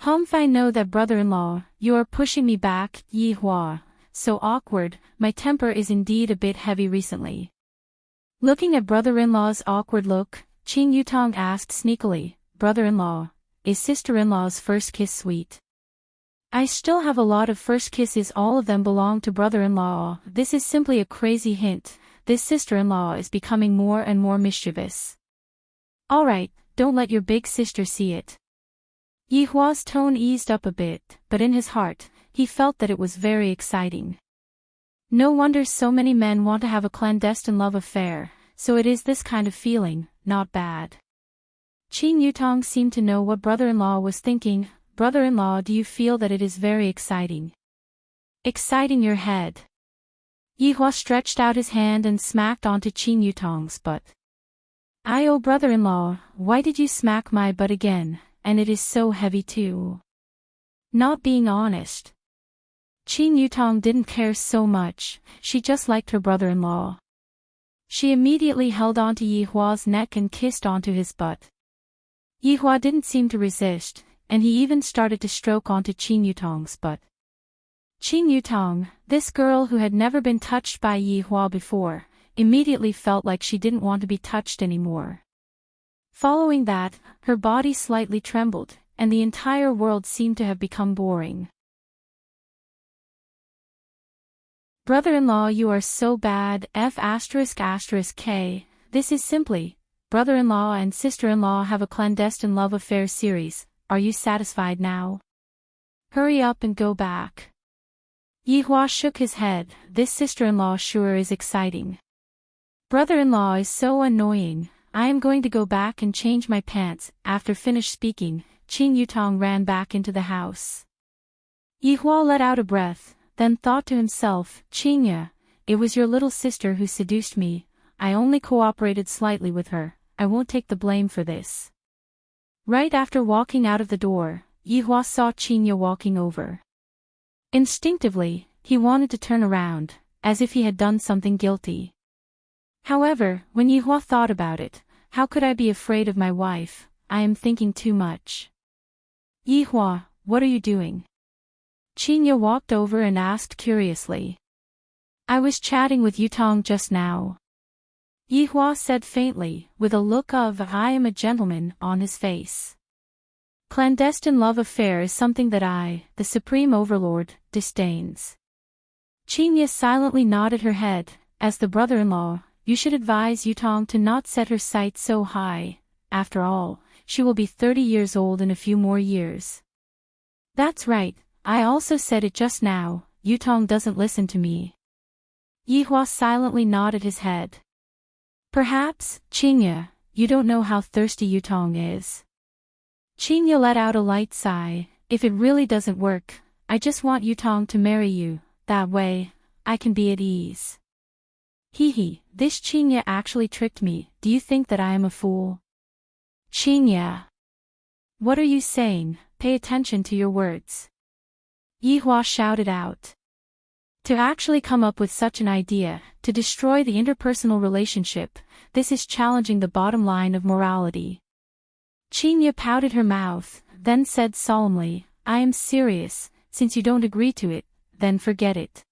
I know that brother-in-law, you are pushing me back. Yihua, so awkward, my temper is indeed a bit heavy recently. Looking at brother-in-law's awkward look, Qing Yutong asked sneakily, brother-in-law, is sister-in-law's first kiss sweet? I still have a lot of first kisses, all of them belong to brother-in-law. This is simply a crazy hint. This sister-in-law is becoming more and more mischievous. Alright, don't let your big sister see it. Yihua's tone eased up a bit, but in his heart, he felt that it was very exciting. No wonder so many men want to have a clandestine love affair, so it is this kind of feeling, not bad. Qin Yutong seemed to know what brother-in-law was thinking. Brother-in-law, do you feel that it is very exciting? Exciting your head. Yihua stretched out his hand and smacked onto Qin Yutong's butt. Oh brother-in-law, why did you smack my butt again, and it is so heavy too? Not being honest. Qin Yutong didn't care so much, she just liked her brother-in-law. She immediately held onto Yihua's neck and kissed onto his butt. Yihua didn't seem to resist, and he even started to stroke onto Qin Yutong's butt. Qin Yutong, this girl who had never been touched by Yihua before, immediately felt like she didn't want to be touched anymore. Following that, her body slightly trembled, and the entire world seemed to have become boring. Brother-in-law, you are so bad. F***K. This is simply, brother-in-law and sister-in-law have a clandestine love affair series. Are you satisfied now? Hurry up and go back. Yihua shook his head. This sister-in-law sure is exciting. Brother-in-law is so annoying. I am going to go back and change my pants. After finished speaking, Qin Yutong ran back into the house. Yihua let out a breath, then thought to himself, Qinya, it was your little sister who seduced me. I only cooperated slightly with her. I won't take the blame for this. Right after walking out of the door, Yihua saw Qinya walking over. Instinctively, he wanted to turn around, as if he had done something guilty. However, when Yihua thought about it, how could I be afraid of my wife? I am thinking too much. Yihua, what are you doing? Qinya walked over and asked curiously. I was chatting with Yutong just now. Yihua said faintly, with a look of I am a gentleman on his face. Clandestine love affair is something that I, the supreme overlord, disdains. Qinya silently nodded her head. As the brother-in-law, you should advise Yutong to not set her sights so high. After all, she will be 30 years old in a few more years. That's right, I also said it just now. Yutong doesn't listen to me. Yihua silently nodded his head. Perhaps, Qinya, you don't know how thirsty Yutong is. Qinya let out a light sigh. If it really doesn't work, I just want Yutong to marry you. That way, I can be at ease. Hee, this Qinya actually tricked me. Do you think that I am a fool? Qinya. What are you saying? Pay attention to your words. Yihua shouted out. To actually come up with such an idea, to destroy the interpersonal relationship, this is challenging the bottom line of morality. Qinya pouted her mouth, then said solemnly, I am serious. Since you don't agree to it, then forget it.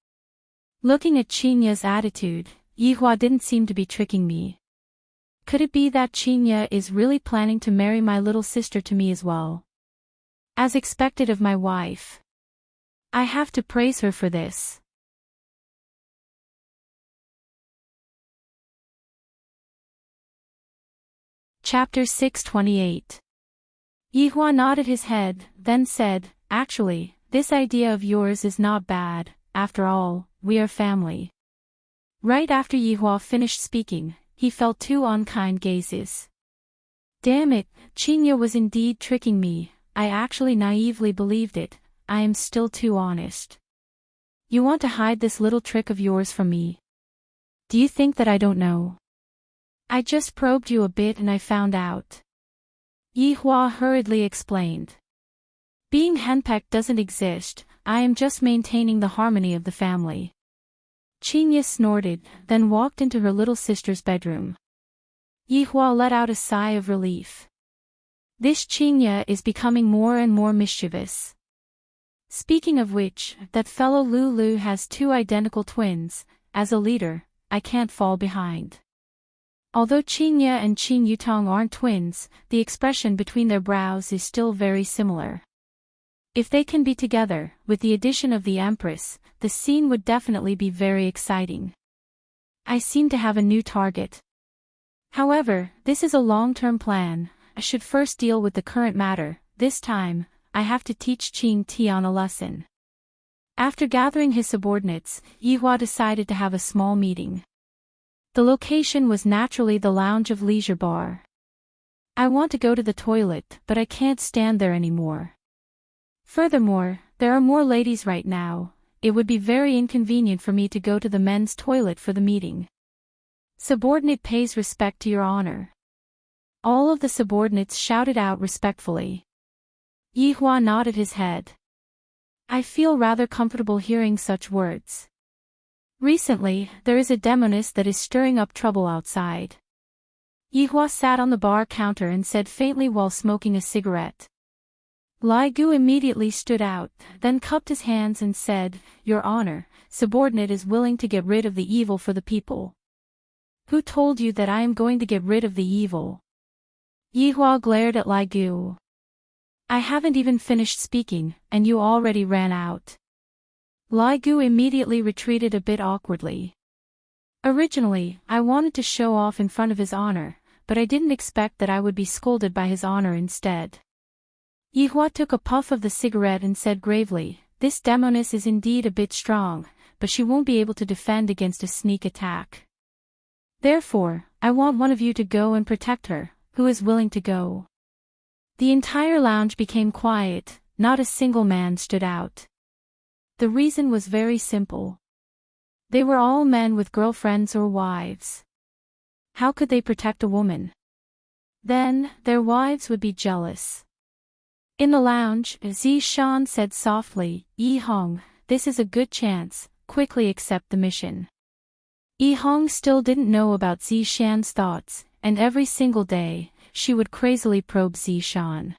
Looking at Qinya's attitude, Yihua didn't seem to be tricking me. Could it be that Qinya is really planning to marry my little sister to me as well? As expected of my wife. I have to praise her for this. Chapter 628. Yihua nodded his head, then said, Actually, this idea of yours is not bad. After all, we are family. Right after Yihua finished speaking, he felt two unkind gazes. Damn it, Qinya was indeed tricking me. I actually naively believed it. I am still too honest. You want to hide this little trick of yours from me? Do you think that I don't know? I just probed you a bit and I found out. Yihua hurriedly explained. Being henpecked doesn't exist, I am just maintaining the harmony of the family. Qinya snorted, then walked into her little sister's bedroom. Yihua let out a sigh of relief. This Qinya is becoming more and more mischievous. Speaking of which, that fellow Lulu has two identical twins. As a leader, I can't fall behind. Although Qinya and Qin Yutong aren't twins, the expression between their brows is still very similar. If they can be together, with the addition of the Empress, the scene would definitely be very exciting. I seem to have a new target. However, this is a long-term plan. I should first deal with the current matter. This time, I have to teach Qing Tian a lesson. After gathering his subordinates, Yihua decided to have a small meeting. The location was naturally the lounge of Leisure Bar. I want to go to the toilet, but I can't stand there anymore. Furthermore, there are more ladies right now. It would be very inconvenient for me to go to the men's toilet for the meeting. Subordinate pays respect to your honor. All of the subordinates shouted out respectfully. Yihua nodded his head. I feel rather comfortable hearing such words. Recently, there is a demoness that is stirring up trouble outside. Yihua sat on the bar counter and said faintly while smoking a cigarette. Lai Gu immediately stood out, then cupped his hands and said, Your Honor, subordinate is willing to get rid of the evil for the people. Who told you that I am going to get rid of the evil? Yihua glared at Lai Gu. I haven't even finished speaking, and you already ran out. Lai Gu immediately retreated a bit awkwardly. Originally, I wanted to show off in front of his honor, but I didn't expect that I would be scolded by his honor instead. Yihua took a puff of the cigarette and said gravely, This demoness is indeed a bit strong, but she won't be able to defend against a sneak attack. Therefore, I want one of you to go and protect her. Who is willing to go? The entire lounge became quiet, not a single man stood out. The reason was very simple. They were all men with girlfriends or wives. How could they protect a woman? Then, their wives would be jealous. In the lounge, Zishan said softly, Yi Hong, this is a good chance, quickly accept the mission. Yi Hong still didn't know about Zishan's thoughts, and every single day, she would crazily probe Zishan.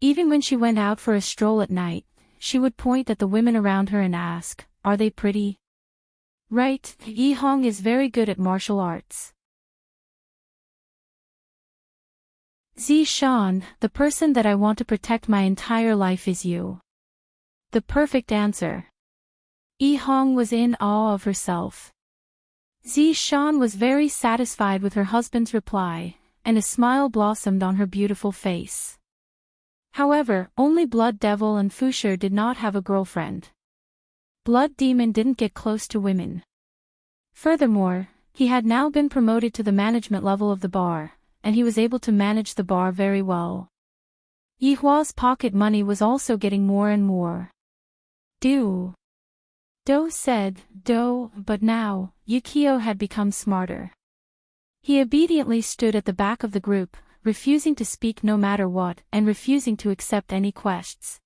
Even when she went out for a stroll at night, she would point at the women around her and ask, Are they pretty? Right, Yi Hong is very good at martial arts. Zishan, the person that I want to protect my entire life is you. The perfect answer. Yi Hong was in awe of herself. Zishan was very satisfied with her husband's reply, and a smile blossomed on her beautiful face. However, only Blood Devil and Fusher did not have a girlfriend. Blood Demon didn't get close to women. Furthermore, he had now been promoted to the management level of the bar, and he was able to manage the bar very well. Yihua's pocket money was also getting more and more. Do said, but now, Yukio had become smarter. He obediently stood at the back of the group, refusing to speak no matter what, and refusing to accept any quests.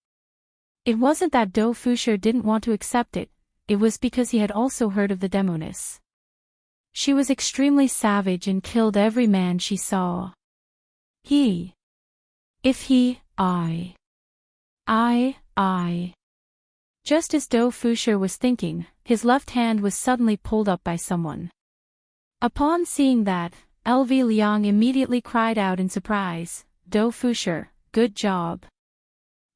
It wasn't that Do Fusher didn't want to accept it, it was because he had also heard of the demoness. She was extremely savage and killed every man she saw. Just as Do Fusher was thinking, his left hand was suddenly pulled up by someone. Upon seeing that, LV Liang immediately cried out in surprise, Do Fusher, good job.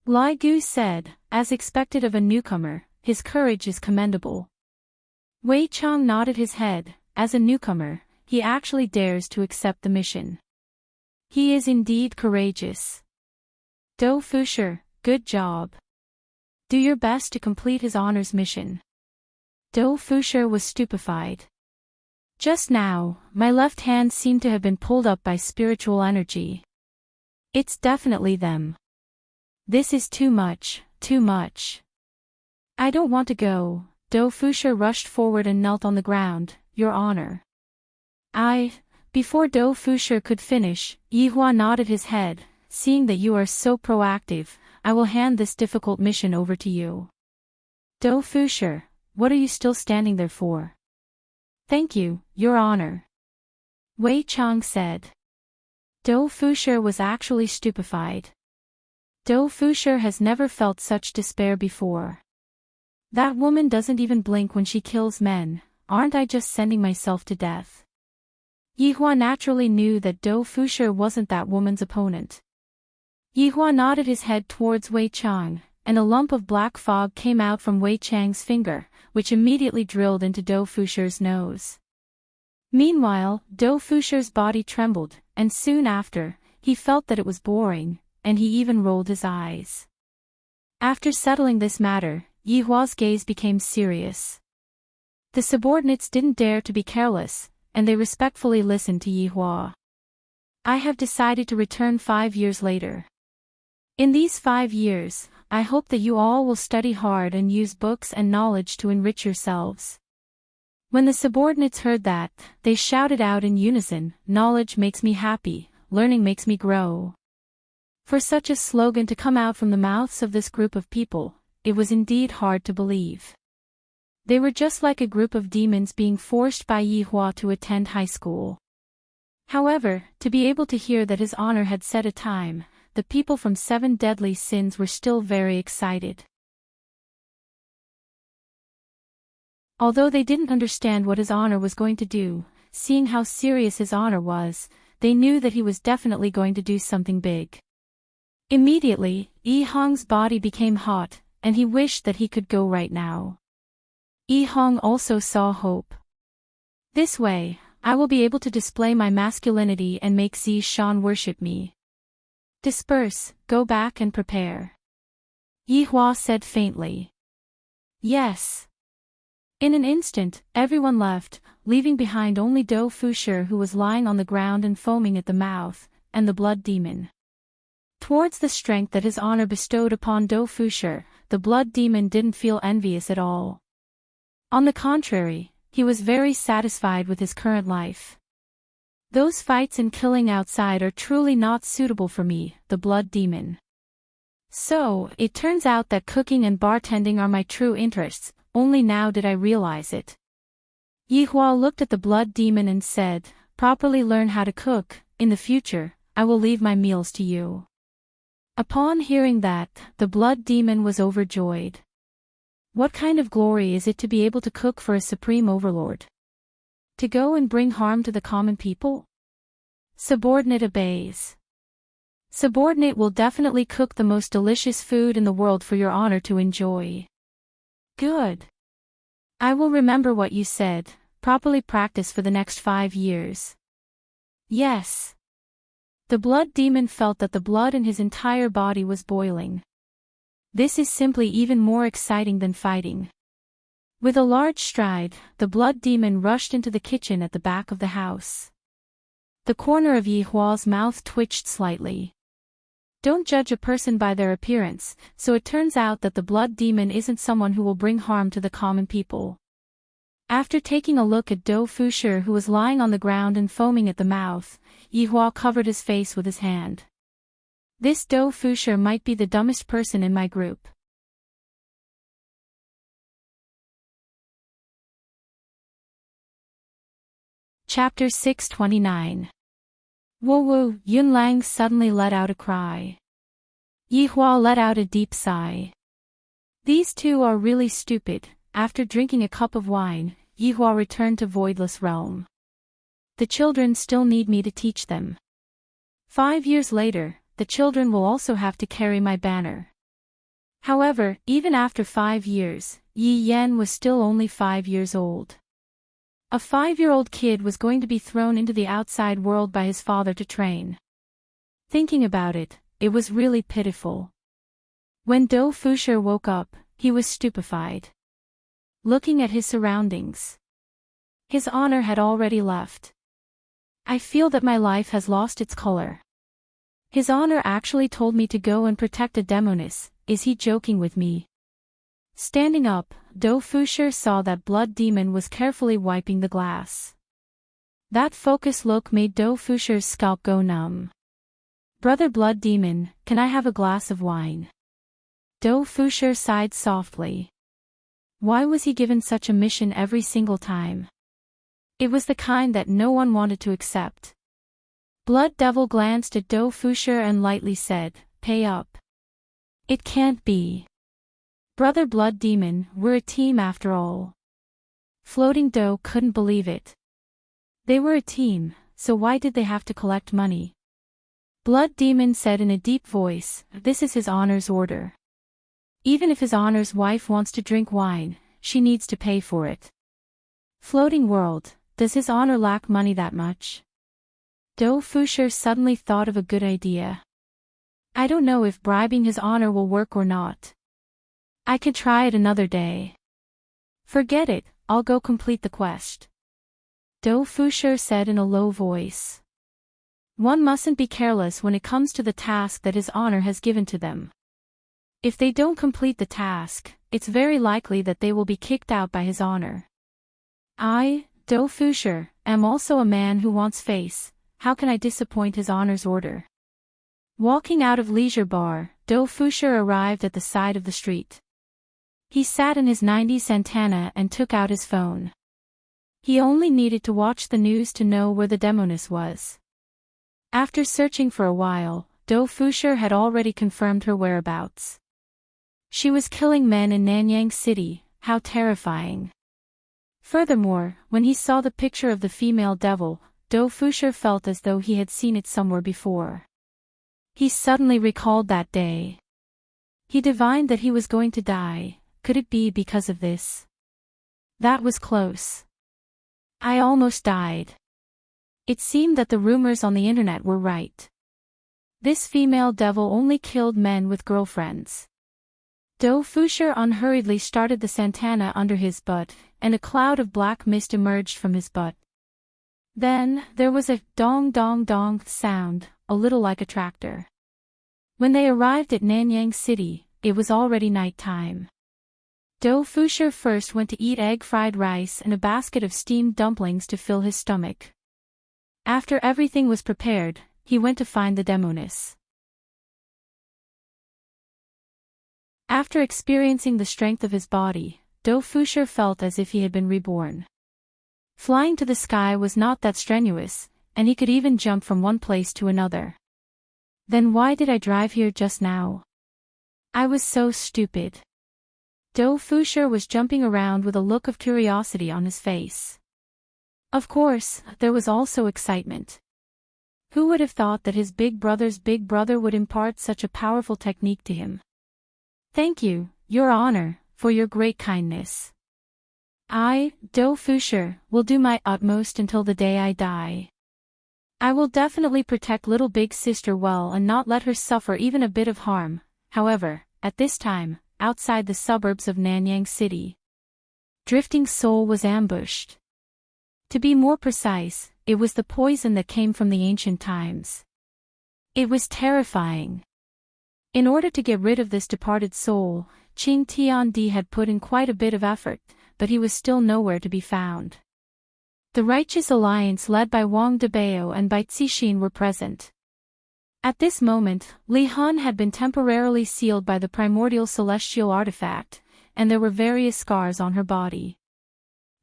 Lai Gu said, as expected of a newcomer, his courage is commendable. Wei Chang nodded his head, as a newcomer, he actually dares to accept the mission. He is indeed courageous. Do Fusher, good job. Do your best to complete his honors mission. Do Fusher was stupefied. Just now, my left hand seemed to have been pulled up by spiritual energy. It's definitely them. This is too much, too much. I don't want to go. Do Fusher rushed forward and knelt on the ground, Your Honor. Before Do Fusher could finish, Yihua nodded his head, seeing that you are so proactive, I will hand this difficult mission over to you. Do Fusher, what are you still standing there for? Thank you, Your Honor. Wei Chang said. Do Fusher was actually stupefied. Do Fusher has never felt such despair before. That woman doesn't even blink when she kills men, aren't I just sending myself to death? Yihua naturally knew that Do Fusher wasn't that woman's opponent. Yihua nodded his head towards Wei Chang, and a lump of black fog came out from Wei Chang's finger, which immediately drilled into Do Fusher's nose. Meanwhile, Do Fusher's body trembled, and soon after, he felt that it was boring, and he even rolled his eyes. After settling this matter, Yi Hua's gaze became serious. The subordinates didn't dare to be careless, and they respectfully listened to Yi Hua. I have decided to return 5 years later. In these 5 years, I hope that you all will study hard and use books and knowledge to enrich yourselves. When the subordinates heard that, they shouted out in unison, "Knowledge makes me happy, learning makes me grow." For such a slogan to come out from the mouths of this group of people, it was indeed hard to believe. They were just like a group of demons being forced by Yi Hua to attend high school. However, to be able to hear that His Honor had set a time, the people from 7 deadly sins were still very excited. Although they didn't understand what His Honor was going to do, seeing how serious His Honor was, they knew that he was definitely going to do something big. Immediately, Yi Hong's body became hot, and he wished that he could go right now. Yi Hong also saw hope. This way, I will be able to display my masculinity and make Zi Shan worship me. Disperse, go back and prepare. Yi Hua said faintly. Yes. In an instant, everyone left, leaving behind only Dou Fushi, who was lying on the ground and foaming at the mouth, and the blood demon. Towards the strength that His Honor bestowed upon Dou Fushi, the blood demon didn't feel envious at all. On the contrary, he was very satisfied with his current life. Those fights and killing outside are truly not suitable for me, the blood demon. So, it turns out that cooking and bartending are my true interests, only now did I realize it. Yi Hua looked at the blood demon and said, "Properly learn how to cook, in the future, I will leave my meals to you." Upon hearing that, the blood demon was overjoyed. What kind of glory is it to be able to cook for a supreme overlord? To go and bring harm to the common people? Subordinate obeys. Subordinate will definitely cook the most delicious food in the world for your honor to enjoy. Good. I will remember what you said, properly practice for the next 5 years. Yes. The blood demon felt that the blood in his entire body was boiling. This is simply even more exciting than fighting. With a large stride, the blood demon rushed into the kitchen at the back of the house. The corner of Yi Hua's mouth twitched slightly. Don't judge a person by their appearance, so it turns out that the blood demon isn't someone who will bring harm to the common people. After taking a look at Dou Fushi, who was lying on the ground and foaming at the mouth, Yi Hua covered his face with his hand. This Dou Fushi might be the dumbest person in my group. Chapter 629. Woo woo, Yun Lang suddenly let out a cry. Yi Hua let out a deep sigh. These two are really stupid. After drinking a cup of wine, Yi Hua returned to Voidless Realm. The children still need me to teach them. 5 years later, the children will also have to carry my banner. However, even after 5 years, Yi Yan was still only 5 years old. A 5-year-old kid was going to be thrown into the outside world by his father to train. Thinking about it, it was really pitiful. When Dou Fushi woke up, he was stupefied. Looking at his surroundings. His honor had already left. I feel that my life has lost its color. His honor actually told me to go and protect a demoness. Is he joking with me? Standing up, Dou Fushi saw that blood demon was carefully wiping the glass. That focused look made Dou Fushi's scalp go numb. Brother blood demon, can I have a glass of wine? Dou Fushi sighed softly. Why was he given such a mission every single time? It was the kind that no one wanted to accept. Blood Devil glanced at Dou Fushi and lightly said, "Pay up." It can't be. Brother Blood Demon, we're a team after all. Floating Dou couldn't believe it. They were a team, so why did they have to collect money? Blood Demon said in a deep voice, "This is his honor's order. Even if his honor's wife wants to drink wine, she needs to pay for it." Floating World, does his honor lack money that much? Dou Fushi suddenly thought of a good idea. I don't know if bribing his honor will work or not. I could try it another day. Forget it, I'll go complete the quest. Dou Fusher said in a low voice. One mustn't be careless when it comes to the task that his honor has given to them. If they don't complete the task, it's very likely that they will be kicked out by his honor. I, Dou Fusher, am also a man who wants face. How can I disappoint his honor's order? Walking out of leisure bar, Dou Fusher arrived at the side of the street. He sat in his 90 Santana and took out his phone. He only needed to watch the news to know where the demoness was. After searching for a while, Dou Fusher had already confirmed her whereabouts. She was killing men in Nanyang City. How terrifying. Furthermore, when he saw the picture of the female devil, Dou Fusher felt as though he had seen it somewhere before. He suddenly recalled that day. He divined that he was going to die. Could it be because of this? That was close. I almost died. It seemed that the rumors on the internet were right. This female devil only killed men with girlfriends. Dou Fusher unhurriedly started the Santana under his butt, and a cloud of black mist emerged from his butt. Then, there was a dong dong dong sound, a little like a tractor. When they arrived at Nanyang City, it was already night time. Dou Fusher first went to eat egg fried rice and a basket of steamed dumplings to fill his stomach. After everything was prepared, he went to find the demoness. After experiencing the strength of his body, Dou Fusher felt as if he had been reborn. Flying to the sky was not that strenuous, and he could even jump from one place to another. Then why did I drive here just now? I was so stupid. Dou Fusher was jumping around with a look of curiosity on his face. Of course, there was also excitement. Who would have thought that his big brother's big brother would impart such a powerful technique to him? Thank you, Your Honor, for your great kindness. I, Dou Fusher, will do my utmost until the day I die. I will definitely protect little big sister well and not let her suffer even a bit of harm. However, at this time, outside the suburbs of Nanyang City, Drifting Soul was ambushed. To be more precise, it was the poison that came from the ancient times. It was terrifying. In order to get rid of this departed soul, Qing Tiandi had put in quite a bit of effort, but he was still nowhere to be found. The Righteous Alliance led by Wang Debao and Bai Cixin were present. At this moment, Li Hun had been temporarily sealed by the primordial celestial artifact, and there were various scars on her body.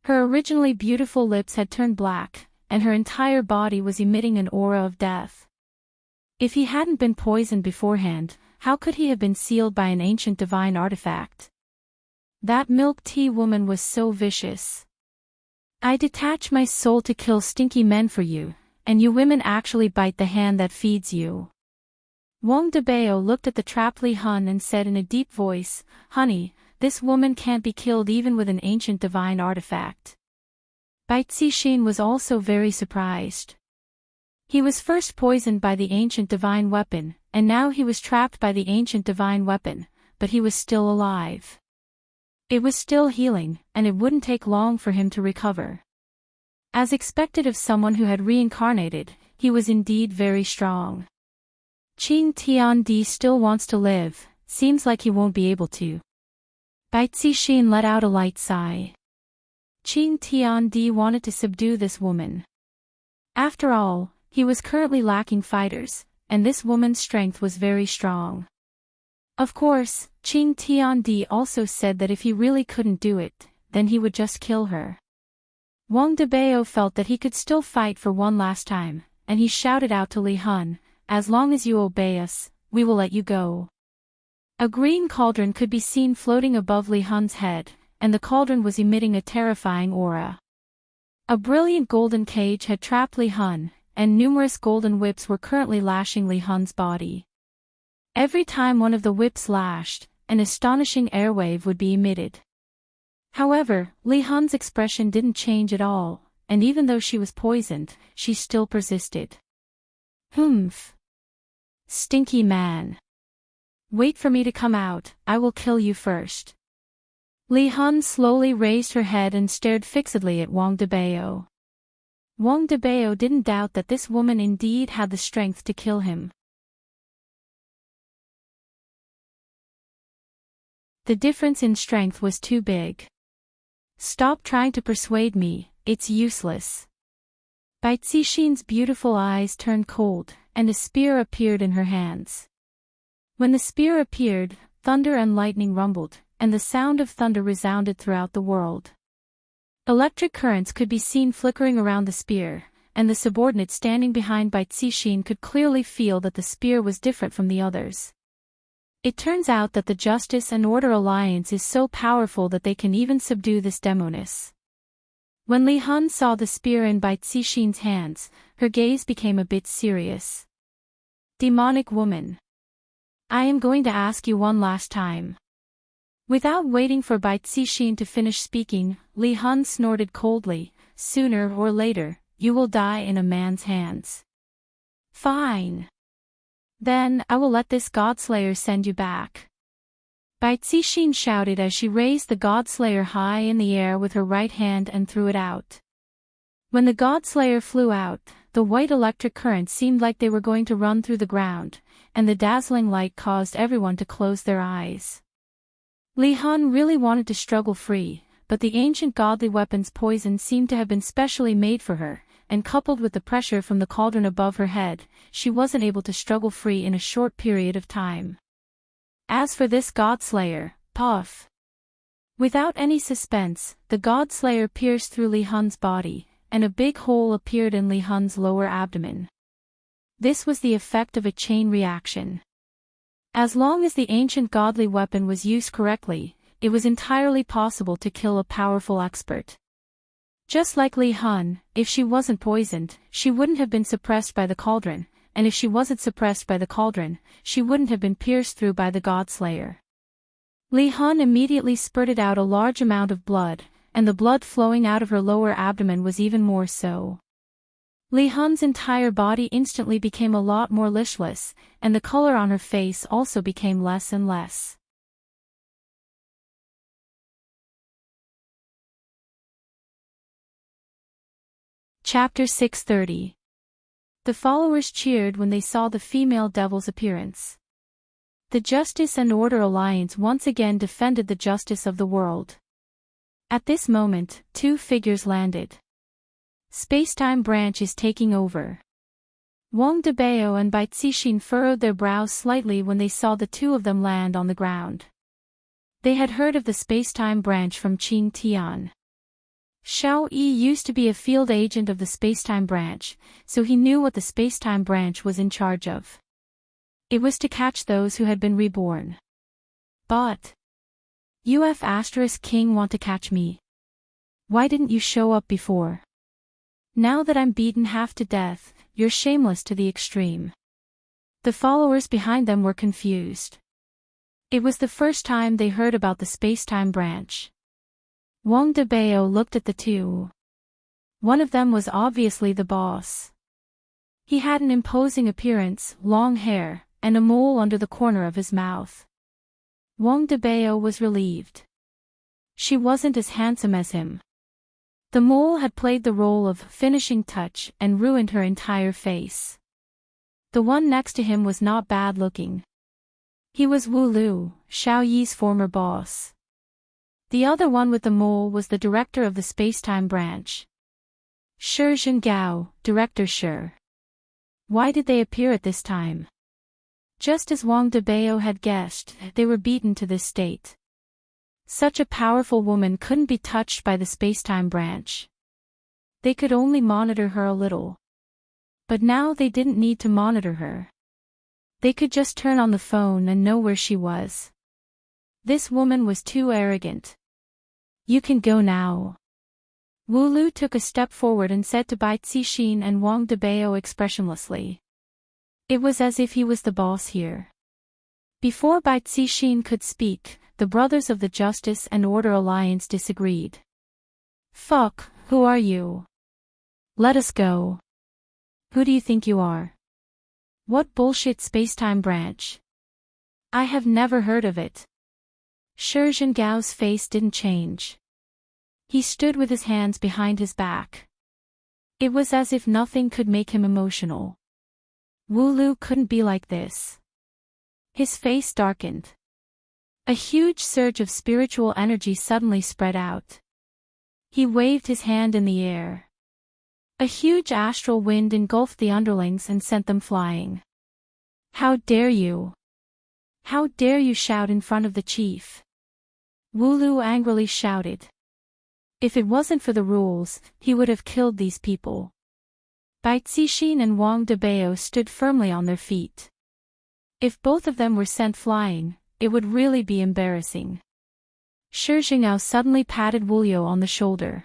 Her originally beautiful lips had turned black, and her entire body was emitting an aura of death. If he hadn't been poisoned beforehand, how could he have been sealed by an ancient divine artifact? That milk tea woman was so vicious. I detach my soul to kill stinky men for you, and you women actually bite the hand that feeds you. Wang Debao looked at the trapped Li Hun and said in a deep voice, Honey, this woman can't be killed even with an ancient divine artifact. Bai Cixin was also very surprised. He was first poisoned by the ancient divine weapon, and now he was trapped by the ancient divine weapon, but he was still alive. It was still healing, and it wouldn't take long for him to recover. As expected of someone who had reincarnated, he was indeed very strong. Qing Tiandi still wants to live, seems like he won't be able to. Bai Cixin let out a light sigh. Qing Tiandi wanted to subdue this woman. After all, he was currently lacking fighters, and this woman's strength was very strong. Of course, Qing Tiandi also said that if he really couldn't do it, then he would just kill her. Wang Debao felt that he could still fight for one last time, and he shouted out to Li Hun, as long as you obey us, we will let you go. A green cauldron could be seen floating above Li Hun's head, and the cauldron was emitting a terrifying aura. A brilliant golden cage had trapped Li Hun, and numerous golden whips were currently lashing Li Hun's body. Every time one of the whips lashed, an astonishing airwave would be emitted. However, Li Hun's expression didn't change at all, and even though she was poisoned, she still persisted. Humph. Stinky man. Wait for me to come out, I will kill you first. Li Hun slowly raised her head and stared fixedly at Wang Debao. Wang Debao didn't doubt that this woman indeed had the strength to kill him. The difference in strength was too big. Stop trying to persuade me, it's useless. Bai Cixin's beautiful eyes turned cold, and a spear appeared in her hands. When the spear appeared, thunder and lightning rumbled, and the sound of thunder resounded throughout the world. Electric currents could be seen flickering around the spear, and the subordinate standing behind Bai Cixin could clearly feel that the spear was different from the others. It turns out that the Justice and Order Alliance is so powerful that they can even subdue this demoness. When Li Hun saw the spear in Bai Cixin's hands, her gaze became a bit serious. Demonic woman. I am going to ask you one last time. Without waiting for Bai Cixin to finish speaking, Li Hun snorted coldly, sooner or later, you will die in a man's hands. Fine. Then, I will let this Godslayer send you back. Bai Cixin shouted as she raised the Godslayer high in the air with her right hand and threw it out. When the Godslayer flew out, the white electric currents seemed like they were going to run through the ground, and the dazzling light caused everyone to close their eyes. Li Hun really wanted to struggle free, but the ancient godly weapon's poison seemed to have been specially made for her, and coupled with the pressure from the cauldron above her head, she wasn't able to struggle free in a short period of time. As for this Godslayer, puff. Without any suspense, the Godslayer pierced through Li Hun's body, and a big hole appeared in Li Hun's lower abdomen. This was the effect of a chain reaction. As long as the ancient godly weapon was used correctly, it was entirely possible to kill a powerful expert. Just like Li Hun, if she wasn't poisoned, she wouldn't have been suppressed by the cauldron, and if she wasn't suppressed by the cauldron, she wouldn't have been pierced through by the Godslayer. Li Hun immediately spurted out a large amount of blood, and the blood flowing out of her lower abdomen was even more so. Li Hun's entire body instantly became a lot more listless, and the color on her face also became less and less. Chapter 630. The followers cheered when they saw the female devil's appearance. The Justice and Order Alliance once again defended the justice of the world. At this moment, two figures landed. Spacetime branch is taking over. Wang Debao and Bai Cixin furrowed their brows slightly when they saw the two of them land on the ground. They had heard of the spacetime branch from Qing Tian. Xiao Yi used to be a field agent of the spacetime branch, so he knew what the spacetime branch was in charge of. It was to catch those who had been reborn. But King want to catch me. Why didn't you show up before? Now that I'm beaten half to death, you're shameless to the extreme. The followers behind them were confused. It was the first time they heard about the spacetime branch. Wang Debao looked at the two. One of them was obviously the boss. He had an imposing appearance, long hair, and a mole under the corner of his mouth. Wang Debao was relieved. She wasn't as handsome as him. The mole had played the role of finishing touch and ruined her entire face. The one next to him was not bad looking. He was Wu Lu, Xiao Yi's former boss. The other one with the mole was the director of the spacetime branch. Shi Zhengao, Director Shi. Why did they appear at this time? Just as Wang Debao had guessed, they were beaten to this state. Such a powerful woman couldn't be touched by the spacetime branch. They could only monitor her a little. But now they didn't need to monitor her. They could just turn on the phone and know where she was. This woman was too arrogant. You can go now. Wu Lu took a step forward and said to Bai Cixin and Wang Debao expressionlessly. It was as if he was the boss here. Before Bai Cixin could speak, the brothers of the Justice and Order Alliance disagreed. Fuck, who are you? Let us go. Who do you think you are? What bullshit spacetime branch? I have never heard of it. Shi Zhengao's face didn't change. He stood with his hands behind his back. It was as if nothing could make him emotional. Wu Lu couldn't be like this. His face darkened. A huge surge of spiritual energy suddenly spread out. He waved his hand in the air. A huge astral wind engulfed the underlings and sent them flying. How dare you! How dare you shout in front of the chief? Wu Lu angrily shouted. If it wasn't for the rules, he would have killed these people. Bai Cixin and Wang Debao stood firmly on their feet. If both of them were sent flying, it would really be embarrassing. Shi Zhengao suddenly patted Wu Liu on the shoulder.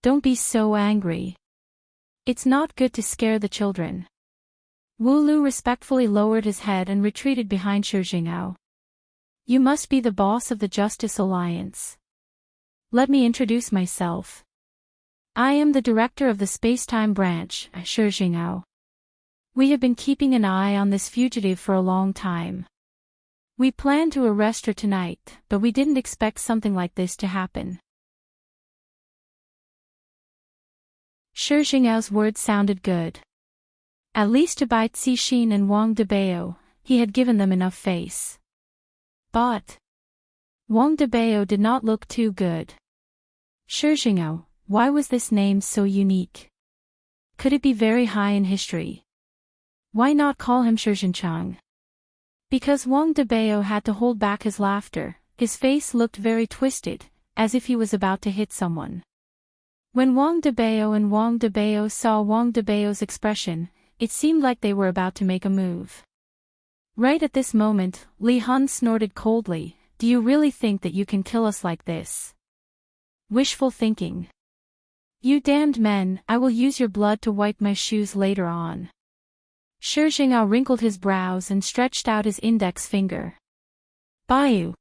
Don't be so angry. It's not good to scare the children. Wu Lu respectfully lowered his head and retreated behind Shi Zhengao. You must be the boss of the Justice Alliance. Let me introduce myself. I am the director of the Spacetime Branch, Shi Zhengao. We have been keeping an eye on this fugitive for a long time. We planned to arrest her tonight, but we didn't expect something like this to happen. Shi Zhengao's words sounded good. At least to Bai Cixin and Wang Debao, he had given them enough face. But Wang Debao did not look too good. Shi Zhengao, why was this name so unique? Could it be very high in history? Why not call him Shi Zhenchang? Because Wang Debao had to hold back his laughter, his face looked very twisted, as if he was about to hit someone. When Wang Debao saw Wang Debao's expression, it seemed like they were about to make a move. Right at this moment, Li Hun snorted coldly, do you really think that you can kill us like this? Wishful thinking. You damned men, I will use your blood to wipe my shoes later on. Shi Zhengao wrinkled his brows and stretched out his index finger. Baiyu.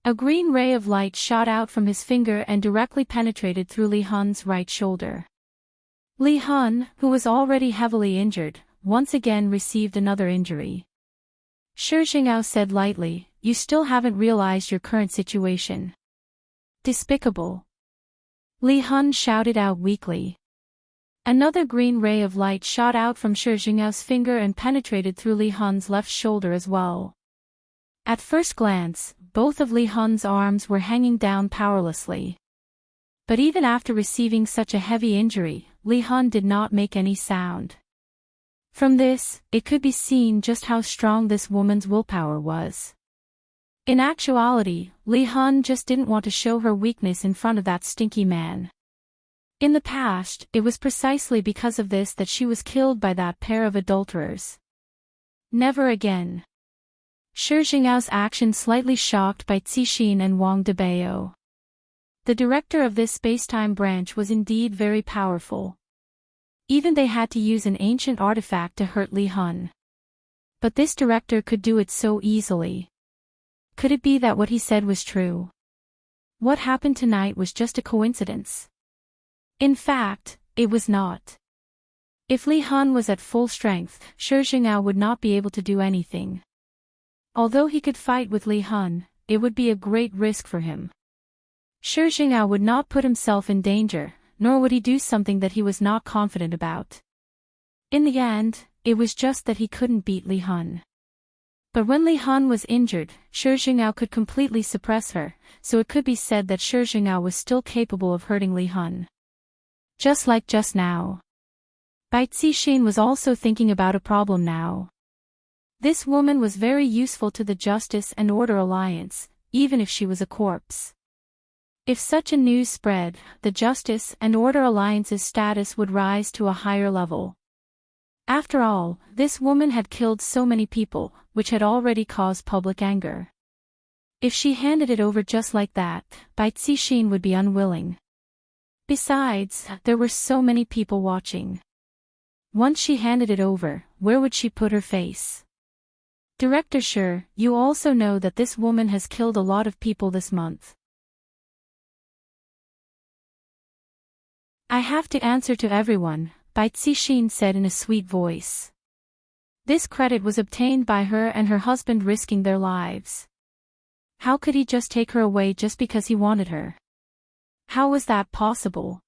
A green ray of light shot out from his finger and directly penetrated through Li Hun's right shoulder. Li Hun, who was already heavily injured, once again received another injury. Shi Zhengao said lightly, you still haven't realized your current situation. Despicable. Li Hun shouted out weakly. Another green ray of light shot out from Shi Zhengao's finger and penetrated through Li Hun's left shoulder as well. At first glance, both of Li Hun's arms were hanging down powerlessly. But even after receiving such a heavy injury, Li Hun did not make any sound. From this, it could be seen just how strong this woman's willpower was. In actuality, Li Hun just didn't want to show her weakness in front of that stinky man. In the past, it was precisely because of this that she was killed by that pair of adulterers. Never again. Shi Zhengao's action slightly shocked Bai Cixin and Wang Debao. The director of this spacetime branch was indeed very powerful. Even they had to use an ancient artifact to hurt Li Hun. But this director could do it so easily. Could it be that what he said was true? What happened tonight was just a coincidence. In fact, it was not. If Li Hun was at full strength, Shi Zhengao would not be able to do anything. Although he could fight with Li Hun, it would be a great risk for him. Shi Zhengao would not put himself in danger, nor would he do something that he was not confident about. In the end, it was just that he couldn't beat Li Hun. But when Li Hun was injured, Shi Zhengao could completely suppress her, so it could be said that Shi Zhengao was still capable of hurting Li Hun. Just like just now. Bai Cixin was also thinking about a problem now. This woman was very useful to the Justice and Order Alliance, even if she was a corpse. If such a news spread, the Justice and Order Alliance's status would rise to a higher level. After all, this woman had killed so many people, which had already caused public anger. If she handed it over just like that, Bai Cixin would be unwilling. Besides, there were so many people watching. Once she handed it over, where would she put her face? Director Shi, you also know that this woman has killed a lot of people this month. I have to answer to everyone, Bai Cixin said in a sweet voice. This credit was obtained by her and her husband risking their lives. How could he just take her away just because he wanted her? How was that possible?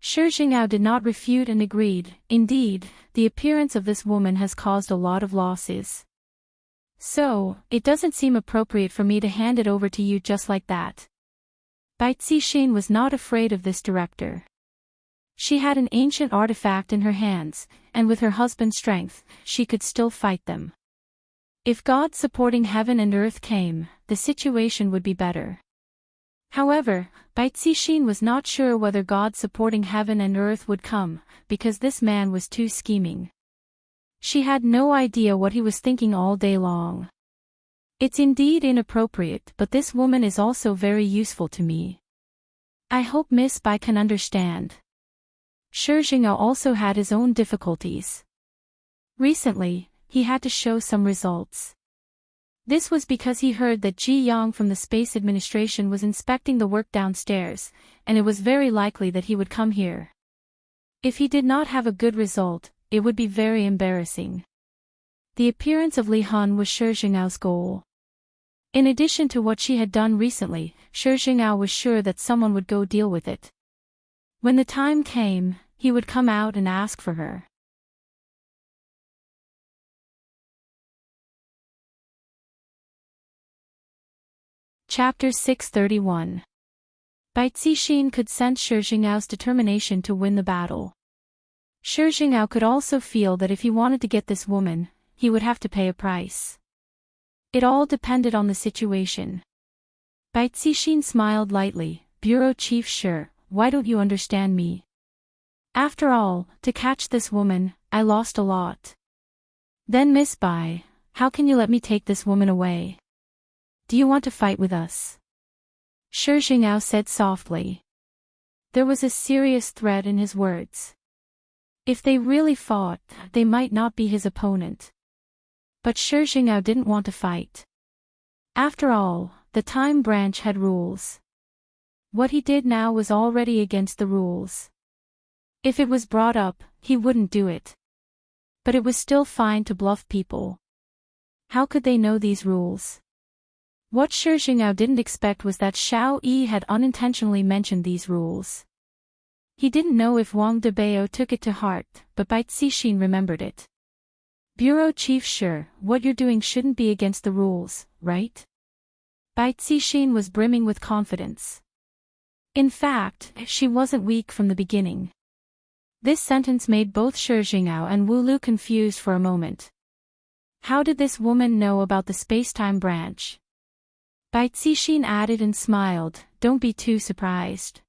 Shi Jingao did not refute and agreed. Indeed, the appearance of this woman has caused a lot of losses. So, it doesn't seem appropriate for me to hand it over to you just like that. Bai Cixin was not afraid of this director. She had an ancient artifact in her hands, and with her husband's strength, she could still fight them. If God supporting heaven and earth came, the situation would be better. However, Bai Cixin was not sure whether God supporting heaven and earth would come, because this man was too scheming. She had no idea what he was thinking all day long. It's indeed inappropriate, but this woman is also very useful to me. I hope Miss Bai can understand. Shi Jingao also had his own difficulties. Recently, he had to show some results. This was because he heard that Ji Yang from the Space Administration was inspecting the work downstairs, and it was very likely that he would come here. If he did not have a good result, it would be very embarrassing. The appearance of Li Hun was Shi Jing'ao's goal. In addition to what she had done recently, Shi Jing'ao was sure that someone would go deal with it. When the time came, he would come out and ask for her. Chapter 631. Bai Cixin could sense Shi Jing'ao's determination to win the battle. Shi Jing'ao could also feel that if he wanted to get this woman, he would have to pay a price. It all depended on the situation. Bai Cixin smiled lightly. Bureau Chief Shi, why don't you understand me? After all, to catch this woman, I lost a lot. Then Miss Bai, how can you let me take this woman away? Do you want to fight with us? Shi Jing'ao said softly. There was a serious threat in his words. If they really fought, they might not be his opponent. But Shi Jing'ao didn't want to fight. After all, the time branch had rules. What he did now was already against the rules. If it was brought up, he wouldn't do it. But it was still fine to bluff people. How could they know these rules? What Shi Jing'ao didn't expect was that Xiao Yi had unintentionally mentioned these rules. He didn't know if Wang Debao took it to heart, but Bai Cixin remembered it. Bureau Chief Shi, what you're doing shouldn't be against the rules, right? Bai Cixin was brimming with confidence. In fact, she wasn't weak from the beginning. This sentence made both Shi Jing'ao and Wu Lu confused for a moment. How did this woman know about the space-time branch? Bai Cixin added and smiled, don't be too surprised.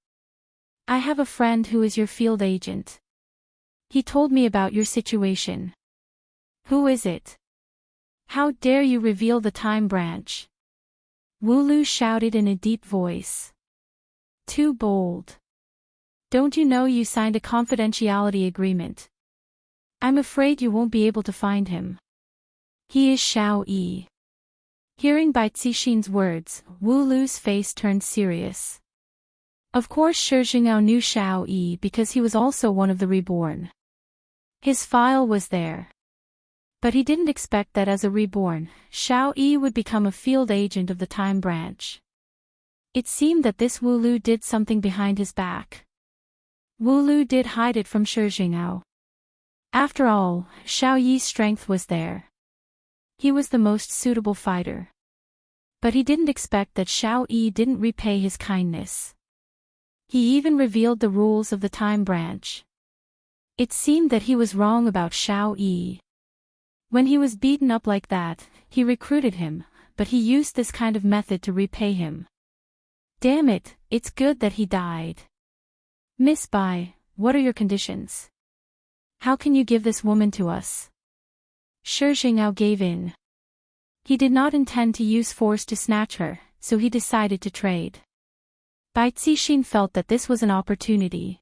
I have a friend who is your field agent. He told me about your situation. Who is it? How dare you reveal the time branch? Wu Lu shouted in a deep voice. Too bold. Don't you know you signed a confidentiality agreement? I'm afraid you won't be able to find him. He is Xiao Yi. Hearing Bai Cixin's words, Wu Lu's face turned serious. Of course Shi Jing'ao knew Xiao Yi because he was also one of the reborn. His file was there. But he didn't expect that as a reborn, Xiao Yi would become a field agent of the time branch. It seemed that this Wu Lu did something behind his back. Wu Lu did hide it from Shi Jing'ao. After all, Xiao Yi's strength was there. He was the most suitable fighter. But he didn't expect that Xiao Yi didn't repay his kindness. He even revealed the rules of the time branch. It seemed that he was wrong about Xiao Yi. When he was beaten up like that, he recruited him, but he used this kind of method to repay him. Damn it, it's good that he died. Miss Bai, what are your conditions? How can you give this woman to us? Shi Jing'ao gave in. He did not intend to use force to snatch her, so he decided to trade. Bai Cixin felt that this was an opportunity.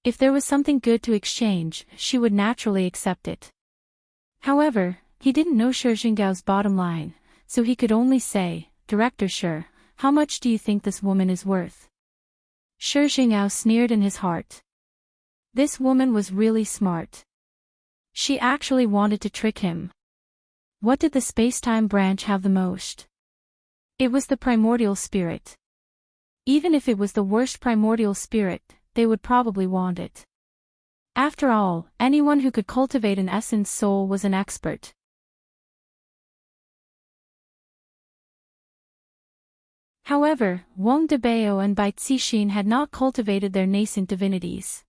If there was something good to exchange, she would naturally accept it. However, he didn't know Shi Jing'ao's bottom line, so he could only say, Director Shi, how much do you think this woman is worth? Shi Jing'ao sneered in his heart. This woman was really smart. She actually wanted to trick him. What did the space-time branch have the most? It was the primordial spirit. Even if it was the worst primordial spirit, they would probably want it. After all, anyone who could cultivate an essence soul was an expert. However, Wang Debao and Bai Cixin had not cultivated their nascent divinities.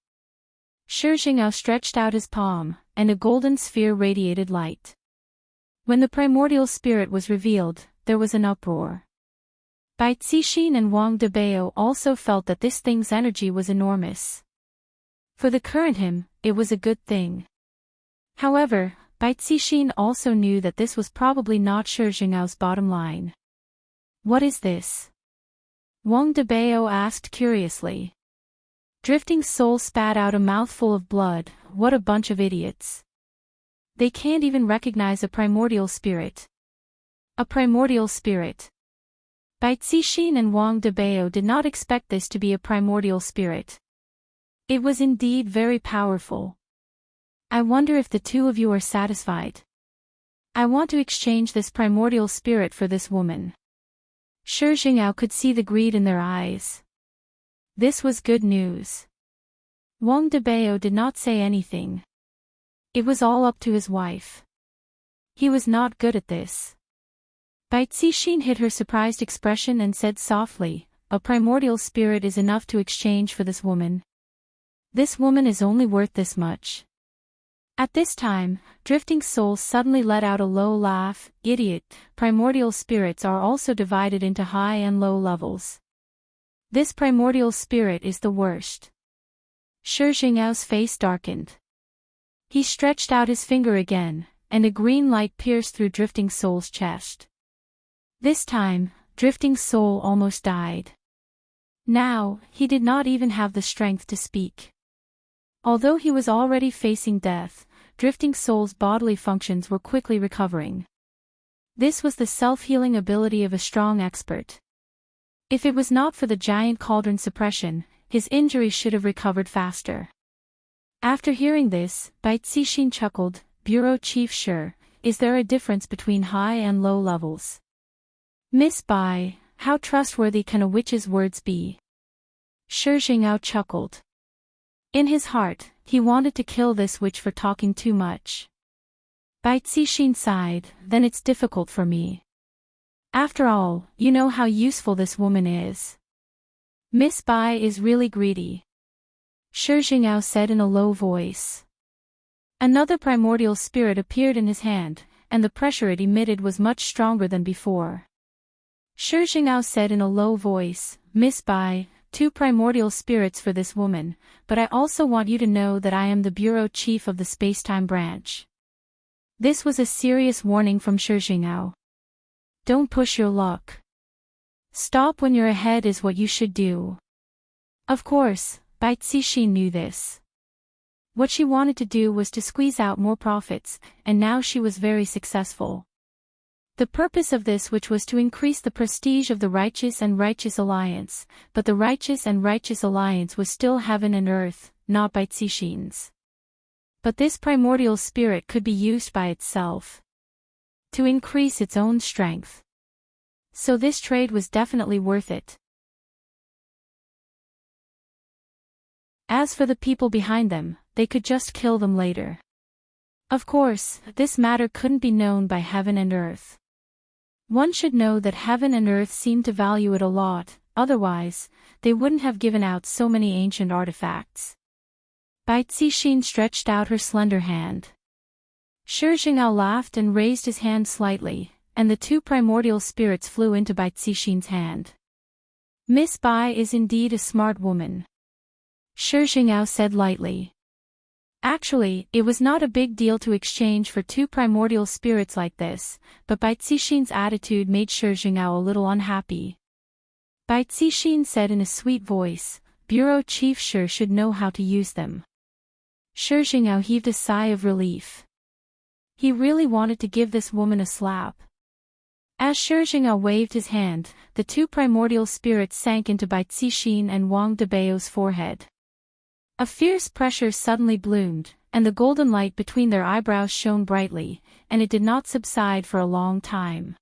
Shi Jingao stretched out his palm, and a golden sphere radiated light. When the primordial spirit was revealed, there was an uproar. Bai Cixin and Wang Debao also felt that this thing's energy was enormous. For the current him, it was a good thing. However, Bai Cixin also knew that this was probably not Shi Jingao's bottom line. What is this? Wang Debao asked curiously. Drifting Soul spat out a mouthful of blood. What a bunch of idiots. They can't even recognize a primordial spirit. A primordial spirit. Bai Cixin and Wang Debao did not expect this to be a primordial spirit. It was indeed very powerful. I wonder if the two of you are satisfied. I want to exchange this primordial spirit for this woman. Shi Jingao could see the greed in their eyes. This was good news. Wang Debao did not say anything. It was all up to his wife. He was not good at this. Bai Cixin hid her surprised expression and said softly, a primordial spirit is enough to exchange for this woman. This woman is only worth this much. At this time, Drifting Soul suddenly let out a low laugh. Idiot, primordial spirits are also divided into high and low levels. This primordial spirit is the worst. Shi Jingao's face darkened. He stretched out his finger again, and a green light pierced through Drifting Soul's chest. This time, Drifting Soul almost died. Now, he did not even have the strength to speak. Although he was already facing death, Drifting Soul's bodily functions were quickly recovering. This was the self-healing ability of a strong expert. If it was not for the giant cauldron suppression, his injuries should have recovered faster. After hearing this, Bai Cixin chuckled, Bureau Chief Shi, is there a difference between high and low levels? Miss Bai, how trustworthy can a witch's words be? Shi Jingao chuckled. In his heart, he wanted to kill this witch for talking too much. Bai Cixin sighed, then it's difficult for me. After all, you know how useful this woman is. Miss Bai is really greedy. Shi Jingao said in a low voice. Another primordial spirit appeared in his hand, and the pressure it emitted was much stronger than before. Shi Jingao said in a low voice, Miss Bai, 2 primordial spirits for this woman, but I also want you to know that I am the bureau chief of the space-time branch. This was a serious warning from Shi Jingao. Don't push your luck. Stop when you're ahead is what you should do. Of course, Bai Cixin knew this. What she wanted to do was to squeeze out more profits, and now she was very successful. The purpose of this which was to increase the prestige of the Righteous and Righteous Alliance, but the Righteous and Righteous Alliance was still heaven and earth, not Bai Cixin's. But this primordial spirit could be used by itself to increase its own strength. So this trade was definitely worth it. As for the people behind them, they could just kill them later. Of course, this matter couldn't be known by heaven and earth. One should know that heaven and earth seemed to value it a lot, otherwise, they wouldn't have given out so many ancient artifacts. Bai Cixin stretched out her slender hand. Shi Jingao laughed and raised his hand slightly, and the 2 primordial spirits flew into Bai Cixin's hand. Miss Bai is indeed a smart woman. Shi Jingao said lightly. Actually, it was not a big deal to exchange for 2 primordial spirits like this, but Bai Cixin's attitude made Shi Jingao a little unhappy. Bai Cixin said in a sweet voice, Bureau Chief Shi should know how to use them. Shi Jingao heaved a sigh of relief. He really wanted to give this woman a slap. As Shi Jingao waved his hand, the 2 primordial spirits sank into Bai Cixin and Wang Debao's forehead. A fierce pressure suddenly bloomed, and the golden light between their eyebrows shone brightly, and it did not subside for a long time.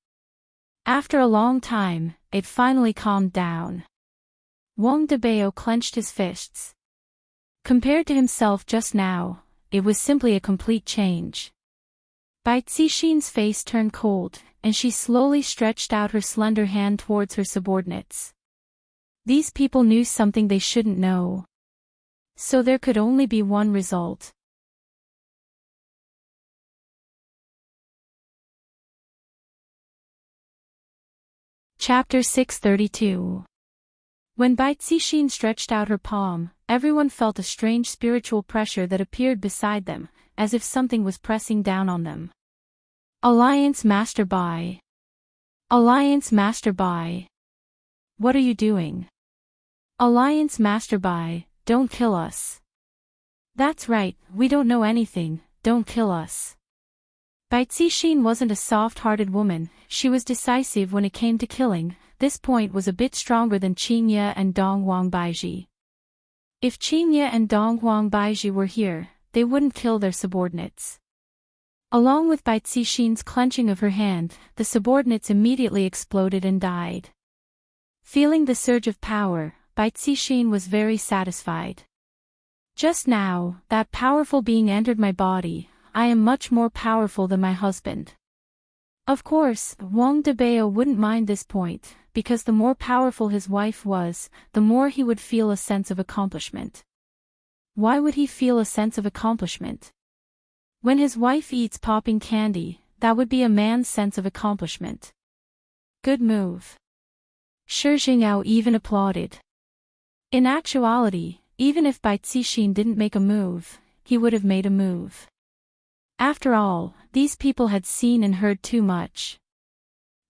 After a long time, it finally calmed down. Wang Debao clenched his fists. Compared to himself just now, it was simply a complete change. Bai Cixin's face turned cold, and she slowly stretched out her slender hand towards her subordinates. These people knew something they shouldn't know. So there could only be one result. Chapter 632. When Bai Cixin stretched out her palm, everyone felt a strange spiritual pressure that appeared beside them, as if something was pressing down on them. Alliance Master Bai. Alliance Master Bai. What are you doing? Alliance Master Bai, don't kill us. That's right, we don't know anything, don't kill us. Bai Cixin wasn't a soft-hearted woman, she was decisive when it came to killing. This point was a bit stronger than Qingye and Dong Huangbaiji. If Qingye and Dong Huangbaiji were here, they wouldn't kill their subordinates. Along with Bai Cixin's clenching of her hand, the subordinates immediately exploded and died. Feeling the surge of power, Bai Cixin was very satisfied. Just now, that powerful being entered my body. I am much more powerful than my husband. Of course, Wang Debao wouldn't mind this point, because the more powerful his wife was, the more he would feel a sense of accomplishment. Why would he feel a sense of accomplishment? When his wife eats popping candy, that would be a man's sense of accomplishment. Good move. Shi Jingao even applauded. In actuality, even if Bai Cixin didn't make a move, he would have made a move. After all, these people had seen and heard too much.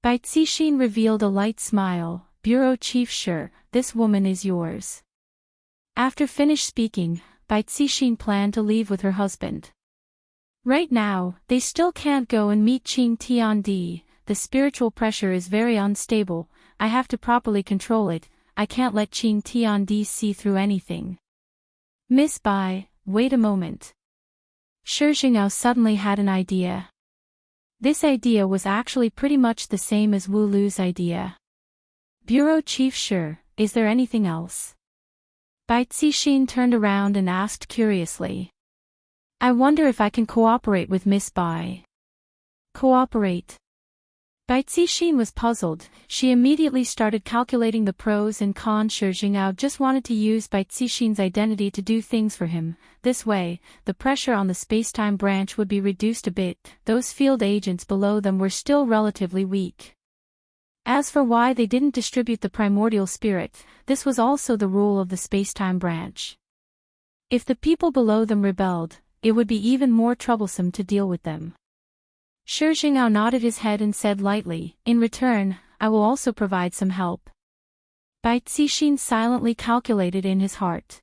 Bai Cixin revealed a light smile. Bureau Chief Shi, this woman is yours. After finished speaking, Bai Cixin planned to leave with her husband. Right now, they still can't go and meet Qing Tiandi. The spiritual pressure is very unstable. I have to properly control it. I can't let Qing Tiandi see through anything. Miss Bai, wait a moment. Shi Jingao suddenly had an idea. This idea was actually pretty much the same as Wu Lu's idea. Bureau Chief Shi, is there anything else? Bai Cixin turned around and asked curiously. I wonder if I can cooperate with Miss Bai. Cooperate? Bai Cixin was puzzled. She immediately started calculating the pros and cons. Shi Jingao just wanted to use Bai Cixin's identity to do things for him. This way, the pressure on the spacetime branch would be reduced a bit. Those field agents below them were still relatively weak. As for why they didn't distribute the primordial spirit, this was also the rule of the spacetime branch. If the people below them rebelled, it would be even more troublesome to deal with them. Shi Jingao nodded his head and said lightly, in return, I will also provide some help. Bai Cixin silently calculated in his heart.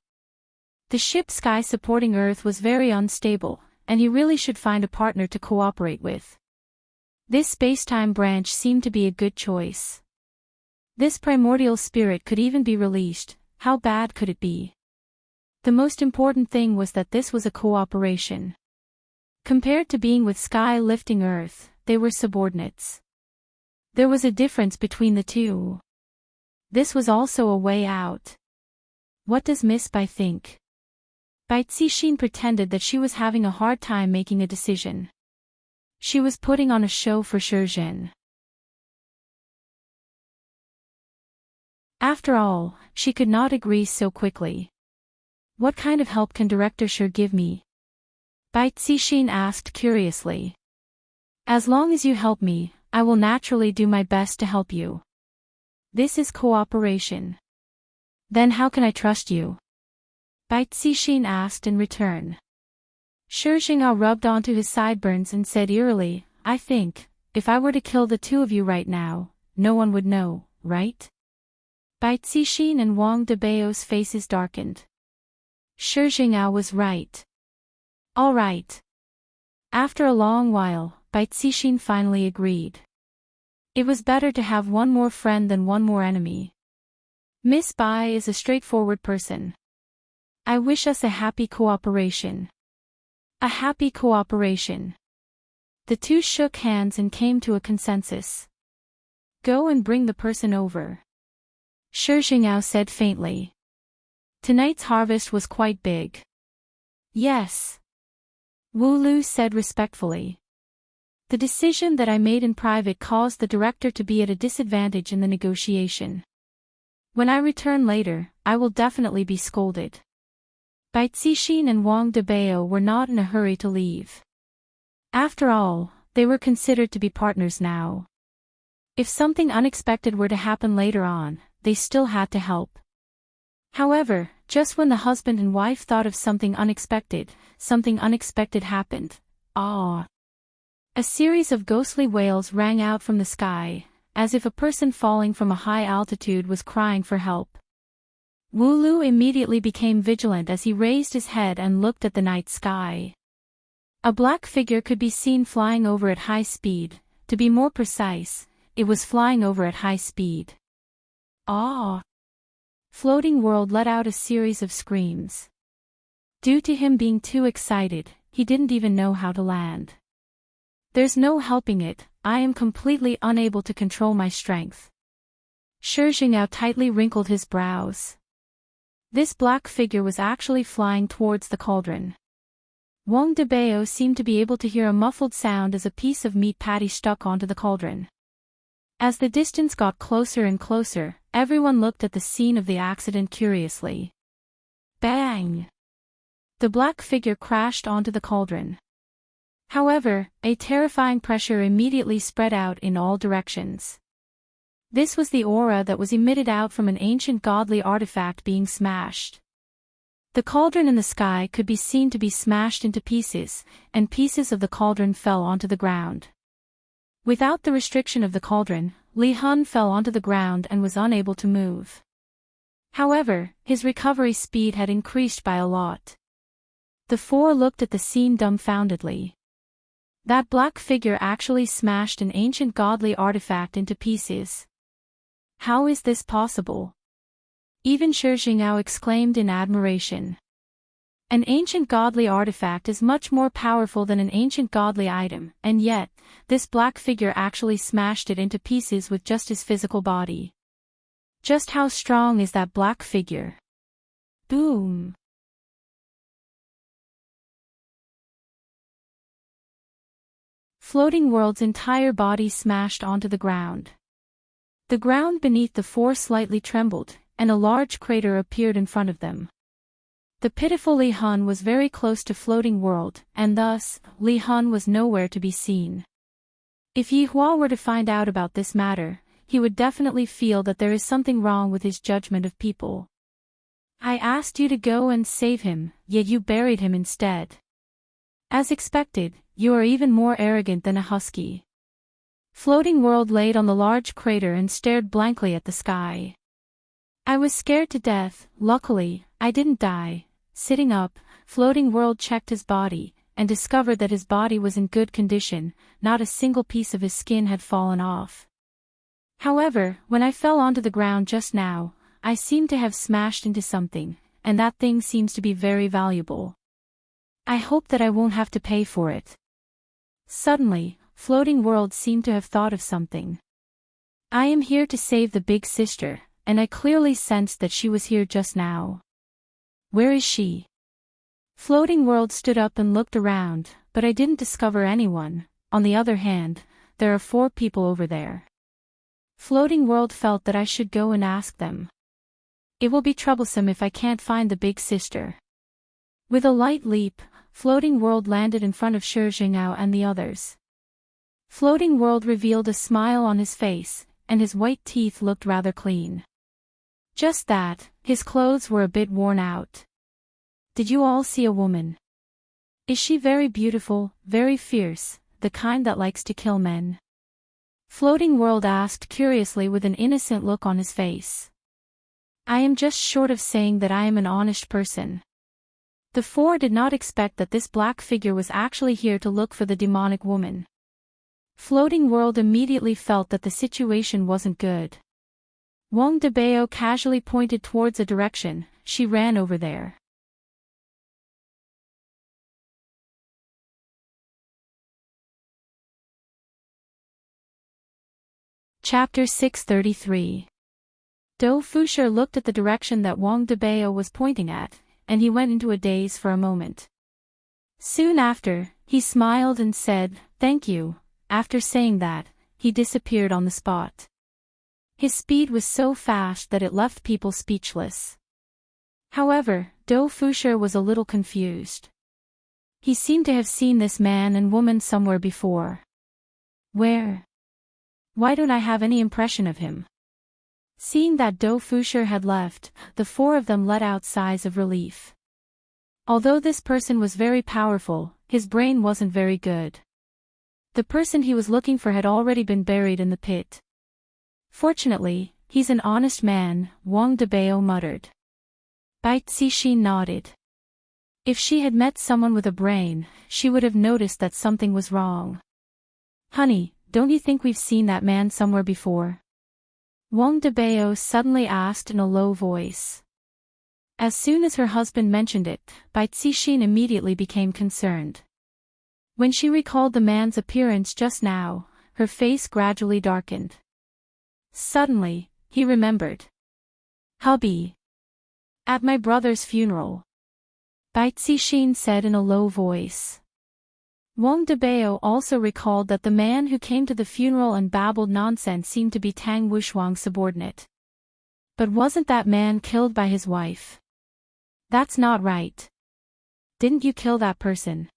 The ship Sky supporting Earth was very unstable, and he really should find a partner to cooperate with. This spacetime branch seemed to be a good choice. This primordial spirit could even be released. How bad could it be? The most important thing was that this was a cooperation. Compared to being with Sky lifting Earth, they were subordinates. There was a difference between the two. This was also a way out. What does Miss Bai think? Bai Cixin pretended that she was having a hard time making a decision. She was putting on a show for Shi Jingao. After all, she could not agree so quickly. What kind of help can Director Shi give me? Bai Cixin asked curiously. As long as you help me, I will naturally do my best to help you. This is cooperation. Then how can I trust you? Bai Cixin asked in return. Shi Jingao rubbed onto his sideburns and said eerily, I think, if I were to kill the two of you right now, no one would know, right? Bai Cixin and Wang Debao's faces darkened. Shi Jingao was right. All right. After a long while, Bai Cixin finally agreed. It was better to have one more friend than one more enemy. Miss Bai is a straightforward person. I wish us a happy cooperation. A happy cooperation. The two shook hands and came to a consensus. Go and bring the person over. Shi Jingao said faintly. Tonight's harvest was quite big. Yes. Wu Lu said respectfully. The decision that I made in private caused the director to be at a disadvantage in the negotiation. When I return later, I will definitely be scolded. Bai Zixin and Wang Debao were not in a hurry to leave. After all, they were considered to be partners now. If something unexpected were to happen later on, they still had to help. However, just when the husband and wife thought of something unexpected happened. Ah! A series of ghostly wails rang out from the sky, as if a person falling from a high altitude was crying for help. Wu Lu immediately became vigilant as he raised his head and looked at the night sky. A black figure could be seen flying over at high speed. To be more precise, it was flying over at high speed. Ah! Floating World let out a series of screams. Due to him being too excited, he didn't even know how to land. There's no helping it, I am completely unable to control my strength. Shi Jingao tightly wrinkled his brows. This black figure was actually flying towards the cauldron. Wang Debao seemed to be able to hear a muffled sound as a piece of meat patty stuck onto the cauldron. As the distance got closer and closer, everyone looked at the scene of the accident curiously. Bang! The black figure crashed onto the cauldron. However, a terrifying pressure immediately spread out in all directions. This was the aura that was emitted out from an ancient godly artifact being smashed. The cauldron in the sky could be seen to be smashed into pieces, and pieces of the cauldron fell onto the ground. Without the restriction of the cauldron, Li Hun fell onto the ground and was unable to move. However, his recovery speed had increased by a lot. The four looked at the scene dumbfoundedly. That black figure actually smashed an ancient godly artifact into pieces. How is this possible? Even Shi Jingao exclaimed in admiration. An ancient godly artifact is much more powerful than an ancient godly item, and yet, this black figure actually smashed it into pieces with just his physical body. Just how strong is that black figure? Boom! Floating World's entire body smashed onto the ground. The ground beneath the four slightly trembled, and a large crater appeared in front of them. The pitiful Li Hun was very close to Floating World, and thus, Li Hun was nowhere to be seen. If Yi Hua were to find out about this matter, he would definitely feel that there is something wrong with his judgment of people. I asked you to go and save him, yet you buried him instead. As expected, you are even more arrogant than a husky. Floating World laid on the large crater and stared blankly at the sky. I was scared to death, luckily, I didn't die. Sitting up, Floating World checked his body, and discovered that his body was in good condition, not a single piece of his skin had fallen off. However, when I fell onto the ground just now, I seemed to have smashed into something, and that thing seems to be very valuable. I hope that I won't have to pay for it. Suddenly, Floating World seemed to have thought of something. I am here to save the big sister, and I clearly sensed that she was here just now. Where is she? Floating World stood up and looked around, but I didn't discover anyone. On the other hand, there are 4 people over there. Floating World felt that I should go and ask them. It will be troublesome if I can't find the big sister. With a light leap, Floating World landed in front of Shi Jingao and the others. Floating World revealed a smile on his face, and his white teeth looked rather clean. Just that, his clothes were a bit worn out. Did you all see a woman? Is she very beautiful, very fierce, the kind that likes to kill men? Floating World asked curiously with an innocent look on his face. I am just short of saying that I am an honest person. The 4 did not expect that this black figure was actually here to look for the demonic woman. Floating World immediately felt that the situation wasn't good. Wang Debao casually pointed towards a direction. She ran over there. Chapter 633. Do Fusher looked at the direction that Wang Debao was pointing at, and he went into a daze for a moment. Soon after, he smiled and said, "Thank you." After saying that, he disappeared on the spot. His speed was so fast that it left people speechless. However, Do Fusher was a little confused. He seemed to have seen this man and woman somewhere before. Where? Why don't I have any impression of him? Seeing that Do Fusher had left, the four of them let out sighs of relief. Although this person was very powerful, his brain wasn't very good. The person he was looking for had already been buried in the pit. Fortunately, he's an honest man, Wang Debao muttered. Bai Cixin nodded. If she had met someone with a brain, she would have noticed that something was wrong. Honey, don't you think we've seen that man somewhere before? Wang Debao suddenly asked in a low voice. As soon as her husband mentioned it, Bai Cixin immediately became concerned. When she recalled the man's appearance just now, her face gradually darkened. Suddenly, he remembered. Hubby. At my brother's funeral. Bai Cixin said in a low voice. Wang Debao also recalled that the man who came to the funeral and babbled nonsense seemed to be Tang Wushuang's subordinate. But wasn't that man killed by his wife? That's not right. Didn't you kill that person?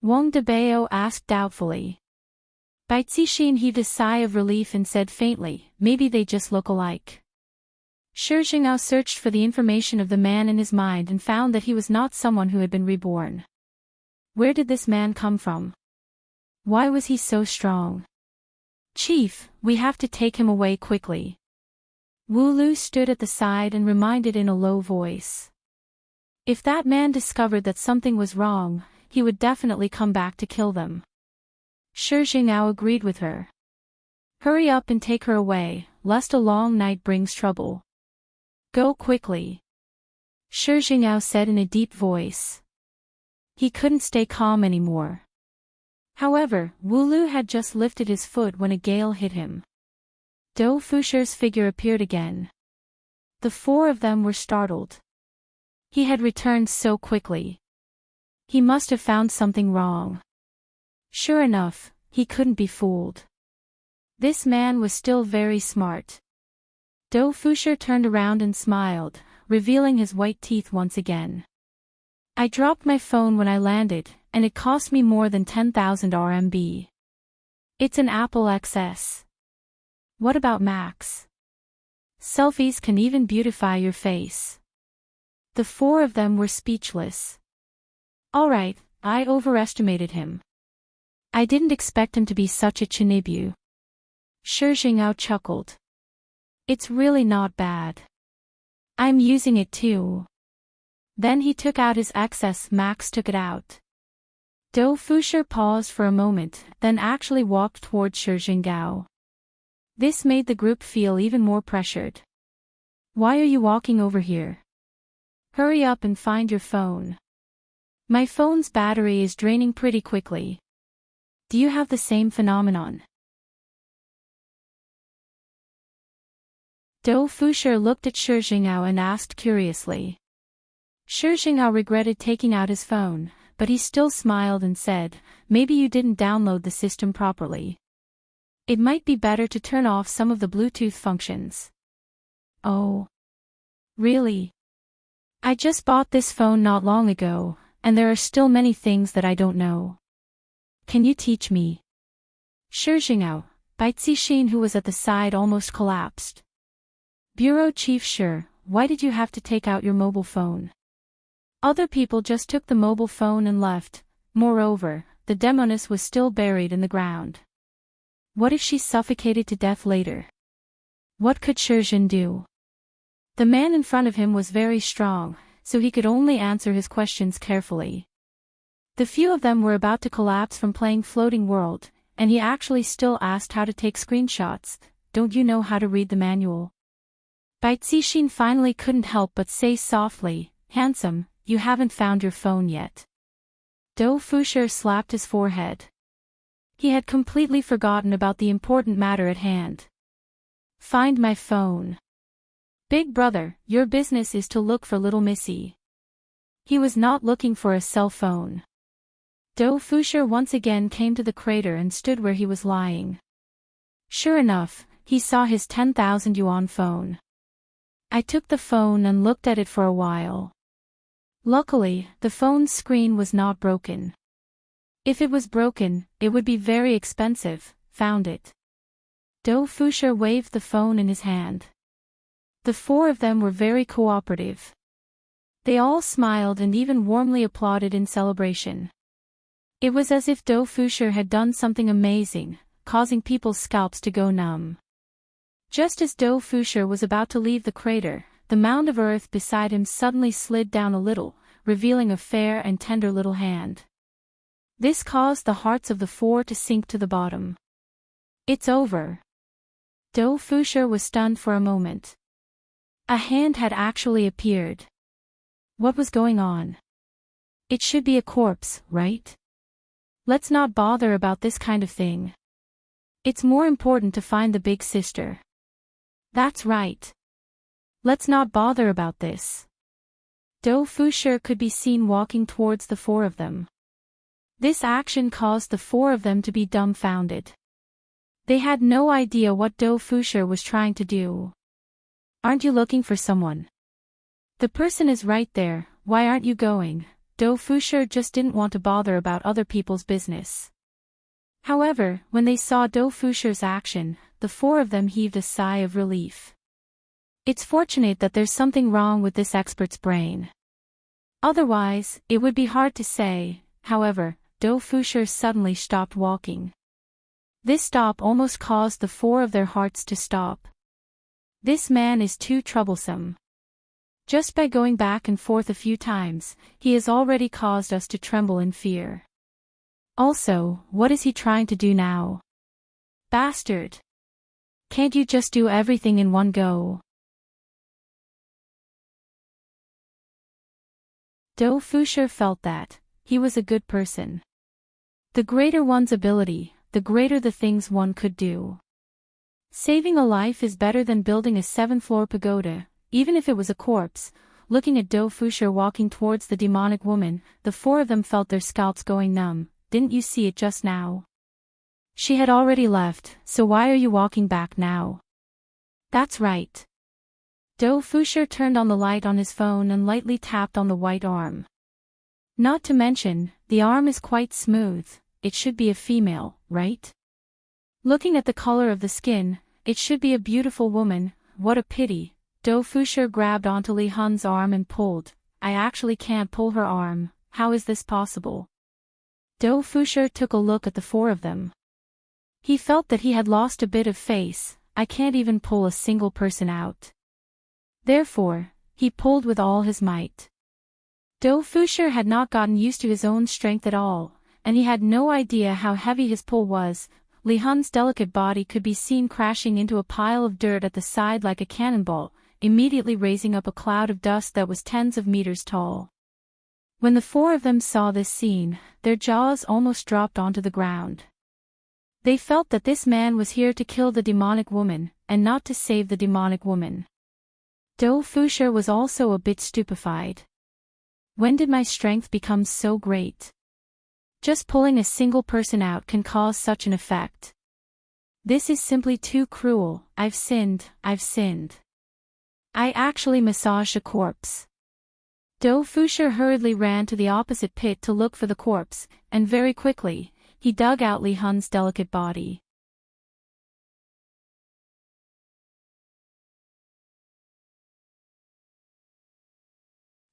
Wang Debao asked doubtfully. Bai Cixin heaved a sigh of relief and said faintly, maybe they just look alike. Shi Jingao searched for the information of the man in his mind and found that he was not someone who had been reborn. Where did this man come from? Why was he so strong? Chief, we have to take him away quickly. Wu Lu stood at the side and reminded in a low voice. If that man discovered that something was wrong, he would definitely come back to kill them. Shi Jingao agreed with her. Hurry up and take her away, lest a long night brings trouble. Go quickly. Shi Jingao said in a deep voice. He couldn't stay calm anymore. However, Wu Lu had just lifted his foot when a gale hit him. Do Fusher's figure appeared again. The four of them were startled. He had returned so quickly. He must have found something wrong. Sure enough, he couldn't be fooled. This man was still very smart. Do Fusher turned around and smiled, revealing his white teeth once again. I dropped my phone when I landed, and it cost me more than 10,000 RMB. It's an Apple XS. What about Max? Selfies can even beautify your face. The four of them were speechless. Alright, I overestimated him. I didn't expect him to be such a chinibu. Shi Jingao chuckled. It's really not bad. I'm using it too. Then he took out his XS. Max took it out. Do Fusher paused for a moment, then actually walked towards Shi Jingao. This made the group feel even more pressured. Why are you walking over here? Hurry up and find your phone. My phone's battery is draining pretty quickly. Do you have the same phenomenon? Do Fusher looked at Shi Jingao and asked curiously. Shi Jingao regretted taking out his phone, but he still smiled and said, maybe you didn't download the system properly. It might be better to turn off some of the Bluetooth functions. Oh. Really? I just bought this phone not long ago, and there are still many things that I don't know. Can you teach me? Shi Jingao, Bai Cixin who was at the side almost collapsed. Bureau Chief Shi, why did you have to take out your mobile phone? Other people just took the mobile phone and left. Moreover, the demoness was still buried in the ground. What if she suffocated to death later? What could Shi Jin do? The man in front of him was very strong, so he could only answer his questions carefully. The few of them were about to collapse from playing Floating World, and he actually still asked how to take screenshots. Don't you know how to read the manual? Bai Cixin finally couldn't help but say softly, handsome, you haven't found your phone yet. Do Fusher slapped his forehead. He had completely forgotten about the important matter at hand. Find my phone. Big brother, your business is to look for little Missy. He was not looking for a cell phone. Do Fusher once again came to the crater and stood where he was lying. Sure enough, he saw his 10,000 yuan phone. I took the phone and looked at it for a while. Luckily, the phone's screen was not broken. If it was broken, it would be very expensive. Found it. Do Fusher waved the phone in his hand. The four of them were very cooperative. They all smiled and even warmly applauded in celebration. It was as if Do Fusher had done something amazing, causing people's scalps to go numb. Just as Do Fusher was about to leave the crater, the mound of earth beside him suddenly slid down a little, revealing a fair and tender little hand. This caused the hearts of the four to sink to the bottom. It's over. Do Fusher was stunned for a moment. A hand had actually appeared. What was going on? It should be a corpse, right? Let's not bother about this kind of thing. It's more important to find the big sister. That's right. Let's not bother about this. Do Fusher could be seen walking towards the four of them. This action caused the four of them to be dumbfounded. They had no idea what Do Fusher was trying to do. Aren't you looking for someone? The person is right there, why aren't you going? Do Fusher just didn't want to bother about other people's business. However, when they saw Do Fusher's action, the four of them heaved a sigh of relief. It's fortunate that there's something wrong with this expert's brain. Otherwise, it would be hard to say. However, Do Fusher suddenly stopped walking. This stop almost caused the four of their hearts to stop. This man is too troublesome. Just by going back and forth a few times, he has already caused us to tremble in fear. Also, what is he trying to do now? Bastard! Can't you just do everything in one go? Do Fusher felt that he was a good person. The greater one's ability, the greater the things one could do. Saving a life is better than building a 7th-floor pagoda, even if it was a corpse. Looking at Do Fusher walking towards the demonic woman, the four of them felt their scalps going numb. Didn't you see it just now? She had already left, so why are you walking back now? That's right. Do Fusher turned on the light on his phone and lightly tapped on the white arm. Not to mention, the arm is quite smooth. It should be a female, right? Looking at the color of the skin, it should be a beautiful woman. What a pity. Do Fusher grabbed onto Li Hun's arm and pulled. I actually can't pull her arm. How is this possible? Do Fusher took a look at the four of them. He felt that he had lost a bit of face. I can't even pull a single person out. Therefore, he pulled with all his might. Do Fusher had not gotten used to his own strength at all, and he had no idea how heavy his pull was. Li Hun's delicate body could be seen crashing into a pile of dirt at the side like a cannonball, immediately raising up a cloud of dust that was tens of meters tall. When the four of them saw this scene, their jaws almost dropped onto the ground. They felt that this man was here to kill the demonic woman, and not to save the demonic woman. Do Fusher was also a bit stupefied. When did my strength become so great? Just pulling a single person out can cause such an effect. This is simply too cruel. I've sinned. I actually massaged a corpse. Do Fusher hurriedly ran to the opposite pit to look for the corpse, and very quickly, he dug out Li Hun's delicate body.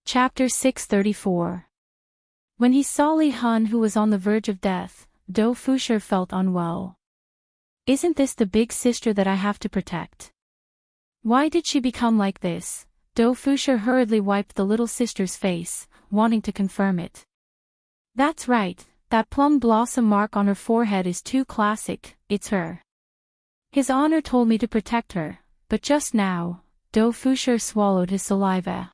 Chapter 634. When he saw Li Hun who was on the verge of death, Do Fusher felt unwell. Isn't this the big sister that I have to protect? Why did she become like this? Do Fusher hurriedly wiped the little sister's face, wanting to confirm it. That's right, that plum blossom mark on her forehead is too classic, it's her. His honor told me to protect her, but just now, Do Fusher swallowed his saliva.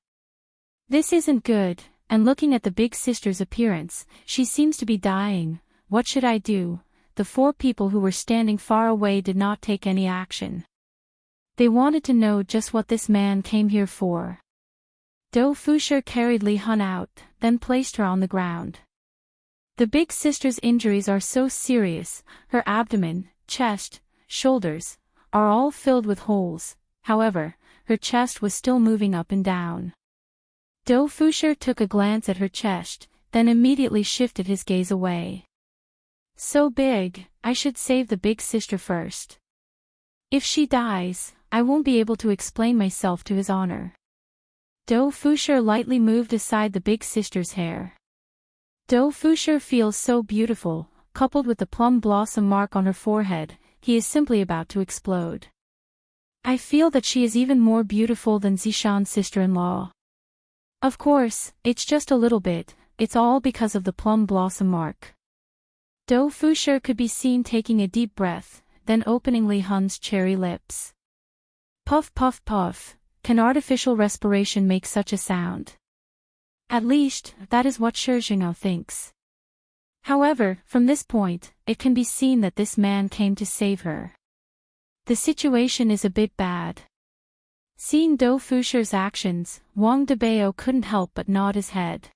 This isn't good, and looking at the big sister's appearance, she seems to be dying. What should I do? The four people who were standing far away did not take any action. They wanted to know just what this man came here for. Do Fusher carried Li Hun out, then placed her on the ground. The big sister's injuries are so serious, her abdomen, chest, shoulders, are all filled with holes. However, her chest was still moving up and down. Do Fusher took a glance at her chest, then immediately shifted his gaze away. So big, I should save the big sister first. If she dies, I won't be able to explain myself to his honor. Do Fusher lightly moved aside the big sister's hair. Do Fusher feels so beautiful, coupled with the plum blossom mark on her forehead, he is simply about to explode. I feel that she is even more beautiful than Zishan's sister-in-law. Of course, it's just a little bit, it's all because of the plum blossom mark. Do Fusher could be seen taking a deep breath, then opening Li Hun's cherry lips. Puff puff puff, can artificial respiration make such a sound? At least, that is what Shijingao thinks. However, from this point, it can be seen that this man came to save her. The situation is a bit bad. Seeing Do Fusher's actions, Wang Debao couldn't help but nod his head.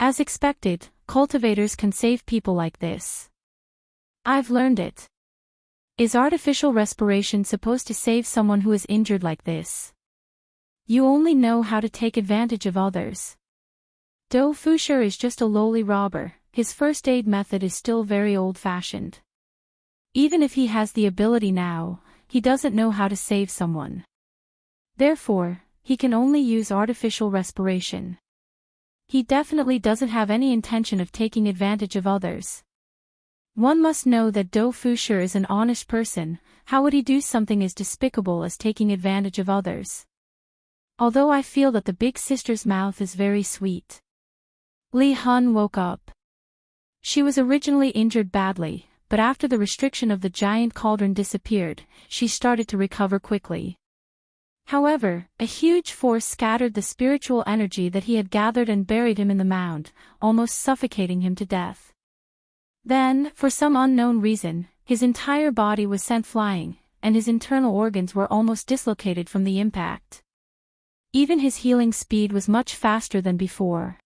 As expected, cultivators can save people like this. I've learned it. Is artificial respiration supposed to save someone who is injured like this? You only know how to take advantage of others. Do Fusher is just a lowly robber, his first aid method is still very old-fashioned. Even if he has the ability now, he doesn't know how to save someone. Therefore, he can only use artificial respiration. He definitely doesn't have any intention of taking advantage of others. One must know that Do Fusher is an honest person, how would he do something as despicable as taking advantage of others? Although I feel that the big sister's mouth is very sweet. Li Hun woke up. She was originally injured badly, but after the restriction of the giant cauldron disappeared, she started to recover quickly. However, a huge force scattered the spiritual energy that he had gathered and buried him in the mound, almost suffocating him to death. Then, for some unknown reason, his entire body was sent flying, and his internal organs were almost dislocated from the impact. Even his healing speed was much faster than before.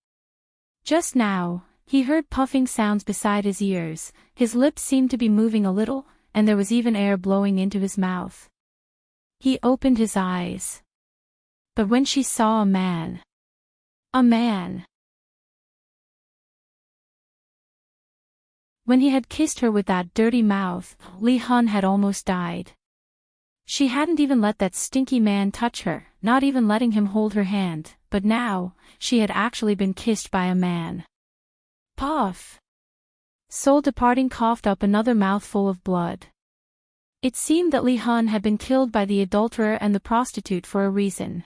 Just now, he heard puffing sounds beside his ears, his lips seemed to be moving a little, and there was even air blowing into his mouth. He opened his eyes. But when she saw a man. A man. When he had kissed her with that dirty mouth, Li Hun had almost died. She hadn't even let that stinky man touch her, not even letting him hold her hand, but now, she had actually been kissed by a man. Puff! Soul Departing coughed up another mouthful of blood. It seemed that Li Hun had been killed by the adulterer and the prostitute for a reason.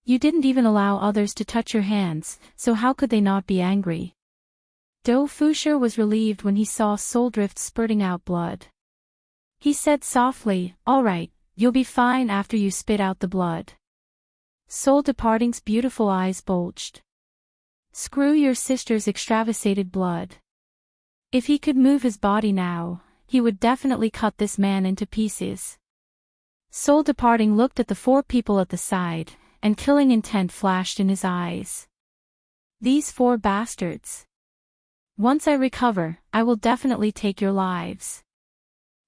You didn't even allow others to touch your hands, so how could they not be angry? Do Fusher was relieved when he saw Soul Drift spurting out blood. He said softly, "All right, you'll be fine after you spit out the blood." Soul Departing's beautiful eyes bulged. Screw your sister's extravasated blood. If he could move his body now, he would definitely cut this man into pieces. Soul Departing looked at the four people at the side, and killing intent flashed in his eyes. These four bastards. Once I recover, I will definitely take your lives.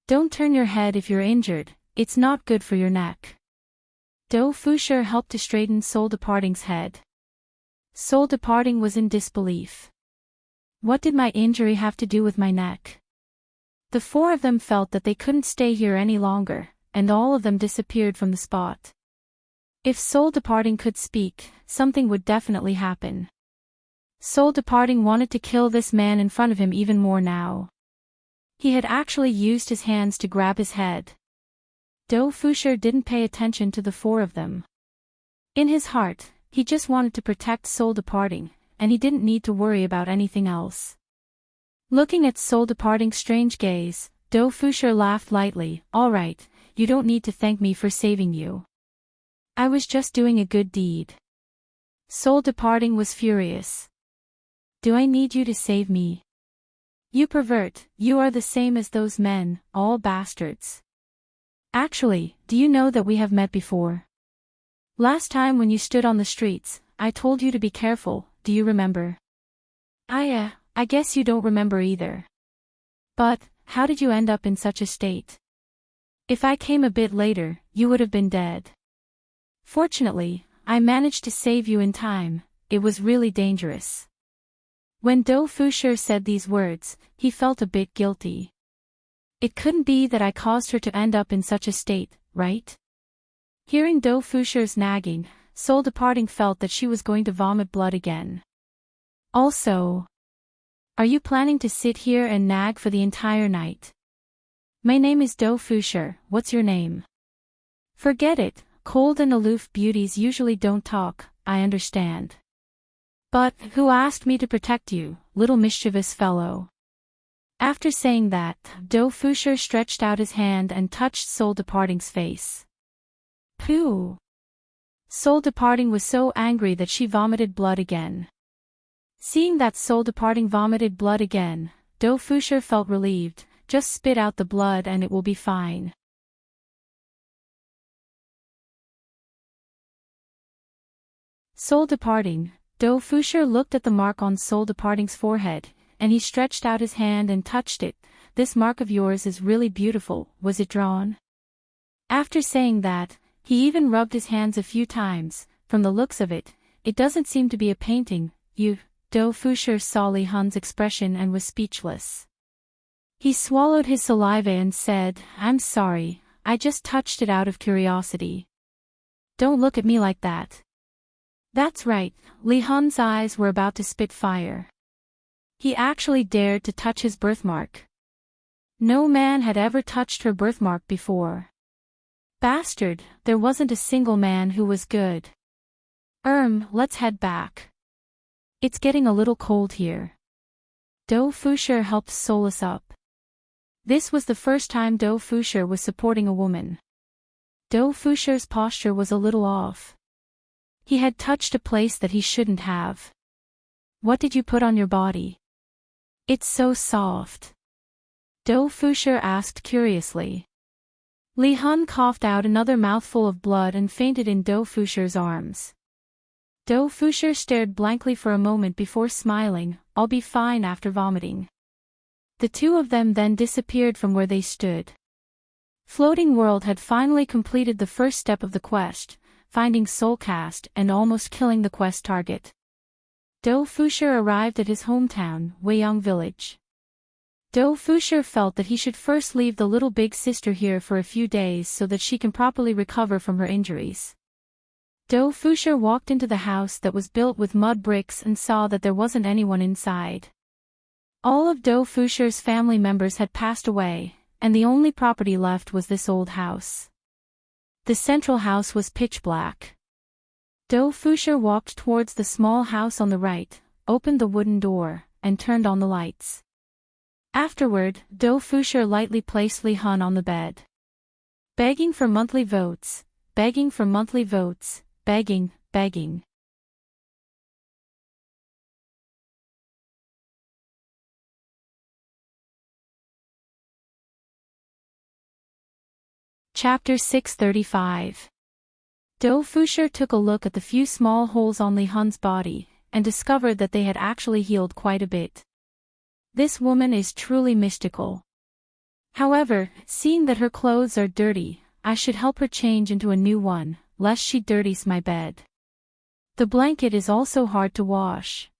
Don't turn your head if you're injured, it's not good for your neck. Do Fusher helped to straighten Soul Departing's head. Soul Departing was in disbelief. What did my injury have to do with my neck? The four of them felt that they couldn't stay here any longer, and all of them disappeared from the spot. If Soul Departing could speak, something would definitely happen. Soul Departing wanted to kill this man in front of him even more now. He had actually used his hands to grab his head. Do Fusher didn't pay attention to the four of them. In his heart, he just wanted to protect Soul Departing, and he didn't need to worry about anything else. Looking at Soul Departing's strange gaze, Do Fusher laughed lightly. "All right, you don't need to thank me for saving you. I was just doing a good deed." Soul Departing was furious. "Do I need you to save me? You pervert, you are the same as those men, all bastards." Actually, do you know that we have met before? Last time when you stood on the streets, I told you to be careful, do you remember? I guess you don't remember either. But, how did you end up in such a state? If I came a bit later, you would have been dead. Fortunately, I managed to save you in time. It was really dangerous. When Do Fusher said these words, he felt a bit guilty. It couldn't be that I caused her to end up in such a state, right? Hearing Do Fusher's nagging, Soul Departing felt that she was going to vomit blood again. Also, are you planning to sit here and nag for the entire night? My name is Do Fusher, what's your name? Forget it, cold and aloof beauties usually don't talk, I understand. But, who asked me to protect you, little mischievous fellow? After saying that, Do Fusher stretched out his hand and touched Soul Departing's face. Pooh! Soul Departing was so angry that she vomited blood again. Seeing that Soul Departing vomited blood again, Do Fusher felt relieved. Just spit out the blood and it will be fine. Soul Departing, Do Fusher looked at the mark on Soul Departing's forehead, and he stretched out his hand and touched it. This mark of yours is really beautiful, was it drawn? After saying that, he even rubbed his hands a few times. From the looks of it, it doesn't seem to be a painting. Do Fusher saw Li Hun's expression and was speechless. He swallowed his saliva and said, I'm sorry, I just touched it out of curiosity. Don't look at me like that. That's right, Li Hun's eyes were about to spit fire. He actually dared to touch his birthmark. No man had ever touched her birthmark before. Bastard, there wasn't a single man who was good. Let's head back. It's getting a little cold here. Do Fusher helped Solus up. This was the first time Do Fusher was supporting a woman. Do Fusher's posture was a little off. He had touched a place that he shouldn't have. What did you put on your body? It's so soft. Do Fusher asked curiously. Li Hun coughed out another mouthful of blood and fainted in Do Fusher's arms. Do Fusher stared blankly for a moment before smiling, I'll be fine after vomiting. The two of them then disappeared from where they stood. Floating World had finally completed the first step of the quest, finding Soulcast and almost killing the quest target. Do Fusher arrived at his hometown, Weiyang Village. Do Fusher felt that he should first leave the little big sister here for a few days so that she can properly recover from her injuries. Do Fusher walked into the house that was built with mud bricks and saw that there wasn't anyone inside. All of Do Fusher's family members had passed away, and the only property left was this old house. The central house was pitch black. Do Fusher walked towards the small house on the right, opened the wooden door, and turned on the lights. Afterward, Do Fusher lightly placed Li Hun on the bed. Begging for monthly votes, begging for monthly votes, begging. Chapter 635. Do Fusher took a look at the few small holes on Li Hun's body, and discovered that they had actually healed quite a bit. This woman is truly mystical. However, seeing that her clothes are dirty, I should help her change into a new one, lest she dirties my bed. The blanket is also hard to wash.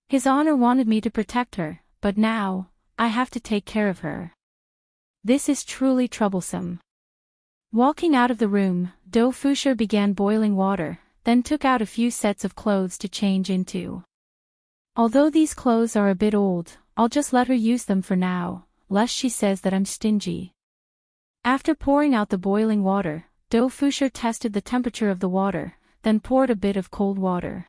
His Honor wanted me to protect her, but now, I have to take care of her. This is truly troublesome. Walking out of the room, Do Fusher began boiling water, then took out a few sets of clothes to change into. Although these clothes are a bit old, I'll just let her use them for now, lest she says that I'm stingy. After pouring out the boiling water, Do Fusher tested the temperature of the water, then poured a bit of cold water.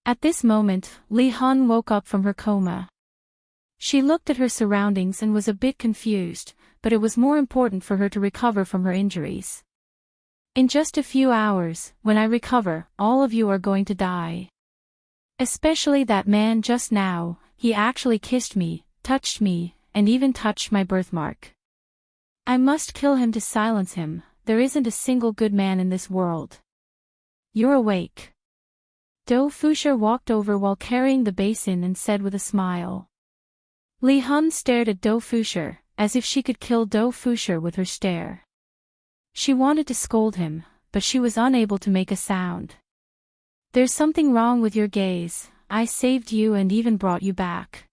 At this moment, Li Hun woke up from her coma. She looked at her surroundings and was a bit confused, but it was more important for her to recover from her injuries. In just a few hours, when I recover, all of you are going to die. Especially that man just now, he actually kissed me, touched me, and even touched my birthmark. I must kill him to silence him, there isn't a single good man in this world. You're awake. Do Fusher walked over while carrying the basin and said with a smile. Li Hun stared at Do Fusher, as if she could kill Do Fusher with her stare. She wanted to scold him, but she was unable to make a sound. There's something wrong with your gaze, I saved you and even brought you back.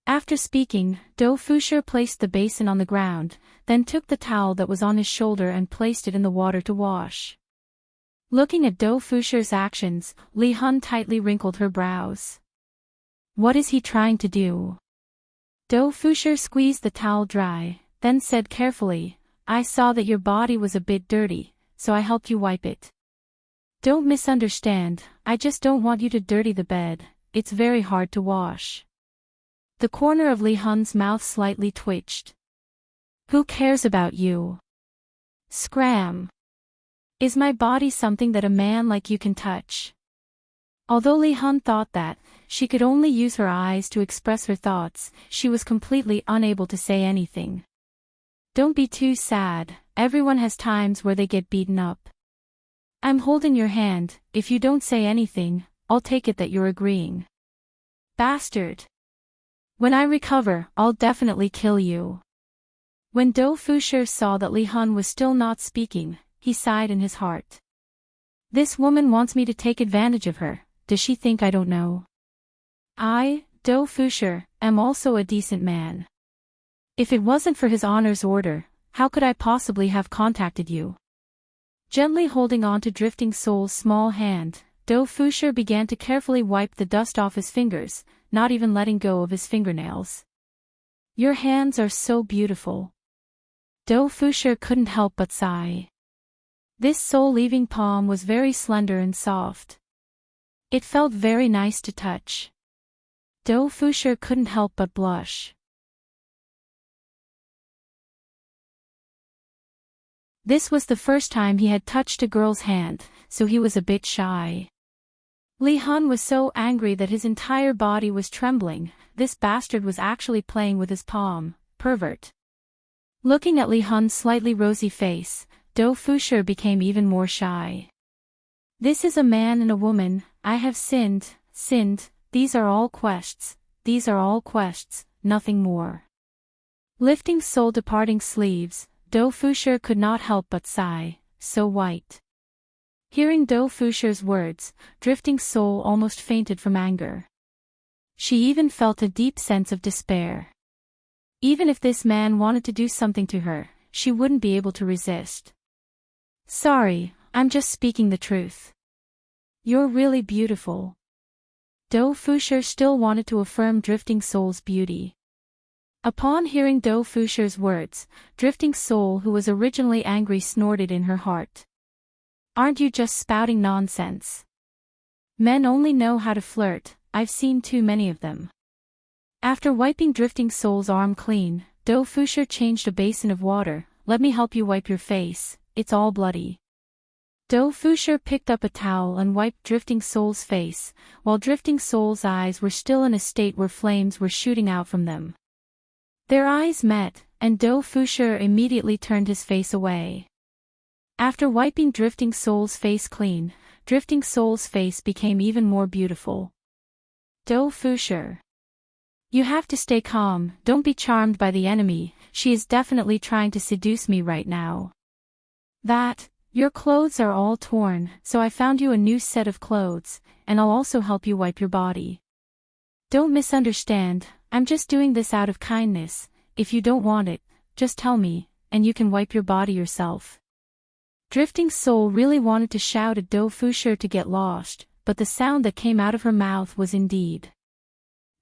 After speaking, Do Fusher placed the basin on the ground, then took the towel that was on his shoulder and placed it in the water to wash. Looking at Do Fusher's actions, Li Hun tightly wrinkled her brows. What is he trying to do? Do Fusher squeezed the towel dry, then said carefully, I saw that your body was a bit dirty, so I helped you wipe it. Don't misunderstand, I just don't want you to dirty the bed, it's very hard to wash. The corner of Li Hun's mouth slightly twitched. Who cares about you? Scram. Is my body something that a man like you can touch? Although Li Hun thought that she could only use her eyes to express her thoughts, she was completely unable to say anything. Don't be too sad, everyone has times where they get beaten up. I'm holding your hand, if you don't say anything, I'll take it that you're agreeing. Bastard. When I recover, I'll definitely kill you. When Do Fusher saw that Li Hun was still not speaking, he sighed in his heart. This woman wants me to take advantage of her, does she think I don't know? I, Do Fusher, am also a decent man. If it wasn't for his honor's order, how could I possibly have contacted you? Gently holding on to Drifting Soul's small hand, Do Fusher began to carefully wipe the dust off his fingers, not even letting go of his fingernails. Your hands are so beautiful. Do Fusher couldn't help but sigh. This soul-leaving palm was very slender and soft. It felt very nice to touch. Do Fusher couldn't help but blush. This was the first time he had touched a girl's hand, so he was a bit shy. Li Hun was so angry that his entire body was trembling, this bastard was actually playing with his palm, pervert. Looking at Li Hun's slightly rosy face, Do Fusher became even more shy. This is a man and a woman, I have sinned, these are all quests, nothing more. Lifting soul departing sleeves, Do Fusher could not help but sigh, so white. Hearing Do Fusher's words, Drifting Soul almost fainted from anger. She even felt a deep sense of despair. Even if this man wanted to do something to her, she wouldn't be able to resist. Sorry, I'm just speaking the truth. You're really beautiful. Do Fusher still wanted to affirm Drifting Soul's beauty. Upon hearing Do Fusher's words, Drifting Soul, who was originally angry, snorted in her heart. Aren't you just spouting nonsense? Men only know how to flirt, I've seen too many of them. After wiping Drifting Soul's arm clean, Do Fusher changed a basin of water. Let me help you wipe your face, it's all bloody. Do Fusher picked up a towel and wiped Drifting Soul's face, while Drifting Soul's eyes were still in a state where flames were shooting out from them. Their eyes met, and Do Fusher immediately turned his face away. After wiping Drifting Soul's face clean, Drifting Soul's face became even more beautiful. Do Fusher. You have to stay calm, don't be charmed by the enemy, she is definitely trying to seduce me right now. Your clothes are all torn, so I found you a new set of clothes, and I'll also help you wipe your body. Don't misunderstand, I'm just doing this out of kindness, if you don't want it, just tell me, and you can wipe your body yourself. Drifting Soul really wanted to shout at Do Fusher to get lost, but the sound that came out of her mouth was indeed.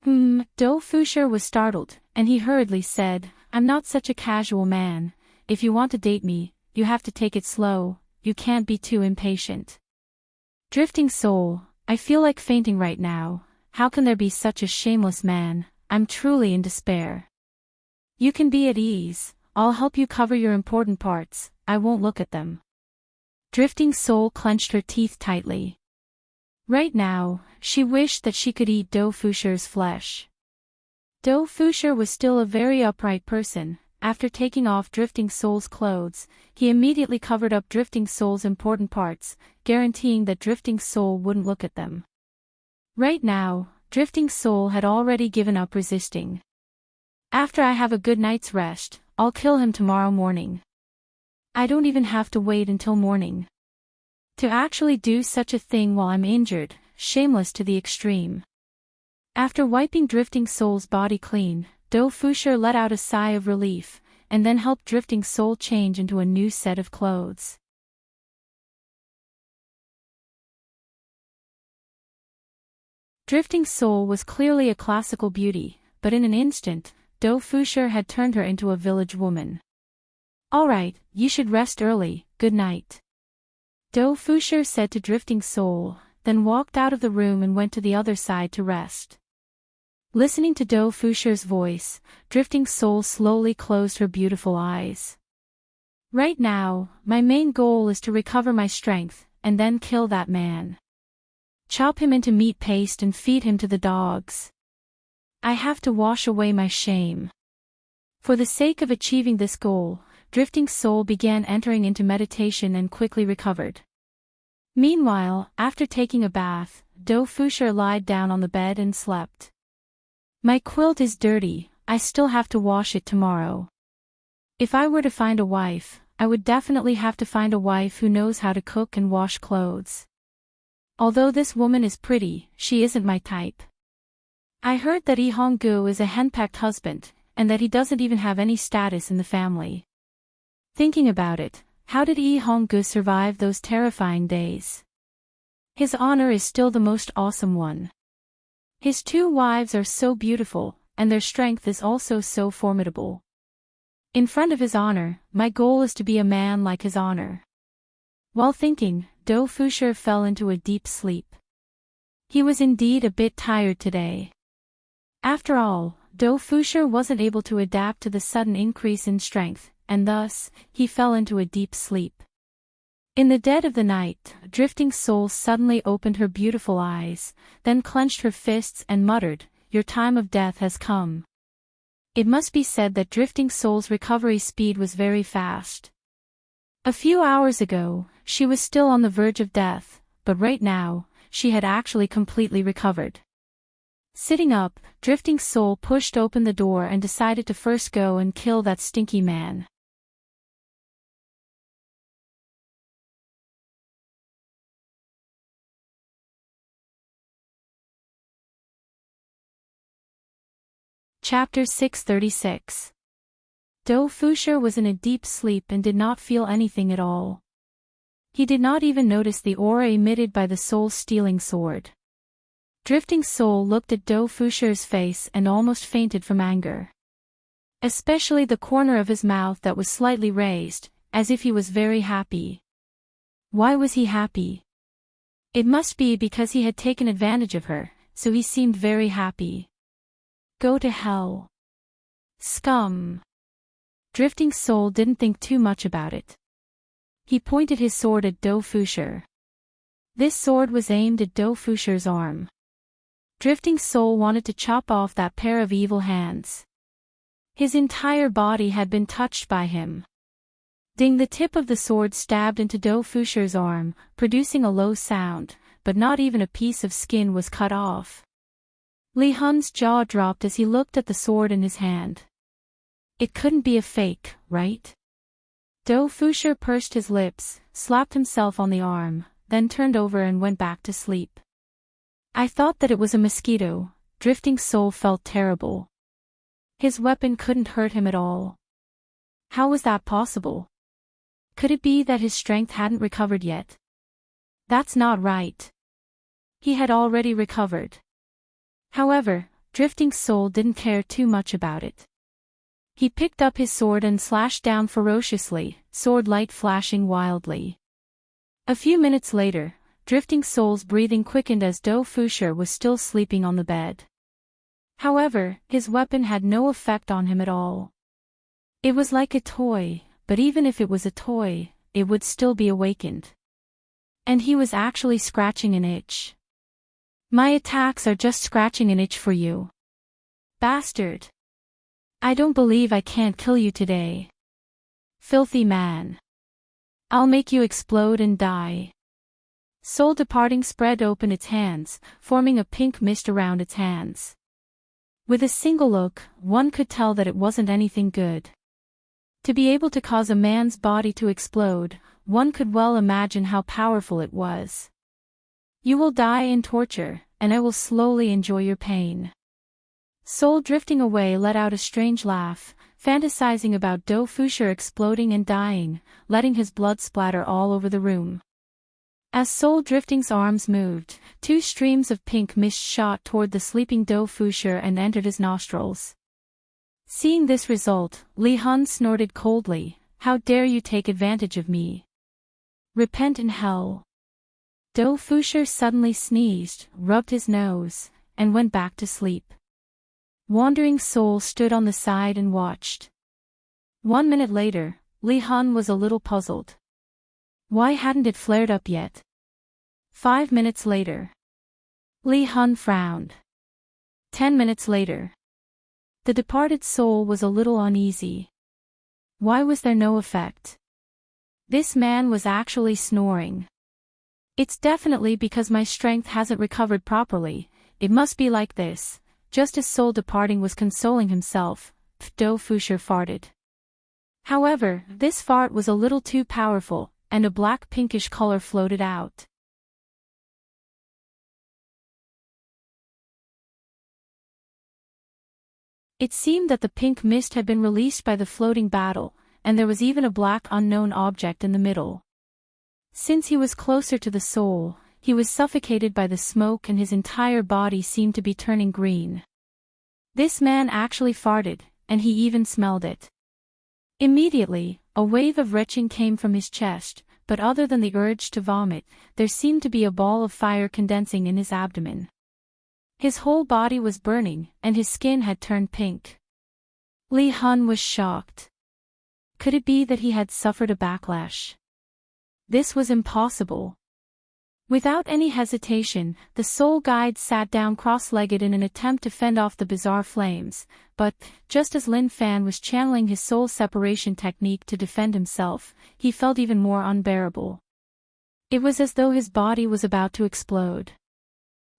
Do Fusher was startled, and he hurriedly said, I'm not such a casual man, if you want to date me, you have to take it slow, you can't be too impatient. Drifting Soul, I feel like fainting right now, how can there be such a shameless man, I'm truly in despair. You can be at ease, I'll help you cover your important parts, I won't look at them. Drifting Soul clenched her teeth tightly. Right now, she wished that she could eat Do Fusher's flesh. Do Fusher was still a very upright person, after taking off Drifting Soul's clothes, he immediately covered up Drifting Soul's important parts, guaranteeing that Drifting Soul wouldn't look at them. Right now, Drifting Soul had already given up resisting. After I have a good night's rest, I'll kill him tomorrow morning. I don't even have to wait until morning. To actually do such a thing while I'm injured, shameless to the extreme. After wiping Drifting Soul's body clean, Do Fusher let out a sigh of relief, and then helped Drifting Soul change into a new set of clothes. Drifting Soul was clearly a classical beauty, but in an instant, Do Fusher had turned her into a village woman. "All right, you should rest early, good night," Do Fusher said to Drifting Soul, then walked out of the room and went to the other side to rest. Listening to Do Fusher's voice, Drifting Soul slowly closed her beautiful eyes. "Right now, my main goal is to recover my strength, and then kill that man. Chop him into meat paste and feed him to the dogs. I have to wash away my shame." For the sake of achieving this goal, Drifting Soul began entering into meditation and quickly recovered. Meanwhile, after taking a bath, Do Fusher lied down on the bed and slept. "My quilt is dirty, I still have to wash it tomorrow. If I were to find a wife, I would definitely have to find a wife who knows how to cook and wash clothes. Although this woman is pretty, she isn't my type. I heard that Lee Hong-gu is a henpecked husband, and that he doesn't even have any status in the family. Thinking about it, how did Lee Hong-gu survive those terrifying days? His honor is still the most awesome one. His two wives are so beautiful, and their strength is also so formidable. In front of his honor, my goal is to be a man like his honor." While thinking, Do Fusher fell into a deep sleep. He was indeed a bit tired today. After all, Do Fusher wasn't able to adapt to the sudden increase in strength, and thus, he fell into a deep sleep. In the dead of the night, Drifting Soul suddenly opened her beautiful eyes, then clenched her fists and muttered, "Your time of death has come." It must be said that Drifting Soul's recovery speed was very fast. A few hours ago, she was still on the verge of death, but right now, she had actually completely recovered. Sitting up, Drifting Soul pushed open the door and decided to first go and kill that stinky man. Chapter 636. Do Fusher was in a deep sleep and did not feel anything at all. He did not even notice the aura emitted by the soul-stealing sword. Drifting Soul looked at Do Fusher's face and almost fainted from anger. Especially the corner of his mouth that was slightly raised, as if he was very happy. Why was he happy? It must be because he had taken advantage of her, so he seemed very happy. Go to hell. Scum. Drifting Soul didn't think too much about it. He pointed his sword at Do Fusher. This sword was aimed at Do Fusher's arm. Drifting Soul wanted to chop off that pair of evil hands. His entire body had been touched by him. Ding! The tip of the sword stabbed into Do Fusher's arm, producing a low sound, but not even a piece of skin was cut off. Li Hun's jaw dropped as he looked at the sword in his hand. It couldn't be a fake, right? Do Fusher pursed his lips, slapped himself on the arm, then turned over and went back to sleep. I thought that it was a mosquito. Drifting Soul felt terrible. His weapon couldn't hurt him at all. How was that possible? Could it be that his strength hadn't recovered yet? That's not right. He had already recovered. However, Drifting Soul didn't care too much about it. He picked up his sword and slashed down ferociously, sword light flashing wildly. A few minutes later, Drifting Soul's breathing quickened as Do Fusher was still sleeping on the bed. However, his weapon had no effect on him at all. It was like a toy, but even if it was a toy, it would still be awakened. And he was actually scratching an itch. My attacks are just scratching an itch for you. Bastard. I don't believe I can't kill you today. Filthy man. I'll make you explode and die. Soul departing spread open its hands, forming a pink mist around its hands. With a single look, one could tell that it wasn't anything good. To be able to cause a man's body to explode, one could well imagine how powerful it was. You will die in torture, and I will slowly enjoy your pain. Soul drifting away let out a strange laugh, fantasizing about Do Fusher exploding and dying, letting his blood splatter all over the room. As Soul Drifting's arms moved, two streams of pink mist shot toward the sleeping Do Fusher and entered his nostrils. Seeing this result, Li Hun snorted coldly, "How dare you take advantage of me? Repent in hell." Do Fusher suddenly sneezed, rubbed his nose, and went back to sleep. Wandering Soul stood on the side and watched. 1 minute later, Li Hun was a little puzzled. Why hadn't it flared up yet? 5 minutes later. Li Hun frowned. 10 minutes later. The departed soul was a little uneasy. Why was there no effect? This man was actually snoring. It's definitely because my strength hasn't recovered properly. It must be like this. Just as Soul departing was consoling himself, Do Fusher farted. However, this fart was a little too powerful, and a black pinkish color floated out. It seemed that the pink mist had been released by the floating battle, and there was even a black unknown object in the middle. Since he was closer to the soul, he was suffocated by the smoke and his entire body seemed to be turning green. This man actually farted, and he even smelled it. Immediately, a wave of retching came from his chest, but other than the urge to vomit, there seemed to be a ball of fire condensing in his abdomen. His whole body was burning, and his skin had turned pink. Li Hun was shocked. Could it be that he had suffered a backlash? This was impossible. Without any hesitation, the soul guide sat down cross-legged in an attempt to fend off the bizarre flames, but, just as Lin Fan was channeling his soul separation technique to defend himself, he felt even more unbearable. It was as though his body was about to explode.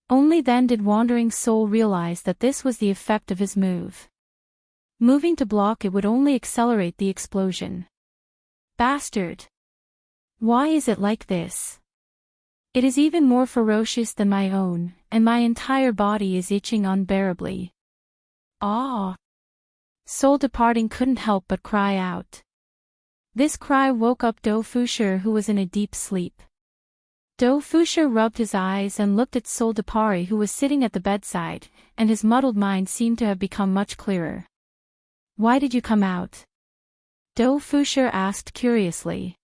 Only then did Wandering Soul realize that this was the effect of his move. Moving to block it would only accelerate the explosion. Bastard! Why is it like this? It is even more ferocious than my own, and my entire body is itching unbearably. Ah! Soul departing couldn't help but cry out. This cry woke up Do Fusher, who was in a deep sleep. Do Fusher rubbed his eyes and looked at Soul Depari, who was sitting at the bedside, and his muddled mind seemed to have become much clearer. Why did you come out? Do Fusher asked curiously.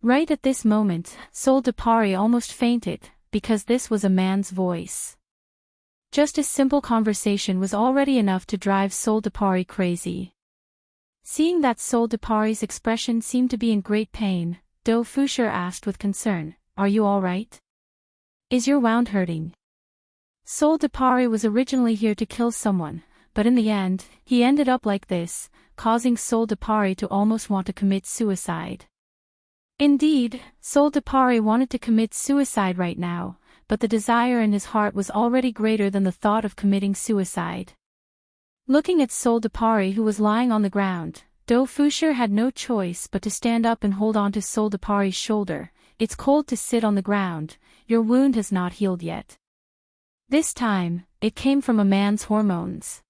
Right at this moment, Soul Depari almost fainted, because this was a man's voice. Just a simple conversation was already enough to drive Soul Depari crazy. Seeing that Soul Depari's expression seemed to be in great pain, Do Fusher asked with concern, "Are you all right? Is your wound hurting?" Soul Depari was originally here to kill someone, but in the end, he ended up like this, causing Soul Depari to almost want to commit suicide. Indeed, Soul Depari wanted to commit suicide right now, but the desire in his heart was already greater than the thought of committing suicide. Looking at Soul Depari, who was lying on the ground, Do Fusher had no choice but to stand up and hold on to Soul Depari's shoulder. "It's cold to sit on the ground, your wound has not healed yet." This time, it came from a man's hormones.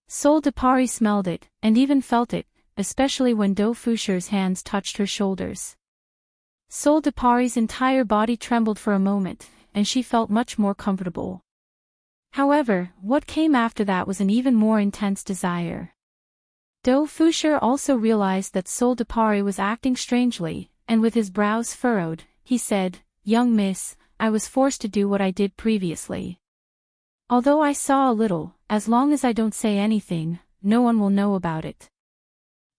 Soul Depari smelled it, and even felt it, especially when Do Fusher's hands touched her shoulders. Soul Depari's entire body trembled for a moment, and she felt much more comfortable. However, what came after that was an even more intense desire. Do Fusher also realized that Soul Depari was acting strangely, and with his brows furrowed, he said, "Young miss, I was forced to do what I did previously. Although I saw a little, as long as I don't say anything, no one will know about it.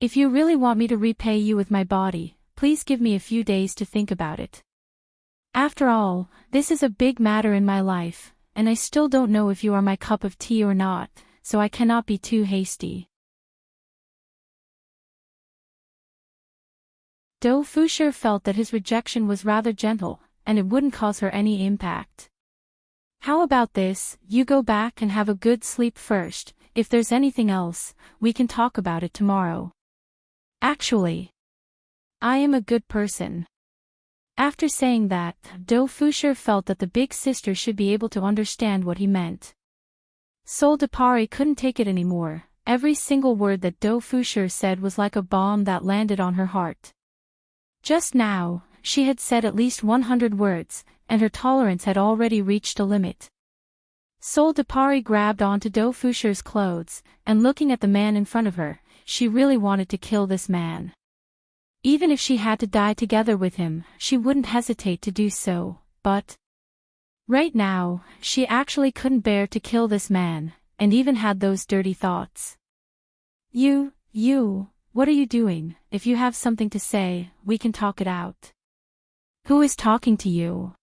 If you really want me to repay you with my body, please give me a few days to think about it. After all, this is a big matter in my life, and I still don't know if you are my cup of tea or not, so I cannot be too hasty." Do Fusher felt that his rejection was rather gentle, and it wouldn't cause her any impact. How about this, you go back and have a good sleep first, if there's anything else, we can talk about it tomorrow. Actually, I am a good person. After saying that, Do Fusher felt that the big sister should be able to understand what he meant. Sol de Paris couldn't take it anymore. Every single word that Do Fusher said was like a bomb that landed on her heart. Just now, she had said at least 100 words, and her tolerance had already reached a limit. Sol de Paris grabbed onto Do Fusher's clothes, and looking at the man in front of her, she really wanted to kill this man. Even if she had to die together with him, she wouldn't hesitate to do so, but right now, she actually couldn't bear to kill this man, and even had those dirty thoughts. You, what are you doing? If you have something to say, we can talk it out. Who is talking to you?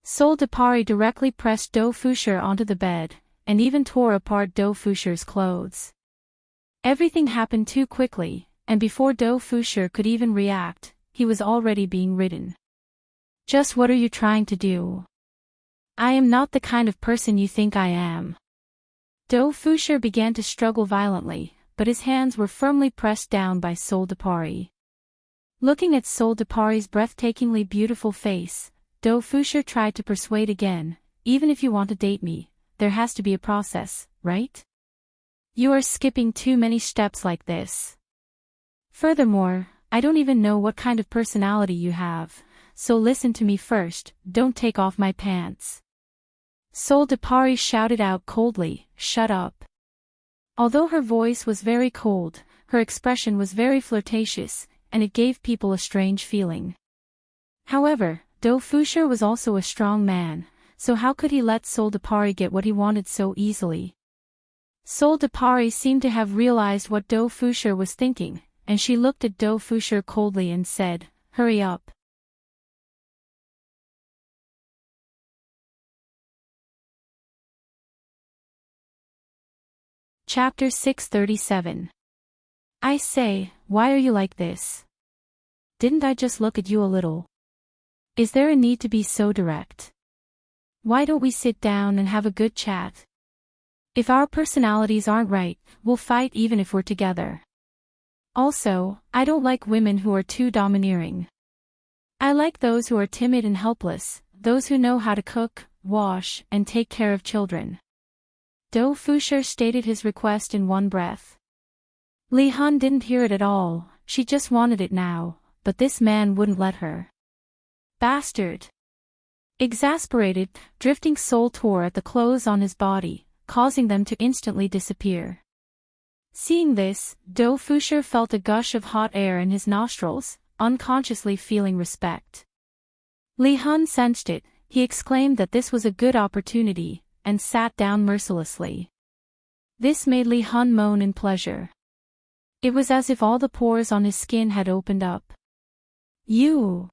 Sol de Paris directly pressed Do Fusher onto the bed, and even tore apart Do Fusher's clothes. Everything happened too quickly, and before Do Fusher could even react, he was already being ridden. Just what are you trying to do? I am not the kind of person you think I am. Do Fusher began to struggle violently, but his hands were firmly pressed down by Sol de Paris. Looking at Sol de Paris' breathtakingly beautiful face, Do Fusher tried to persuade again, even if you want to date me, there has to be a process, right? You are skipping too many steps like this. Furthermore, I don't even know what kind of personality you have, so listen to me first, don't take off my pants. Sol de Paris shouted out coldly, shut up. Although her voice was very cold, her expression was very flirtatious, and it gave people a strange feeling. However, Do Fusher was also a strong man, so how could he let Sol de Paris get what he wanted so easily? Sol de Paris seemed to have realized what Do Fusher was thinking, and she looked at Do Fusher coldly and said, hurry up. Chapter 637. I say, why are you like this? Didn't I just look at you a little? Is there a need to be so direct? Why don't we sit down and have a good chat? If our personalities aren't right, we'll fight even if we're together. Also, I don't like women who are too domineering. I like those who are timid and helpless, those who know how to cook, wash, and take care of children. Do Fusher stated his request in one breath. Li Han didn't hear it at all, she just wanted it now, but this man wouldn't let her. Bastard! Exasperated, Drifting Soul tore at the clothes on his body, causing them to instantly disappear. Seeing this, Do Fusher felt a gush of hot air in his nostrils, unconsciously feeling respect. Li Han sensed it, he exclaimed that this was a good opportunity, and sat down mercilessly. This made Li Han moan in pleasure. It was as if all the pores on his skin had opened up. You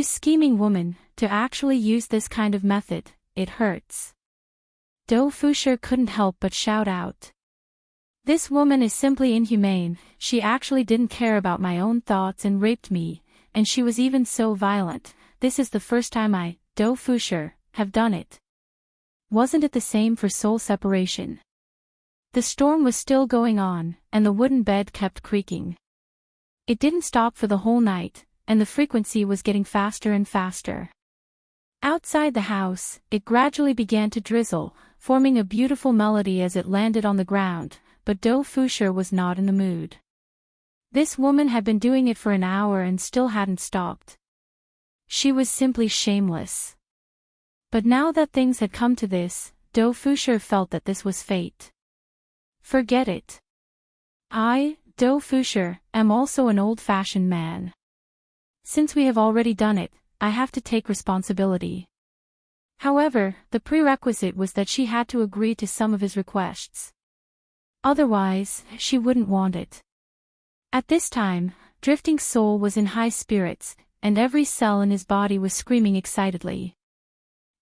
scheming woman, to actually use this kind of method, it hurts. Do Fusher couldn't help but shout out. This woman is simply inhumane, she actually didn't care about my own thoughts and raped me, and she was even so violent, this is the first time I, Do Fusher, have done it. Wasn't it the same for soul separation? The storm was still going on, and the wooden bed kept creaking. It didn't stop for the whole night, and the frequency was getting faster and faster. Outside the house, it gradually began to drizzle, forming a beautiful melody as it landed on the ground, but Do Fusher was not in the mood. This woman had been doing it for an hour and still hadn't stopped. She was simply shameless. But now that things had come to this, Do Fusher felt that this was fate. Forget it. I, Do Fusher, am also an old-fashioned man. Since we have already done it, I have to take responsibility. However, the prerequisite was that she had to agree to some of his requests. Otherwise, she wouldn't want it. At this time, Drifting Soul was in high spirits, and every cell in his body was screaming excitedly.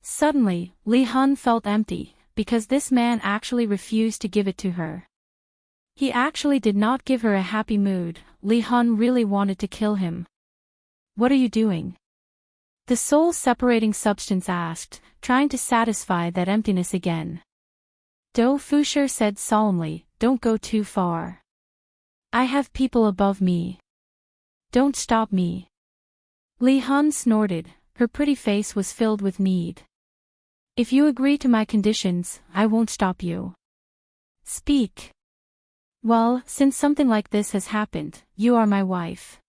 Suddenly, Li Han felt empty, because this man actually refused to give it to her. He actually did not give her a happy mood. Li Hun really wanted to kill him. What are you doing? The soul-separating substance asked, trying to satisfy that emptiness again. Dou Fushi said solemnly, don't go too far. I have people above me. Don't stop me. Li Hun snorted, her pretty face was filled with need. If you agree to my conditions, I won't stop you. Speak. Well, since something like this has happened, you are my wife.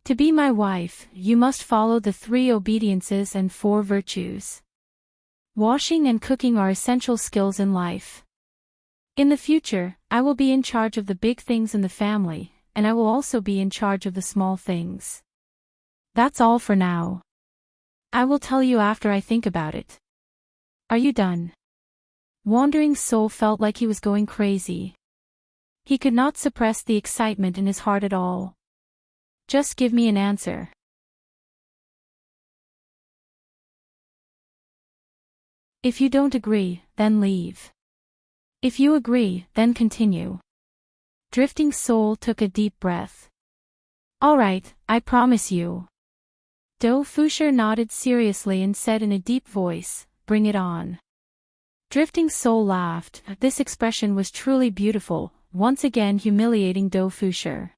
To be my wife, you must follow the 3 obediences and 4 virtues. Washing and cooking are essential skills in life. In the future, I will be in charge of the big things in the family, and I will also be in charge of the small things. That's all for now. I will tell you after I think about it. Are you done? Wandering Soul felt like he was going crazy. He could not suppress the excitement in his heart at all. Just give me an answer. If you don't agree, then leave. If you agree, then continue. Drifting Soul took a deep breath. All right, I promise you. Dou Fushi nodded seriously and said in a deep voice, bring it on. Drifting Soul laughed. This expression was truly beautiful, once again humiliating Dou Fushi.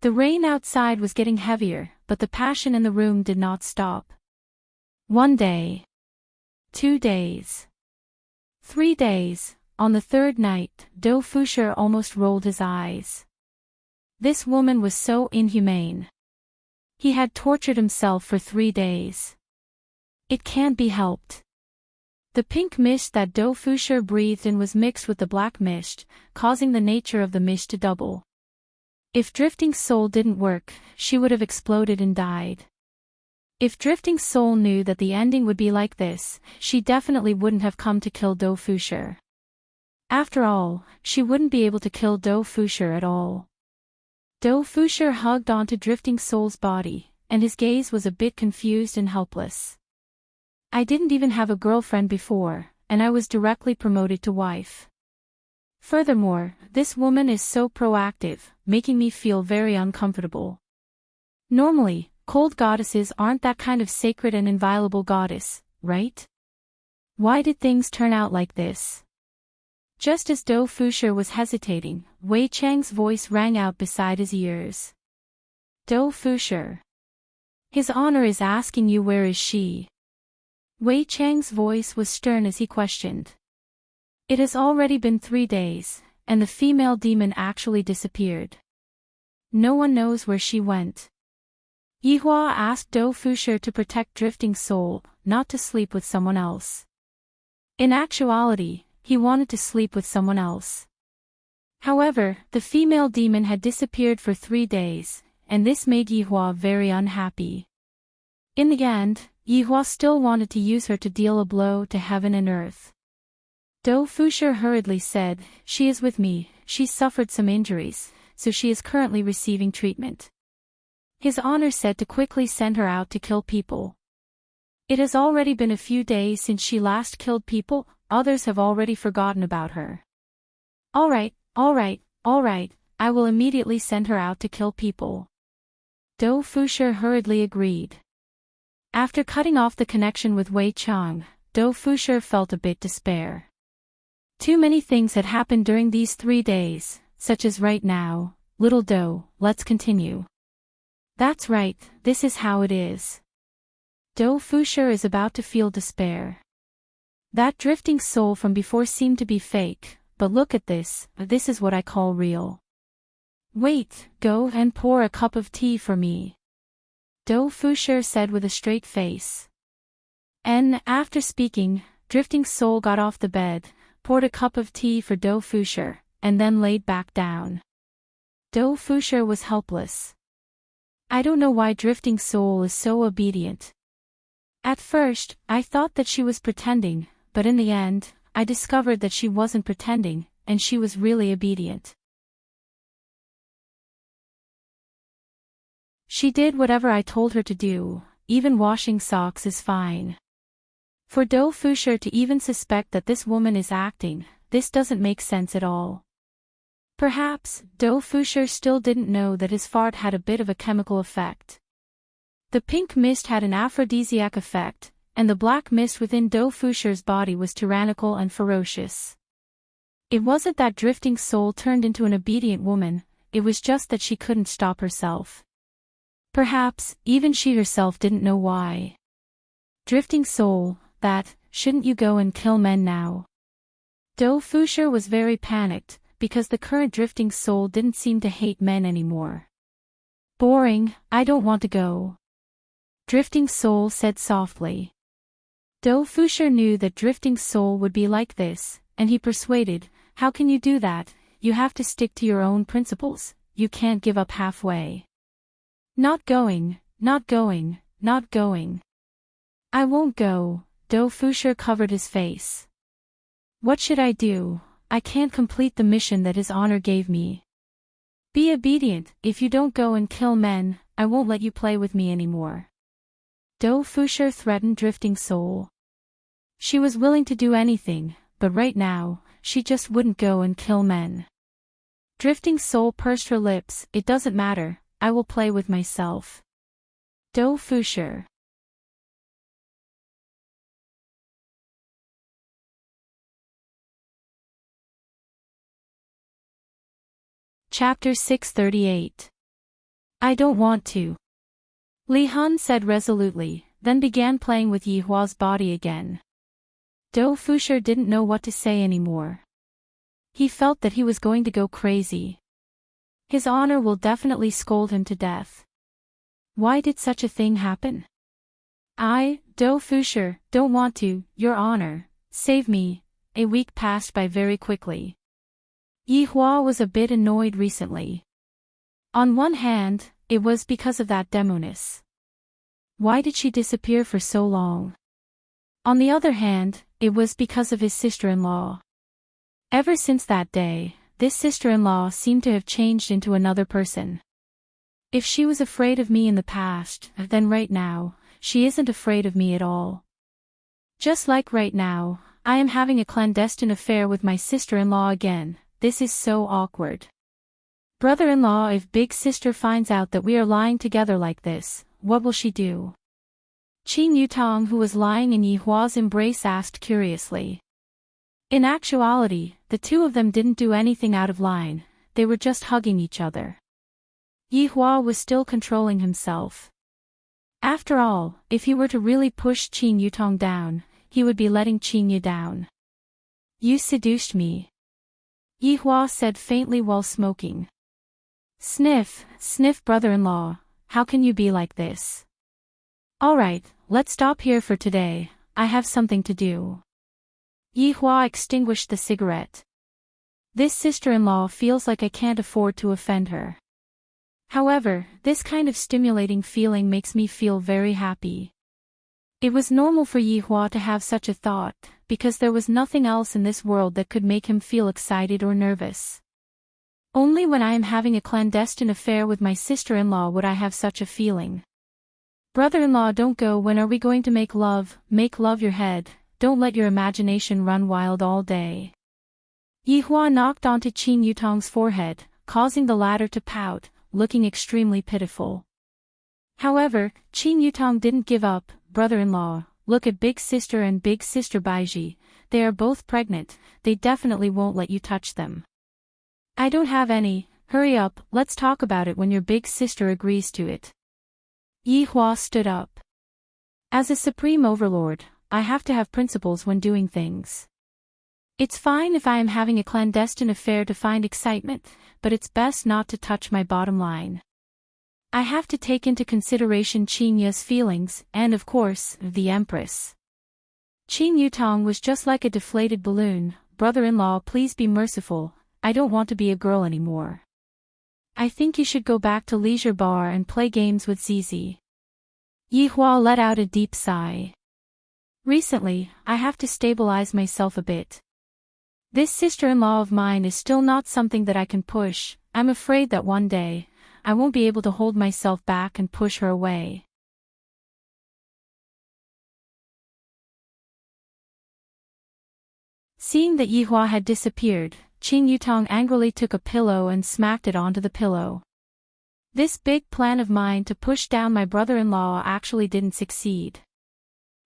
The rain outside was getting heavier, but the passion in the room did not stop. 1 day. 2 days. 3 days. On the 3rd night, Dou Fushi almost rolled his eyes. This woman was so inhumane. He had tortured himself for 3 days. It can't be helped. The pink mist that Dou Fushi breathed in was mixed with the black mist, causing the nature of the mist to double. If Drifting Soul didn't work, she would have exploded and died. If Drifting Soul knew that the ending would be like this, she definitely wouldn't have come to kill Dou Fushi. After all, she wouldn't be able to kill Dou Fushi at all. Dou Fushi hugged onto Drifting Soul's body, and his gaze was a bit confused and helpless. I didn't even have a girlfriend before, and I was directly promoted to wife. Furthermore, this woman is so proactive, making me feel very uncomfortable. Normally, cold goddesses aren't that kind of sacred and inviolable goddess, right? Why did things turn out like this? Just as Dou Fushi was hesitating, Wei Chang's voice rang out beside his ears. Dou Fushi. His honor is asking you where is she? Wei Chang's voice was stern as he questioned. It has already been 3 days, and the female demon actually disappeared. No one knows where she went. Yihua asked Dou Fushi to protect Drifting Soul, not to sleep with someone else. In actuality, he wanted to sleep with someone else. However, the female demon had disappeared for 3 days, and this made Yihua very unhappy. In the end, Yihua still wanted to use her to deal a blow to heaven and earth. Dou Fushi hurriedly said, she is with me, she suffered some injuries, so she is currently receiving treatment. His honor said to quickly send her out to kill people. It has already been a few days since she last killed people, others have already forgotten about her. All right, I will immediately send her out to kill people. Dou Fushi hurriedly agreed. After cutting off the connection with Wei Chang, Dou Fushi felt a bit despair. Too many things had happened during these 3 days, such as right now, little Dou, let's continue. That's right, this is how it is. Dou Fushi is about to feel despair. That Drifting Soul from before seemed to be fake, but look at this is what I call real. Wait, go and pour a cup of tea for me. Dou Fushi said with a straight face. And, after speaking, Drifting Soul got off the bed, poured a cup of tea for Dou Fushi, and then laid back down. Dou Fushi was helpless. I don't know why Drifting Soul is so obedient. At first, I thought that she was pretending, but in the end, I discovered that she wasn't pretending, and she was really obedient. She did whatever I told her to do, even washing socks is fine. For Dou Fushi to even suspect that this woman is acting, this doesn't make sense at all. Perhaps, Dou Fusher still didn't know that his fart had a bit of a chemical effect. The pink mist had an aphrodisiac effect, and the black mist within Dou Fusher's body was tyrannical and ferocious. It wasn't that drifting soul turned into an obedient woman, it was just that she couldn't stop herself. Perhaps, even she herself didn't know why. Drifting soul, shouldn't you go and kill men now? Dou Fusher was very panicked, because the current drifting soul didn't seem to hate men anymore. Boring, I don't want to go. Drifting soul said softly. Dou Fusher knew that drifting soul would be like this, and he persuaded, how can you do that? You have to stick to your own principles, you can't give up halfway. Not going, not going, not going. I won't go, Dou Fusher covered his face. What should I do? I can't complete the mission that his honor gave me. Be obedient, if you don't go and kill men, I won't let you play with me anymore. Dou Fusher threatened drifting soul. She was willing to do anything, but right now, she just wouldn't go and kill men. Drifting soul pursed her lips, it doesn't matter, I will play with myself. Dou Fusher. Chapter 638. I don't want to. Li Hun said resolutely, then began playing with Yi Hua's body again. Dou Fusher didn't know what to say anymore. He felt that he was going to go crazy. His honor will definitely scold him to death. Why did such a thing happen? I, Dou Fusher, don't want to, your honor, save me. A week passed by very quickly. Yi Hua was a bit annoyed recently. On one hand, it was because of that demoness. Why did she disappear for so long? On the other hand, it was because of his sister-in-law. Ever since that day, this sister-in-law seemed to have changed into another person. If she was afraid of me in the past, then right now, she isn't afraid of me at all. Just like right now, I am having a clandestine affair with my sister-in-law again. This is so awkward. Brother-in-law, if big sister finds out that we are lying together like this, what will she do? Qin Yutong, who was lying in Yi Hua's embrace, asked curiously. In actuality, the two of them didn't do anything out of line, they were just hugging each other. Yi Hua was still controlling himself. After all, if he were to really push Qin Yutong down, he would be letting Qin Yu down. You seduced me. Yi Hua said faintly while smoking. Sniff, sniff, brother-in-law, how can you be like this? Alright, let's stop here for today, I have something to do. Yi Hua extinguished the cigarette. This sister-in-law feels like I can't afford to offend her. However, this kind of stimulating feeling makes me feel very happy. It was normal for Yi Hua to have such a thought, because there was nothing else in this world that could make him feel excited or nervous. Only when I am having a clandestine affair with my sister-in-law would I have such a feeling. Brother-in-law, don't go. When are we going to make love? Make love your head, don't let your imagination run wild all day. Yi Hua knocked onto Qin Yutong's forehead, causing the latter to pout, looking extremely pitiful. However, Qin Yutong didn't give up. Brother-in-law, look at big sister and big sister Baiji, they are both pregnant, they definitely won't let you touch them. I don't have any, hurry up, let's talk about it when your big sister agrees to it. Yi Hua stood up. As a supreme overlord, I have to have principles when doing things. It's fine if I am having a clandestine affair to find excitement, but it's best not to touch my bottom line. I have to take into consideration Qin Yu's feelings, and of course, the Empress. Qin Yutong was just like a deflated balloon. Brother-in-law, please be merciful, I don't want to be a girl anymore. I think you should go back to Leisure Bar and play games with Zizi. Yi Hua let out a deep sigh. Recently, I have to stabilize myself a bit. This sister-in-law of mine is still not something that I can push. I'm afraid that one day, I won't be able to hold myself back and push her away. Seeing that Yi Hua had disappeared, Qing Yutong angrily took a pillow and smacked it onto the pillow. This big plan of mine to push down my brother-in-law actually didn't succeed.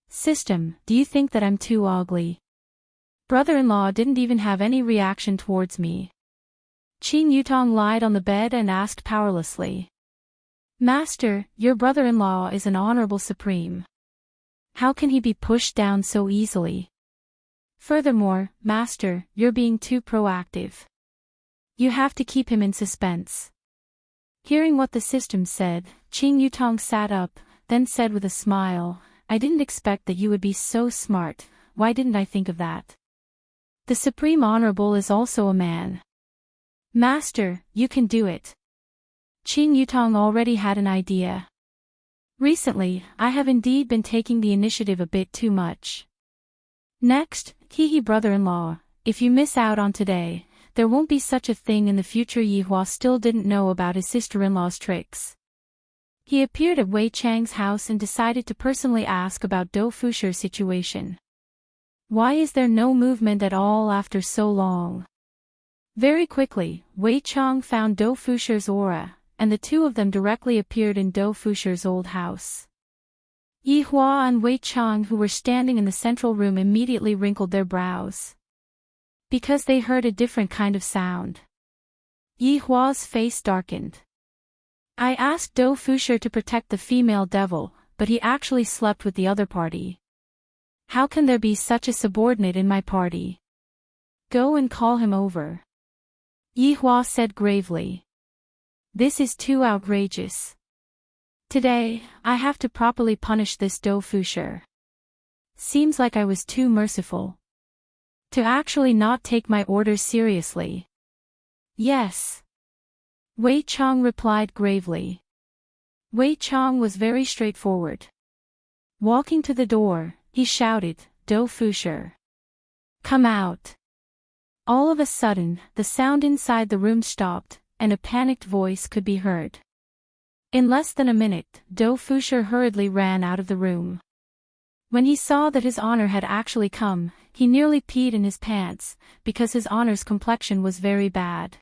System, do you think that I'm too ugly? Brother-in-law didn't even have any reaction towards me. Qing Yutong lied on the bed and asked powerlessly. Master, your brother-in-law is an honorable supreme. How can he be pushed down so easily? Furthermore, Master, you're being too proactive. You have to keep him in suspense. Hearing what the system said, Qing Yutong sat up, then said with a smile, I didn't expect that you would be so smart, why didn't I think of that? The Supreme Honorable is also a man. Master, you can do it. Qing Yutong already had an idea. Recently, I have indeed been taking the initiative a bit too much. Next, Hehe brother-in-law, if you miss out on today, there won't be such a thing in the future. Yihua still didn't know about his sister-in-law's tricks. He appeared at Wei Chang's house and decided to personally ask about Dou Fusher's situation. Why is there no movement at all after so long? Very quickly, Wei Chang found Dou Fusher's aura, and the two of them directly appeared in Dou Fusher's old house. Yihua and Wei Chang, who were standing in the central room, immediately wrinkled their brows. Because they heard a different kind of sound. Yihua's face darkened. I asked Dou Fusher to protect the female devil, but he actually slept with the other party. How can there be such a subordinate in my party? Go and call him over. Yihua said gravely. This is too outrageous. Today, I have to properly punish this Dou Fusher. Seems like I was too merciful. To actually not take my orders seriously. Yes. Wei Chang replied gravely. Wei Chang was very straightforward. Walking to the door, he shouted, Dou Fusher. Come out. All of a sudden, the sound inside the room stopped, and a panicked voice could be heard. In less than a minute, Dou Fusher hurriedly ran out of the room. When he saw that his honor had actually come, he nearly peed in his pants, because his honor's complexion was very bad.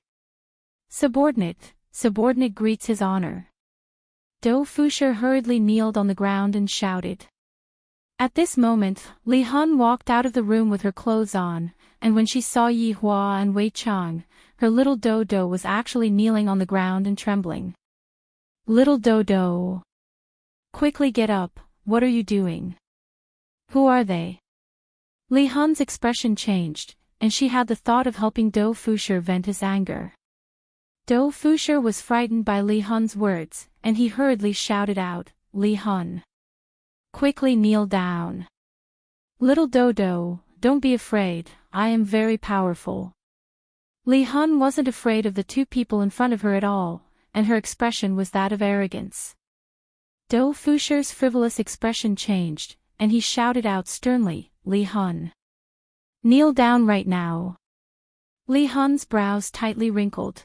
Subordinate greets his honor. Dou Fusher hurriedly kneeled on the ground and shouted. At this moment, Li Hun walked out of the room with her clothes on, and when she saw Yihua and Wei Chang, her little Dodo was actually kneeling on the ground and trembling. Little Dodo. Quickly get up, what are you doing? Who are they? Li Hun's expression changed, and she had the thought of helping Dou Fusher vent his anger. Dou Fusher was frightened by Li Hun's words, and he hurriedly shouted out, Li Hun. Quickly kneel down. Little Dodo, don't be afraid, I am very powerful. Li Hun wasn't afraid of the two people in front of her at all, and her expression was that of arrogance. Dou Fusher's frivolous expression changed, and he shouted out sternly, Li Hun. Kneel down right now. Li Hun's brows tightly wrinkled.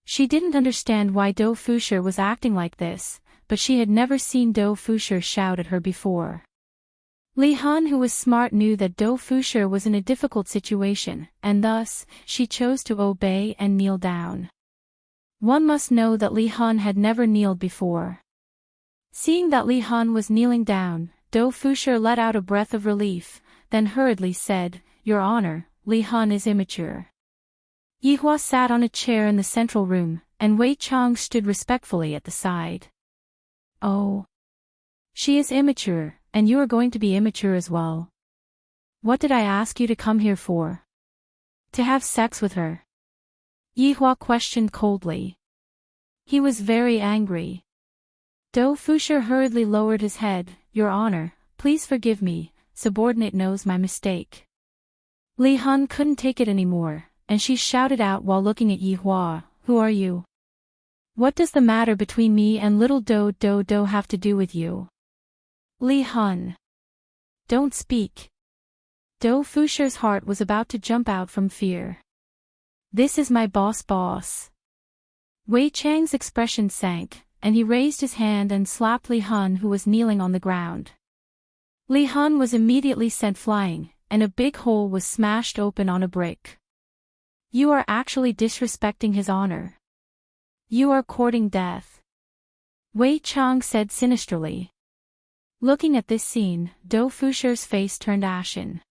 She didn't understand why Dou Fusher was acting like this, but she had never seen Dou Fusher shout at her before. Li Hun, who was smart, knew that Dou Fusher was in a difficult situation, and thus, she chose to obey and kneel down. One must know that Li Hun had never kneeled before. Seeing that Li Hun was kneeling down, Dou Fusher let out a breath of relief, then hurriedly said, Your Honor, Li Hun is immature. Yihua sat on a chair in the central room, and Wei Chang stood respectfully at the side. Oh. She is immature, and you are going to be immature as well. What did I ask you to come here for? To have sex with her? Yihua questioned coldly. He was very angry. Dou Fusher hurriedly lowered his head, Your Honor, please forgive me, subordinate knows my mistake. Li Hun couldn't take it anymore, and she shouted out while looking at Yihua, Who are you? What does the matter between me and little Dodo have to do with you? Li Hun. Don't speak. Dou Fusher's heart was about to jump out from fear. This is my boss. Wei Chang's expression sank, and he raised his hand and slapped Li Hun, who was kneeling on the ground. Li Han was immediately sent flying, and a big hole was smashed open on a brick. You are actually disrespecting his honor. You are courting death. Wei Chang said sinisterly. Looking at this scene, Dou Fusher's face turned ashen.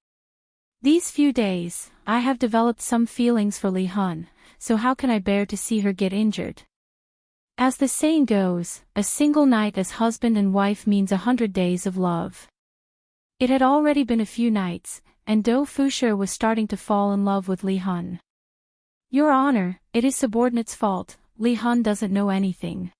These few days, I have developed some feelings for Li Han, so how can I bear to see her get injured? As the saying goes, a single night as husband and wife means 100 days of love. It had already been a few nights, and Dou Fusher was starting to fall in love with Li Han. Your Honor, it is subordinate's fault, Li Han doesn't know anything.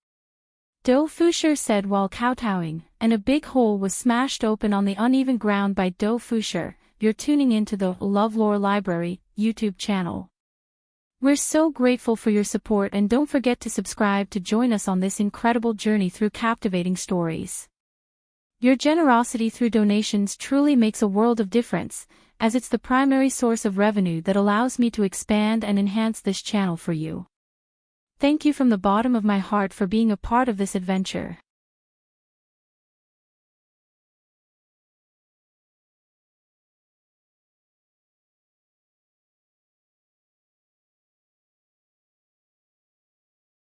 Dou Fusher said while kowtowing, and a big hole was smashed open on the uneven ground by Dou Fusher. You're tuning into the LoveLore Library YouTube channel. We're so grateful for your support, and don't forget to subscribe to join us on this incredible journey through captivating stories. Your generosity through donations truly makes a world of difference, as it's the primary source of revenue that allows me to expand and enhance this channel for you. Thank you from the bottom of my heart for being a part of this adventure.